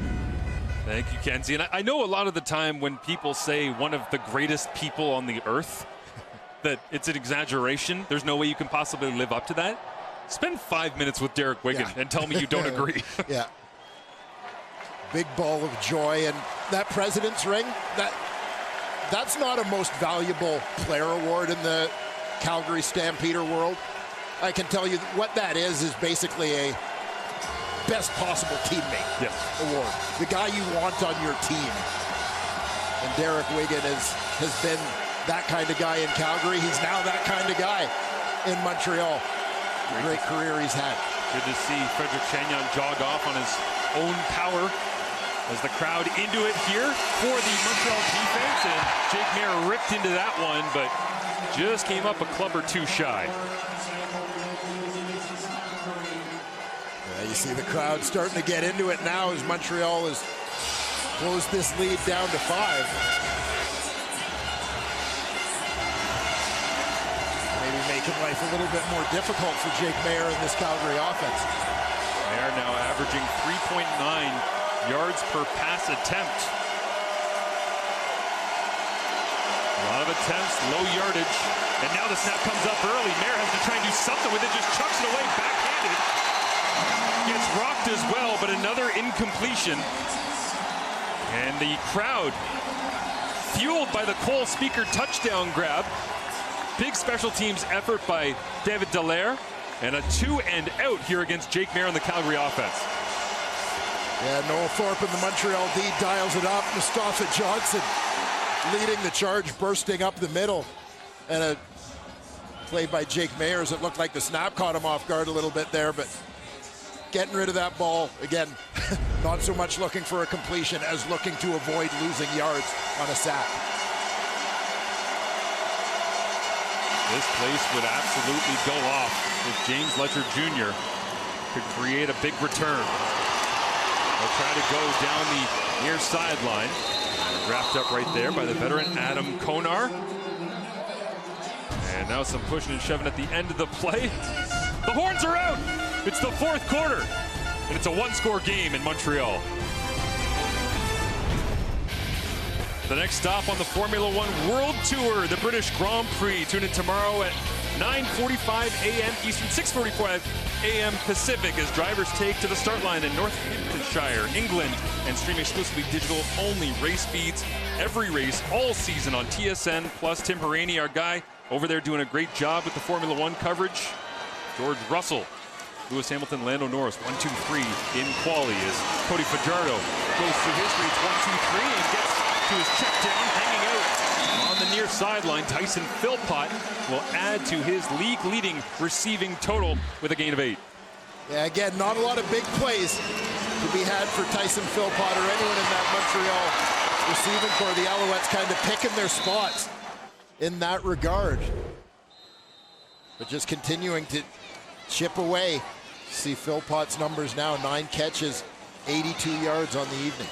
Thank you, Kenzie. And I know a lot of the time when people say one of the greatest people on the earth, that it's an exaggeration. There's no way you can possibly live up to that. Spend 5 minutes with Derek Wigan and tell me you don't agree. Yeah. Big ball of joy, and that President's ring, that's not a most valuable player award in the Calgary Stampeder world. I can tell you what that is basically a best possible teammate award. The guy you want on your team. And Derek Wigan has been that kind of guy in Calgary. He's now that kind of guy in Montreal. Great career he's had. Good to see Frederick Chagnon jog off on his own power as the crowd into it here for the Montreal defense, and Jake Mayer ripped into that one, but just came up a club or two shy. Yeah, you see the crowd starting to get into it now as Montreal has closed this lead down to 5. Making life a little bit more difficult for Jake Mayer in this Calgary offense. Mayer now averaging 3.9 yards per pass attempt. A lot of attempts, low yardage, and now the snap comes up early. Mayer has to try and do something with it, just chucks it away, backhanded. Gets rocked as well, but another incompletion. And the crowd, fueled by the Cole Speaker touchdown grab. Big special teams effort by David Dallaire, and a 2-and-out here against Jake Mayer on the Calgary offense. Yeah, Noel Thorpe in the Montreal D dials it up. Mustafa Johnson leading the charge, bursting up the middle. And a play by Jake Mayer as it looked like the snap caught him off guard a little bit there, but getting rid of that ball, again, not so much looking for a completion as looking to avoid losing yards on a sack. This place would absolutely go off if James Letcher Jr. could create a big return. They'll try to go down the near sideline. Wrapped up right there by the veteran Adam Konar. And now some pushing and shoving at the end of the play. The horns are out. It's the 4th quarter, and it's a 1-score game in Montreal. The next stop on the Formula One World Tour, the British Grand Prix. Tune in tomorrow at 9:45 a.m. Eastern, 6:45 a.m. Pacific as drivers take to the start line in Northamptonshire, England, and stream exclusively digital-only race feeds. Every race, all season on TSN+. Tim Peraney, our guy, over there doing a great job with the Formula One coverage. George Russell, Lewis Hamilton, Lando Norris, 1, 2, 3 in quali as Cody Fajardo goes through history. It's 1, 2, 3 and gets to his check down, hanging out on the near sideline. Tyson Philpott will add to his league-leading receiving total with a gain of 8. Yeah, again, not a lot of big plays to be had for Tyson Philpott or anyone in that Montreal receiving corps. The Alouettes kind of picking their spots in that regard. But just continuing to chip away. See Philpott's numbers now, 9 catches, 82 yards on the evening.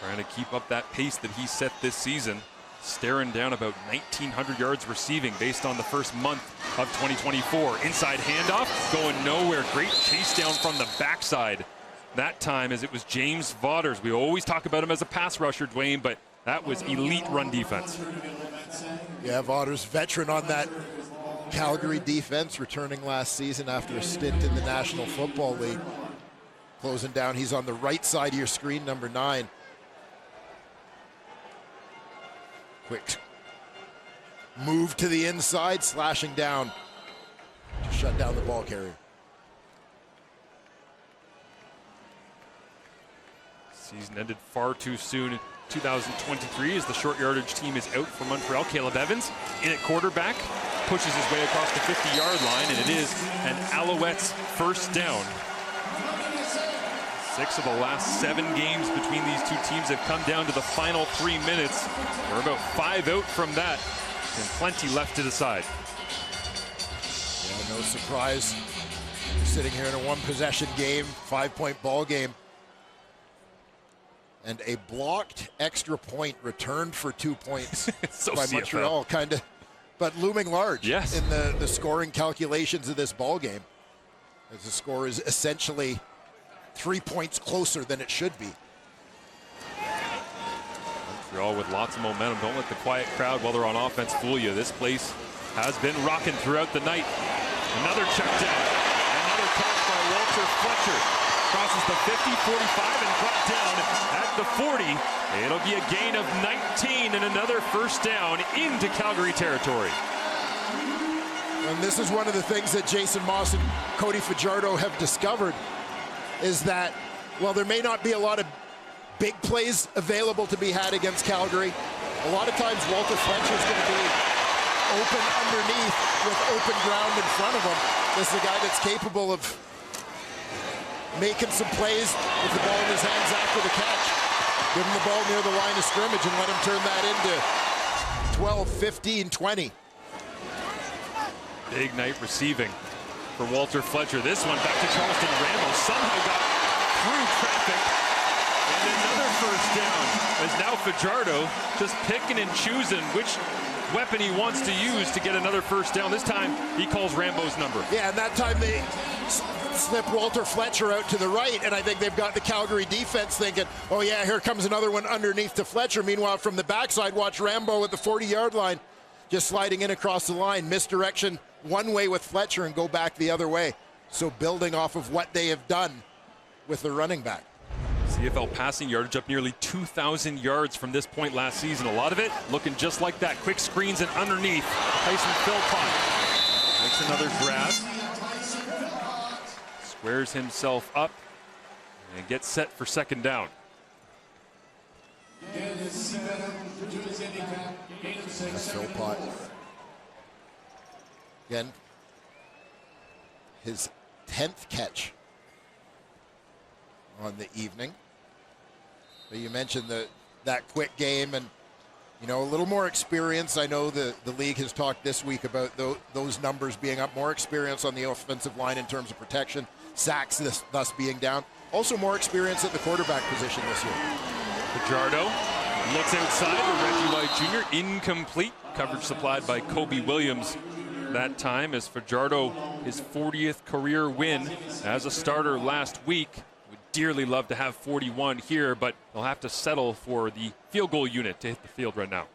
Trying to keep up that pace that he set this season. staring down about 1,900 yards receiving based on the first month of 2024. Inside handoff, going nowhere. Great chase down from the backside. That time, as it was James Vaughters. We always talk about him as a pass rusher, Dwayne, but that was elite run defense. Yeah, Vaughters, veteran on that Calgary defense, returning last season after a stint in the National Football League. Closing down, he's on the right side of your screen, number 9. Quick move to the inside, slashing down to shut down the ball carrier. Season ended far too soon in 2023 as the short yardage team is out for Montreal. Caleb Evans in at quarterback, pushes his way across the 50-yard line, and it is an Alouettes first down. 6 of the last 7 games between these two teams have come down to the final 3 minutes. We're about 5 out from that, and plenty left to decide. Yeah, no surprise. We're sitting here in a one-possession game, 5-point ball game. And a blocked extra point returned for 2 points so by CFL. Montreal, kind of, but looming large yes. in the scoring calculations of this ball game, as the score is essentially 3 points closer than it should be. Montreal with lots of momentum. Don't let the quiet crowd while they're on offense fool you. This place has been rocking throughout the night. Another check down. Another catch by Walter Fletcher. Crosses the 50, 45, and brought down at the 40. It'll be a gain of 19 and another first down into Calgary territory. And this is one of the things that Jason Moss and Cody Fajardo have discovered, is that while there may not be a lot of big plays available to be had against Calgary, a lot of times Walter Fletcher is going to be open underneath with open ground in front of him. This is a guy that's capable of making some plays with the ball in his hands after the catch. Give him the ball near the line of scrimmage and let him turn that into 12, 15, 20. Big night receiving for Walter Fletcher. This one back to Charleston Rambo. Somehow got through traffic. And another first down. As now Fajardo just picking and choosing which weapon he wants to use to get another first down. This time he calls Rambo's number. Yeah, and that time they slip Walter Fletcher out to the right, and I think they've got the Calgary defense thinking, oh yeah, here comes another one underneath to Fletcher. Meanwhile, from the backside, watch Rambo at the 40-yard line, just sliding in across the line. Misdirection one way with Fletcher and go back the other way. So building off of what they have done with the running back. CFL passing yardage up nearly 2,000 yards from this point last season. A lot of it looking just like that. Quick screens and underneath. Tyson Philpott makes another grab. Squares himself up and gets set for second down. Philpott. Again, his 10th catch on the evening. But you mentioned that quick game and, you know, a little more experience. I know the league has talked this week about those numbers being up, more experience on the offensive line in terms of protection, sacks thus being down. Also more experience at the quarterback position this year. Fajardo looks outside to Reggie White Jr. Incomplete. Coverage supplied by Kobe Williams that time as Fajardo, his 40th career win as a starter last week. Would dearly love to have 41 here, but they'll have to settle for the field goal unit to hit the field right now.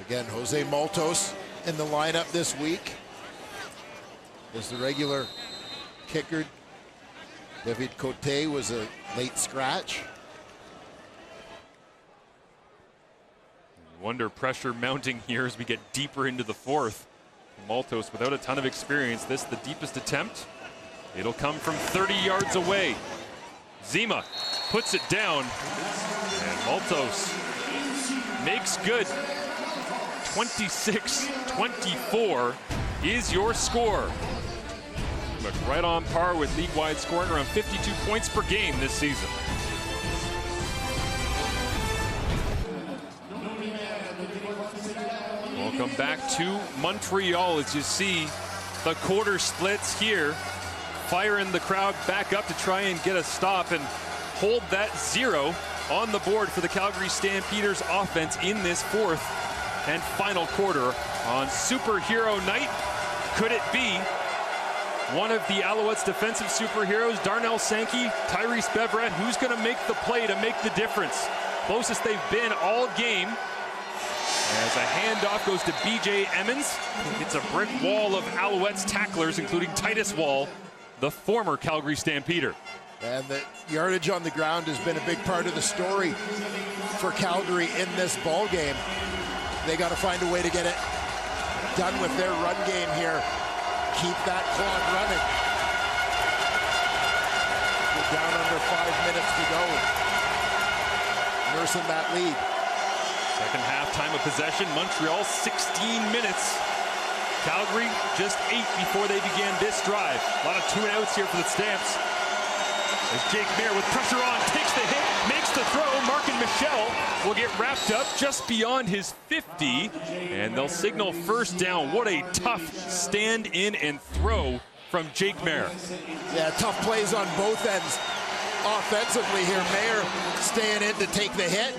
Again, Jose Maltos in the lineup this week as the regular kicker. David Cote was a late scratch. Wonder pressure mounting here as we get deeper into the fourth. Maltos without a ton of experience. This the deepest attempt. It'll come from 30 yards away. Zima puts it down. And Maltos makes good. 26-24 is your score. But right on par with league-wide scoring, around 52 points per game this season. Welcome back to Montreal as you see the quarter splits here. Firing the crowd back up to try and get a stop and hold that 0 on the board for the Calgary Stampeders offense in this fourth and final quarter on Superhero Night. Could it be one of the Alouettes defensive superheroes, Darnell Sankey, Tyrese Beverette, who's going to make the play to make the difference? Closest they've been all game. As a handoff goes to B.J. Emmons. It's a brick wall of Alouettes tacklers, including Titus Wall, the former Calgary Stampeder. And the yardage on the ground has been a big part of the story for Calgary in this ball game. They got to find a way to get it done with their run game here. Keep that clock running. We're down under 5 minutes to go. Nursing that lead. Second half time of possession, Montreal 16 minutes. Calgary just 8 before they began this drive. A lot of 2 and outs here for the Stamps. As Jake Mayer with pressure on, takes the hit, makes the throw. Mark and Michelle will get wrapped up just beyond his 50, and they'll signal first down. What a tough stand in and throw from Jake Mayer. Yeah, tough plays on both ends. Offensively here, Mayer staying in to take the hit.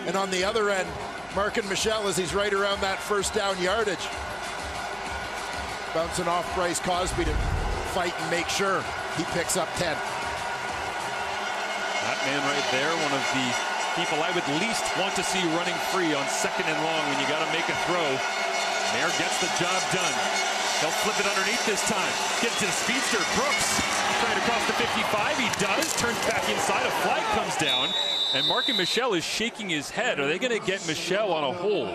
And on the other end, Mark and Michelle as he's right around that first down yardage. Bouncing off Bryce Cosby to fight and make sure he picks up 10. That man right there, one of the people I would least want to see running free on second and long when you got to make a throw. Mayer gets the job done. He'll flip it underneath this time. Get it to the speedster, Brooks. Trying to cross the 55, he does. Turns back inside, a flag comes down. And Mark and Michelle is shaking his head. Are they going to get Michelle on a hold?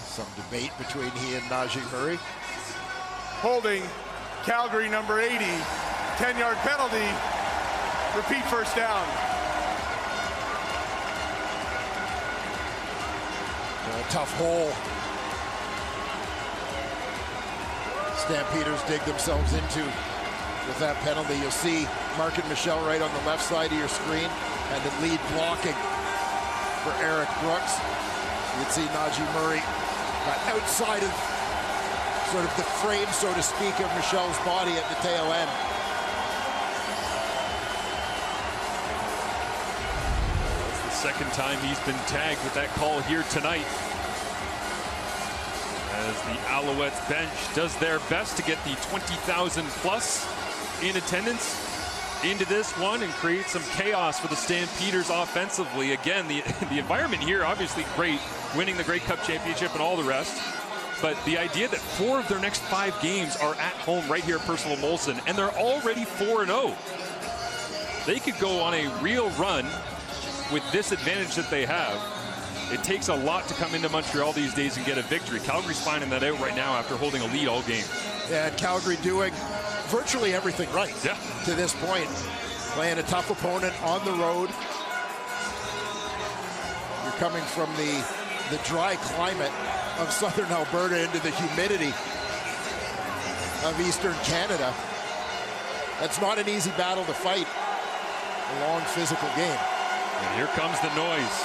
Some debate between he and Najee Murray. Holding, Calgary number 80, 10-yard penalty, repeat first down. A tough hole. Stampeders dig themselves into with that penalty. You'll see Mark and Michelle right on the left side of your screen, and the lead blocking for Eric Brooks. You'd see Najee Murray got outside of sort of the frame, so to speak, of Michelle's body at the tail end. That's the second time he's been tagged with that call here tonight. As the Alouettes bench does their best to get the 20,000 plus in attendance into this one and create some chaos for the Stampeders offensively. Again, the environment here obviously great, winning the Grey Cup championship and all the rest. But the idea that 4 of their next 5 games are at home right here at Percival Molson, and they're already 4-0. They could go on a real run with this advantage that they have. It takes a lot to come into Montreal these days and get a victory. Calgary's finding that out right now after holding a lead all game. Yeah, Calgary doing virtually everything right to this point. Playing a tough opponent on the road. You're coming from the dry climate of southern Alberta into the humidity of eastern Canada. That's not an easy battle to fight. A long physical game. And here comes the noise.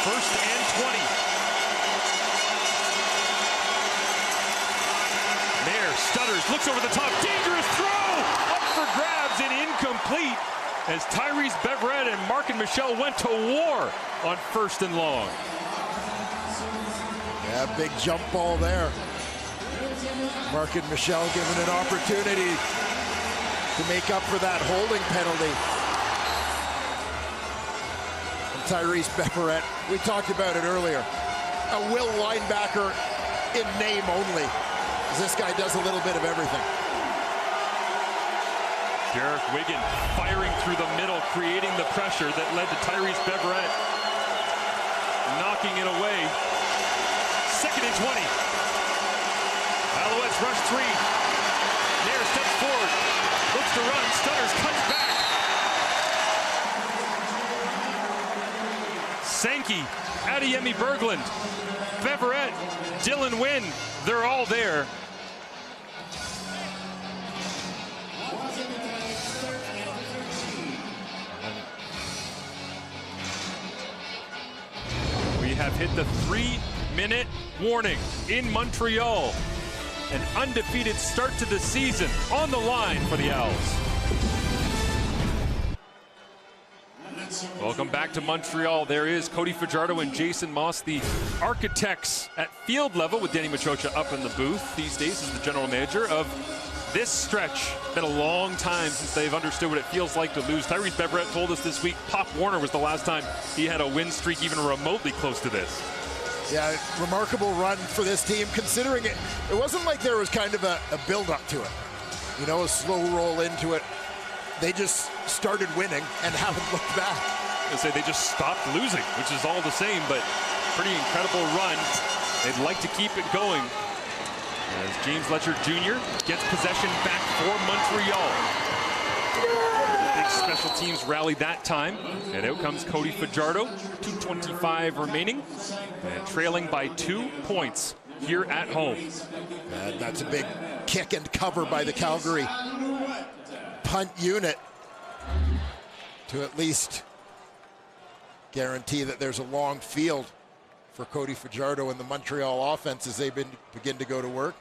First and 20. Mayer stutters, looks over the top, dangerous throw! Up for grabs and incomplete as Tyrese Beverette and Mark and Michelle went to war on first and long. Yeah, big jump ball there. Mark and Michelle given an opportunity to make up for that holding penalty. Tyrese Beverette, we talked about it earlier. A will linebacker in name only. This guy does a little bit of everything. Derek Wiggin firing through the middle, creating the pressure that led to Tyrese Beverette knocking it away. Second and 20. Alouettes rush 3. Mayer steps forward, looks to run, stutters, cuts back. Sankey, Adeyemi Berglund, Beverette, Dylan Wynn, they're all there. have hit the 3-minute warning in Montreal. An undefeated start to the season on the line for the Owls. Welcome back to Montreal. There is Cody Fajardo and Jason Moss, the architects at field level, with Danny Machocha up in the booth these days as the general manager of this stretch. Been a long time since they've understood what it feels like to lose. Tyrese Beverett told us this week Pop Warner was the last time he had a win streak even remotely close to this. Yeah, remarkable run for this team, considering it wasn't like there was kind of a build-up to it. You know, a slow roll into it. They just started winning and haven't looked back. I say they just stopped losing, which is all the same, but pretty incredible run. They'd like to keep it going as James Letcher Jr. gets possession back for Montreal. Big special teams rally that time, and out comes Cody Fajardo. 2:25 remaining, and trailing by 2 points here at home. And that's a big kick and cover by the Calgary punt unit to at least guarantee that there's a long field for Cody Fajardo and the Montreal offense as they begin to go to work.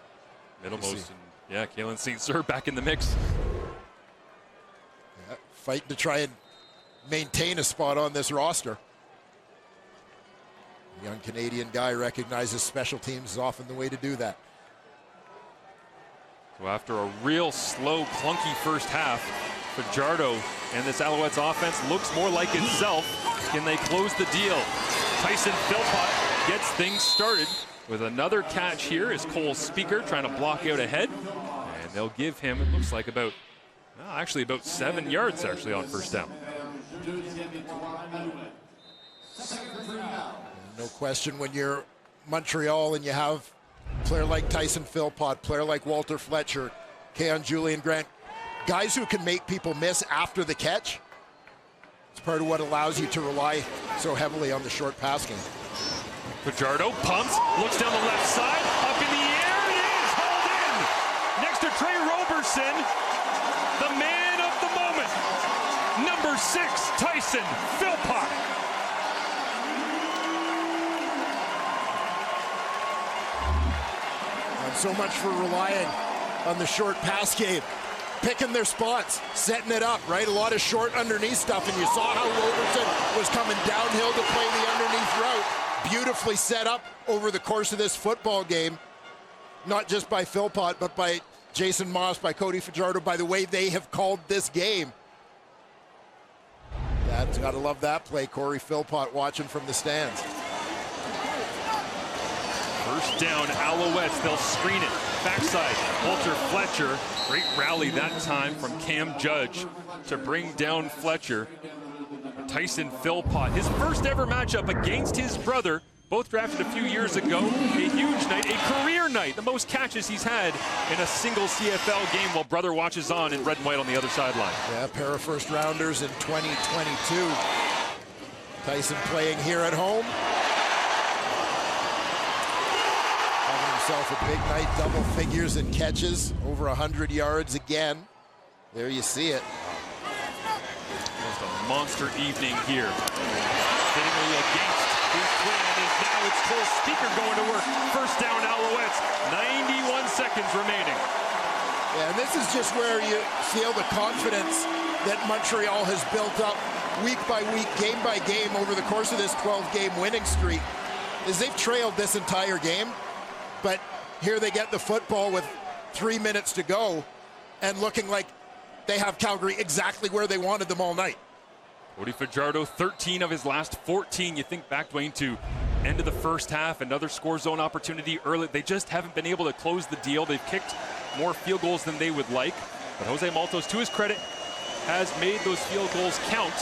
Middlemost, and yeah, Kalen St. Cyr back in the mix. Yeah, fighting to try and maintain a spot on this roster. The young Canadian guy recognizes special teams is often the way to do that. So after a real slow, clunky first half, Fajardo and this Alouettes offense looks more like itself. Can they close the deal? Tyson Philpott gets things started with another catch here as Cole Speaker trying to block out ahead. And they'll give him, it looks like about 7 yards actually on first down. No question when you're Montreal and you have a player like Tyson Philpott, player like Walter Fletcher, Keon Julian Grant, guys who can make people miss after the catch. It's part of what allows you to rely so heavily on the short pass game. Fajardo pumps, looks down the left side, up in the air, it is hauled in. Next to Trey Roberson, the man of the moment, number 6, Tyson Philpott. And so much for relying on the short pass game. Picking their spots, setting it up, right? A lot of short underneath stuff, and you saw how Robertson was coming downhill to play the underneath route. Beautifully set up over the course of this football game, not just by Philpott, but by Jason Moss, by Cody Fajardo, by the way they have called this game. That's gotta love that play. Corey Philpott watching from the stands. First down, Alouettes, they'll screen it. Backside, Walter Fletcher. Great rally that time from Cam Judge to bring down Fletcher. Tyson Philpott, his first ever matchup against his brother, both drafted a few years ago. A huge night, a career night, the most catches he's had in a single CFL game while brother watches on in red and white on the other sideline. Yeah, a pair of first rounders in 2022. Tyson playing here at home. Having himself a big night, double figures in catches, over 100 yards again. There you see it. Just a monster evening here. Fittingly against his twin is now it's Cole Speaker going to work. First down, Alouettes. 91 seconds remaining. Yeah, and this is just where you feel the confidence that Montreal has built up week by week, game by game over the course of this 12-game winning streak. Is they've trailed this entire game, but here they get the football with 3 minutes to go and looking like they have Calgary exactly where they wanted them all night. Cody Fajardo, 13 of his last 14. You think back, Dwayne, to end of the first half, another score zone opportunity early. They just haven't been able to close the deal. They've kicked more field goals than they would like. But Jose Maltos, to his credit, has made those field goals count.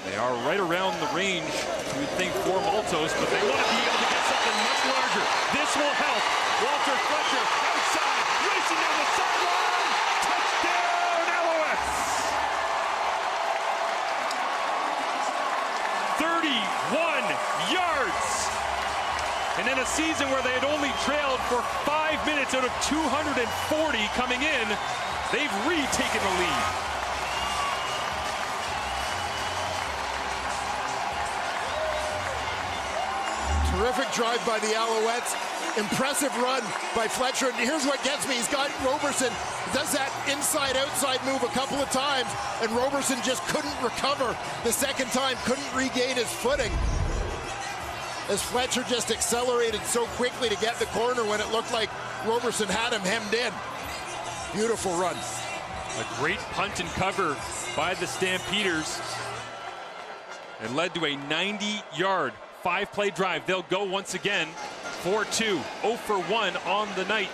They are right around the range, you would think, for Maltos, but they want to be able to get something much larger. This will help. Walter Fletcher outside, racing down the sideline. Touchdown, Alouettes! 31 yards. And in a season where they had only trailed for 5 minutes out of 240 coming in, they've retaken the lead. Terrific drive by the Alouettes. Impressive run by Fletcher. And here's what gets me. He's got Roberson, does that inside-outside move a couple of times, and Roberson just couldn't recover the second time, couldn't regain his footing, as Fletcher just accelerated so quickly to get the corner when it looked like Roberson had him hemmed in. Beautiful run. A great punt and cover by the Stampeders. It led to a 90-yard, 5-play drive. They'll go once again. 4-2, 0 for 1 on the night.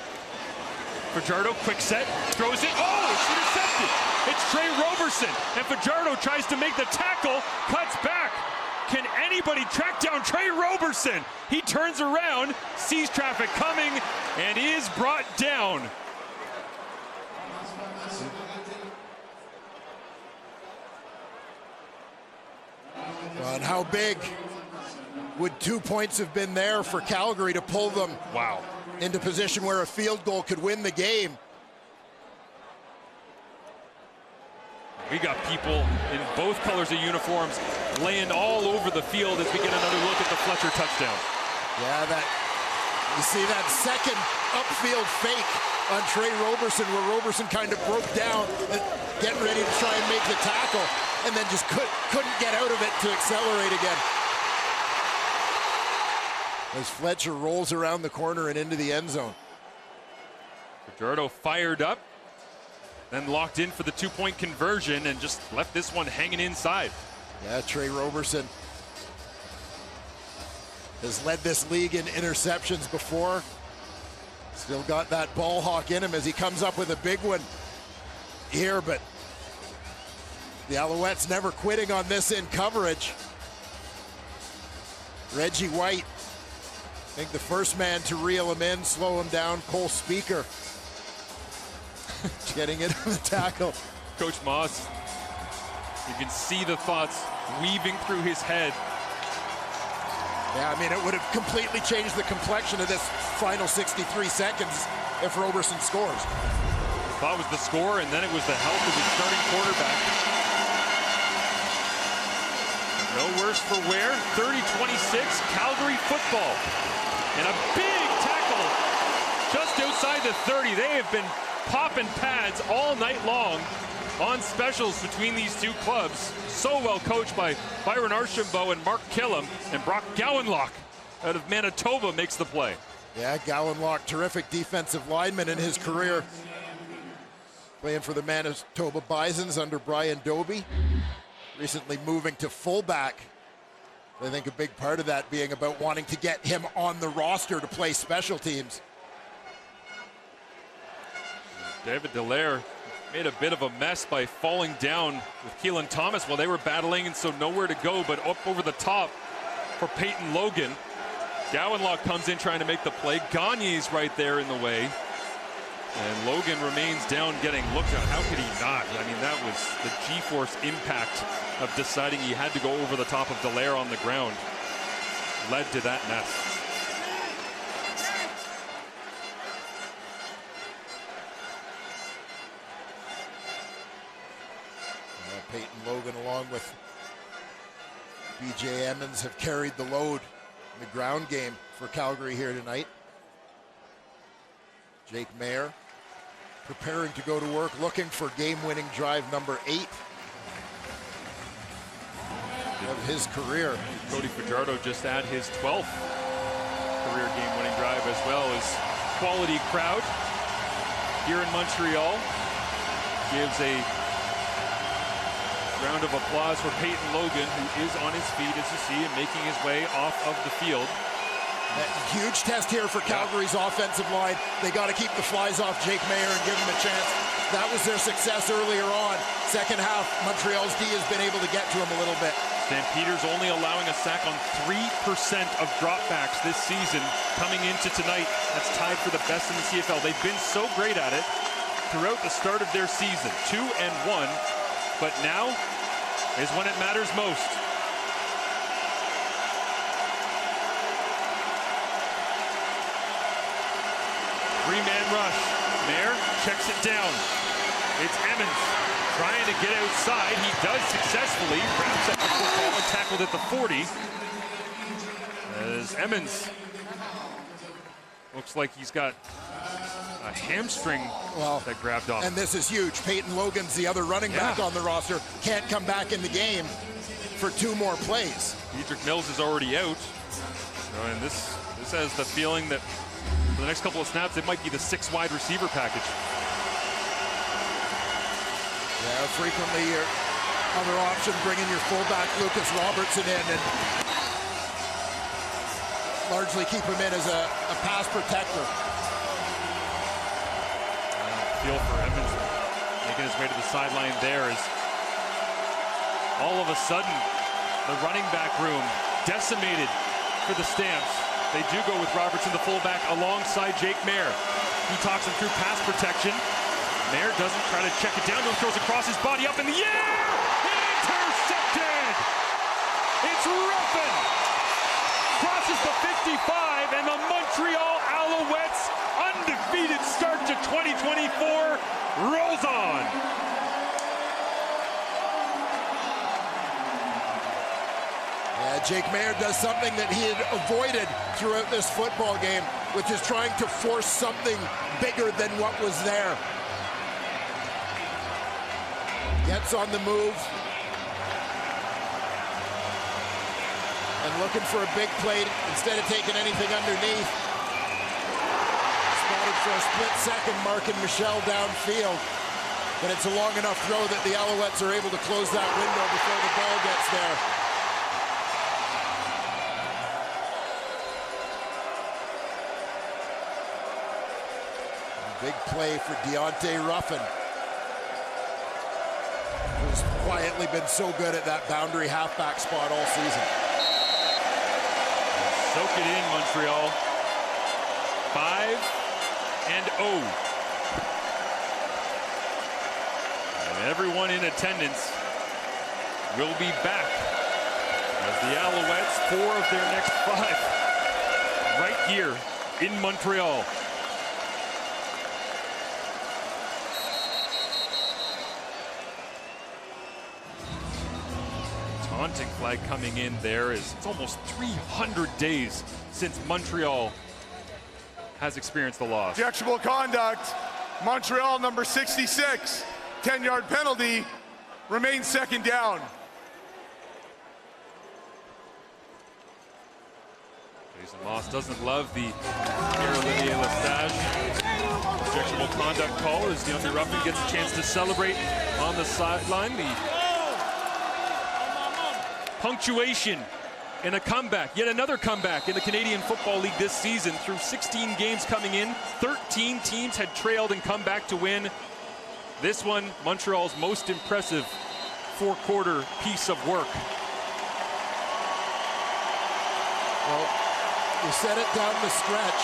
Fajardo, quick set, throws it. Oh, it's intercepted. It's Trey Roberson, and Fajardo tries to make the tackle, cuts back. Can anybody track down Trey Roberson? He turns around, sees traffic coming, and is brought down. And how big would 2 points have been there for Calgary to pull them into position where a field goal could win the game? We got people in both colors of uniforms laying all over the field as we get another look at the Fletcher touchdown. Yeah, you see that second upfield fake on Trey Roberson, where Roberson kind of broke down, getting ready to try and make the tackle, and then just couldn't get out of it to accelerate again. As Fletcher rolls around the corner and into the end zone. Fajardo fired up, then locked in for the 2-point conversion and just left this one hanging inside. Yeah, Trey Roberson has led this league in interceptions before. Still got that ball hawk in him as he comes up with a big one here, but the Alouettes never quitting on this in coverage. Reggie White, I think the first man to reel him in, slow him down. Cole Speaker getting into the tackle. Coach Moss, you can see the thoughts weaving through his head. Yeah, I mean, it would have completely changed the complexion of this final 63 seconds if Roberson scores. Thought it was the score, and then it was the health of his starting quarterback. No worse for wear. 30-26, Calgary football. And a big tackle just outside the 30. They have been popping pads all night long on specials between these two clubs. So well coached by Byron Archambault and Mark Killam. And Brock Gowanlock out of Manitoba makes the play. Yeah, Gowanlock, terrific defensive lineman in his career. Playing for the Manitoba Bisons under Brian Doby. Recently moving to fullback. I think a big part of that being about wanting to get him on the roster to play special teams. David Dallaire made a bit of a mess by falling down with Keelan Thomas while they were battling, and so nowhere to go but up over the top for Peyton Logan. Gowanlock comes in trying to make the play. Gagne's right there in the way. And Logan remains down getting looked at. How could he not? I mean, that was the G-force impact of deciding he had to go over the top of Dallaire on the ground. Led to that mess. Peyton Logan along with BJ Emmons have carried the load in the ground game for Calgary here tonight. Jake Mayer preparing to go to work, looking for game-winning drive number 8 of his career. Cody Fajardo just had his 12th career game-winning drive, as well as quality crowd here in Montreal. Gives a round of applause for Peyton Logan, who is on his feet, as you see, and making his way off of the field. A huge test here for Calgary's offensive line. They got to keep the flies off Jake Mayer and give him a chance. That was their success earlier on. Second half, Montreal's D has been able to get to him a little bit. Stampeders only allowing a sack on 3% of dropbacks this season coming into tonight. That's tied for the best in the CFL. They've been so great at it throughout the start of their season. 2-1, but now is when it matters most. Three-man rush. Mayer checks it down. It's Emmons trying to get outside. He does successfully. Grabs at the football and tackled at the 40. as Emmons looks like he's got a hamstring that grabbed off. And this is huge. Peyton Logan's the other running back on the roster. Can't come back in the game for 2 more plays. Diedrich Mills is already out. And this has the feeling that for the next couple of snaps, it might be the 6 wide receiver package. Yeah, frequently your other option, bringing your fullback Lucas Robertson in and largely keep him in as a pass protector. Feel for Evans making his way to the sideline there as all of a sudden the running back room decimated for the Stamps. They do go with Robertson, the fullback, alongside Jake Mayer. He talks him through pass protection. Mayer doesn't try to check it down, no, throws across his body up in the air! Intercepted! It's Ruffin! Crosses the 55, and the Montreal Alouettes, undefeated start to 2024, rolls on. Yeah, Jake Mayer does something that he had avoided throughout this football game, which is trying to force something bigger than what was there. Gets on the move. And looking for a big play instead of taking anything underneath. Spotted for a split second, marking Michel downfield. But it's a long enough throw that the Alouettes are able to close that window before the ball gets there. A big play for Deontay Ruffin, who's quietly been so good at that boundary halfback spot all season. Soak it in, Montreal. 5-0. And everyone in attendance will be back as the Alouettes, 4 of their next 5, right here in Montreal. Taunting flag coming in there as it's almost 300 days since Montreal has experienced the loss. Objectionable conduct. Montreal, number 66. 10-yard penalty. Remains second down. Jason Moss doesn't love the Pierre-Olivier Lestage objectionable conduct call as Deontay Ruffin gets a chance to celebrate on the sideline. The punctuation in a comeback, yet another comeback in the Canadian Football League this season. Through 16 games coming in, 13 teams had trailed and come back to win. This one, Montreal's most impressive 4-quarter piece of work. Well, you set it down the stretch.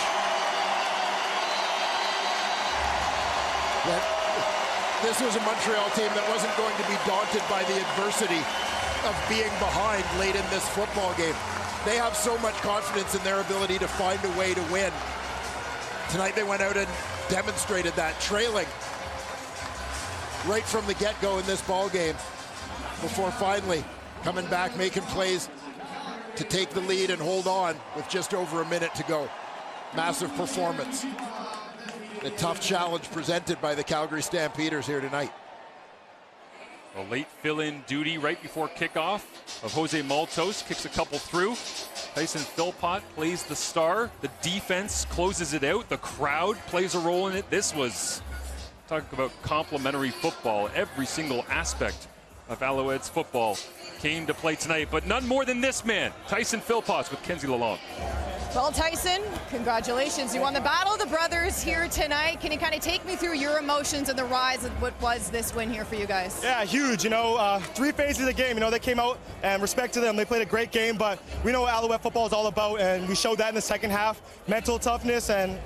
That this was a Montreal team that wasn't going to be daunted by the adversity of being behind late in this football game. They have so much confidence in their ability to find a way to win. Tonight they went out and demonstrated that, trailing right from the get-go in this ball game before finally coming back, making plays to take the lead and hold on with just over a minute to go. Massive performance. A tough challenge presented by the Calgary Stampeders here tonight. A late fill-in duty right before kickoff of Jose Maltos, kicks a couple through. Tyson Philpott plays the star. The defense closes it out. The crowd plays a role in it. This was, talking about complimentary football. Every single aspect of Alouettes football came to play tonight, but none more than this man, Tyson Philpott with Kenzie Lalonde. Well, Tyson, congratulations. You won the Battle of the Brothers here tonight. Can you kind of take me through your emotions and the rise of what was this win here for you guys? Yeah, huge. 3 phases of the game. They came out, and respect to them. They played a great game, but we know what Alouette football is all about, and we showed that in the second half. Mental toughness, and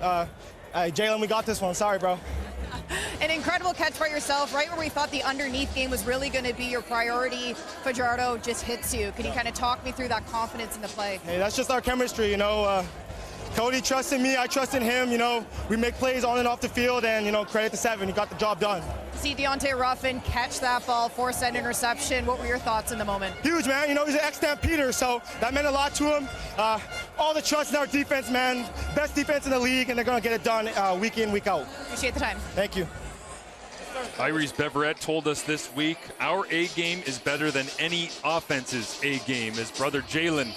Jalen, we got this one. Sorry, bro. An incredible catch by yourself, right where we thought the underneath game was really going to be your priority. Fajardo just hits you. Can you kind of talk me through that confidence in the play? Hey, that's just our chemistry, Cody trusted me, I trusted him. We make plays on and off the field, and, credit to Seven. He got the job done. See Deontay Ruffin catch that ball, force that interception. What were your thoughts in the moment? Huge, man. He's an ex-Stampeder, so that meant a lot to him. all the trust in our defense, man. Best defense in the league, and they're going to get it done week in, week out. Appreciate the time. Thank you. Iris Beverett told us this week, our A game is better than any offense's A game. His brother Jalen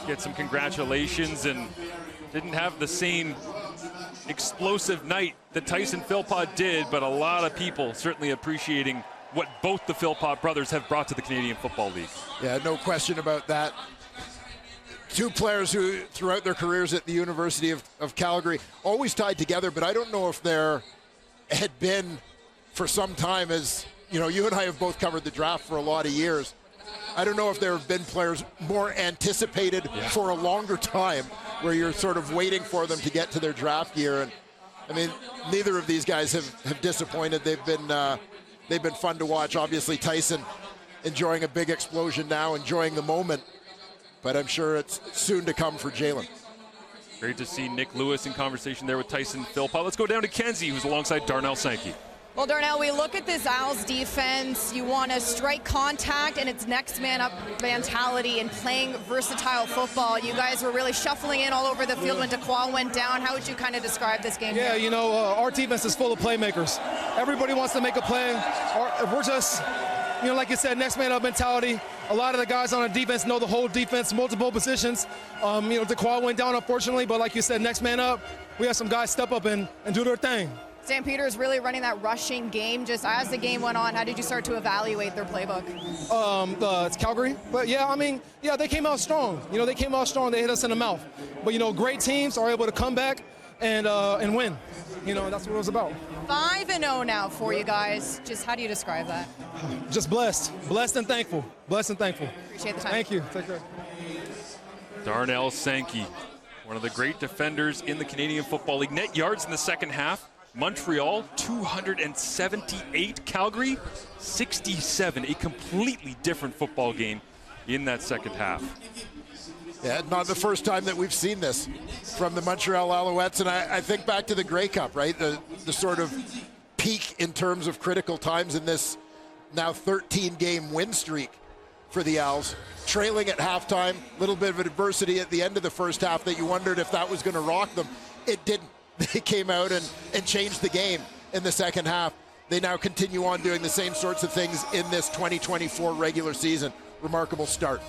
gets some congratulations and didn't have the same explosive night that Tyson Philpott did, but a lot of people certainly appreciating what both the Philpott brothers have brought to the Canadian Football League. Yeah, no question about that. Two players who, throughout their careers at the University of Calgary, always tied together, but I don't know if there had been for some time, as you know, you and I have both covered the draft for a lot of years. I don't know if there have been players more anticipated for a longer time, where you're sort of waiting for them to get to their draft year. And I mean, neither of these guys have disappointed. They've been fun to watch. Obviously, Tyson enjoying a big explosion now, enjoying the moment, but I'm sure it's soon to come for Jalen. Great to see Nick Lewis in conversation there with Tyson Philpott. Let's go down to Kenzie, who's alongside Darnell Sankey. Well, Darnell, we look at this Owls defense. You want to strike contact, and it's next man up mentality and playing versatile football. You guys were really shuffling in all over the field when DeQual went down. How would you kind of describe this game? Yeah, you know, our defense is full of playmakers. Everybody wants to make a play. We're just, you know, like you said, next man up mentality. A lot of the guys on our defense know the whole defense, multiple positions. You know, DeQual went down, unfortunately, but like you said, next man up. We have some guys step up and do their thing. Stampeders really running that rushing game. Just as the game went on, how did you start to evaluate their playbook? It's Calgary. But yeah, I mean, yeah, they came out strong. You know, they came out strong. They hit us in the mouth. But, you know, great teams are able to come back and win. You know, that's what it was about. 5-0 now for you guys. Just how do you describe that? Just blessed. Blessed and thankful. Blessed and thankful. Appreciate the time. Thank you. Take care. Darnell Sankey, one of the great defenders in the Canadian Football League. Net yards in the second half. Montreal, 278. Calgary, 67. A completely different football game in that second half. Yeah, not the first time that we've seen this from the Montreal Alouettes. And I think back to the Grey Cup, right? The sort of peak in terms of critical times in this now 13-game win streak for the Owls. Trailing at halftime, a little bit of adversity at the end of the first half that you wondered if that was going to rock them. It didn't. They came out and changed the game in the second half. They now continue on doing the same sorts of things in this 2024 regular season. Remarkable start.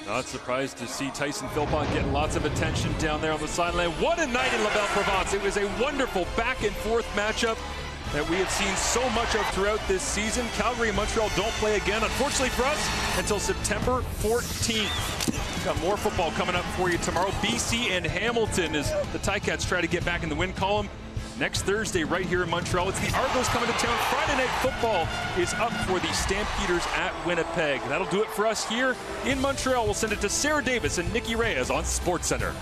Not surprised to see Tyson Philpott get lots of attention down there on the sideline. What a night in La Belle-Provence. It was a wonderful back and forth matchup that we have seen so much of throughout this season. Calgary and Montreal don't play again, unfortunately for us, until September 14th. Got more football coming up for you tomorrow. BC and Hamilton as the Ticats try to get back in the win column. Next Thursday right here in Montreal, it's the Argos coming to town. Friday Night Football is up for the Stampeders at Winnipeg. That'll do it for us here in Montreal. We'll send it to Sarah Davis and Nikki Reyes on SportsCenter.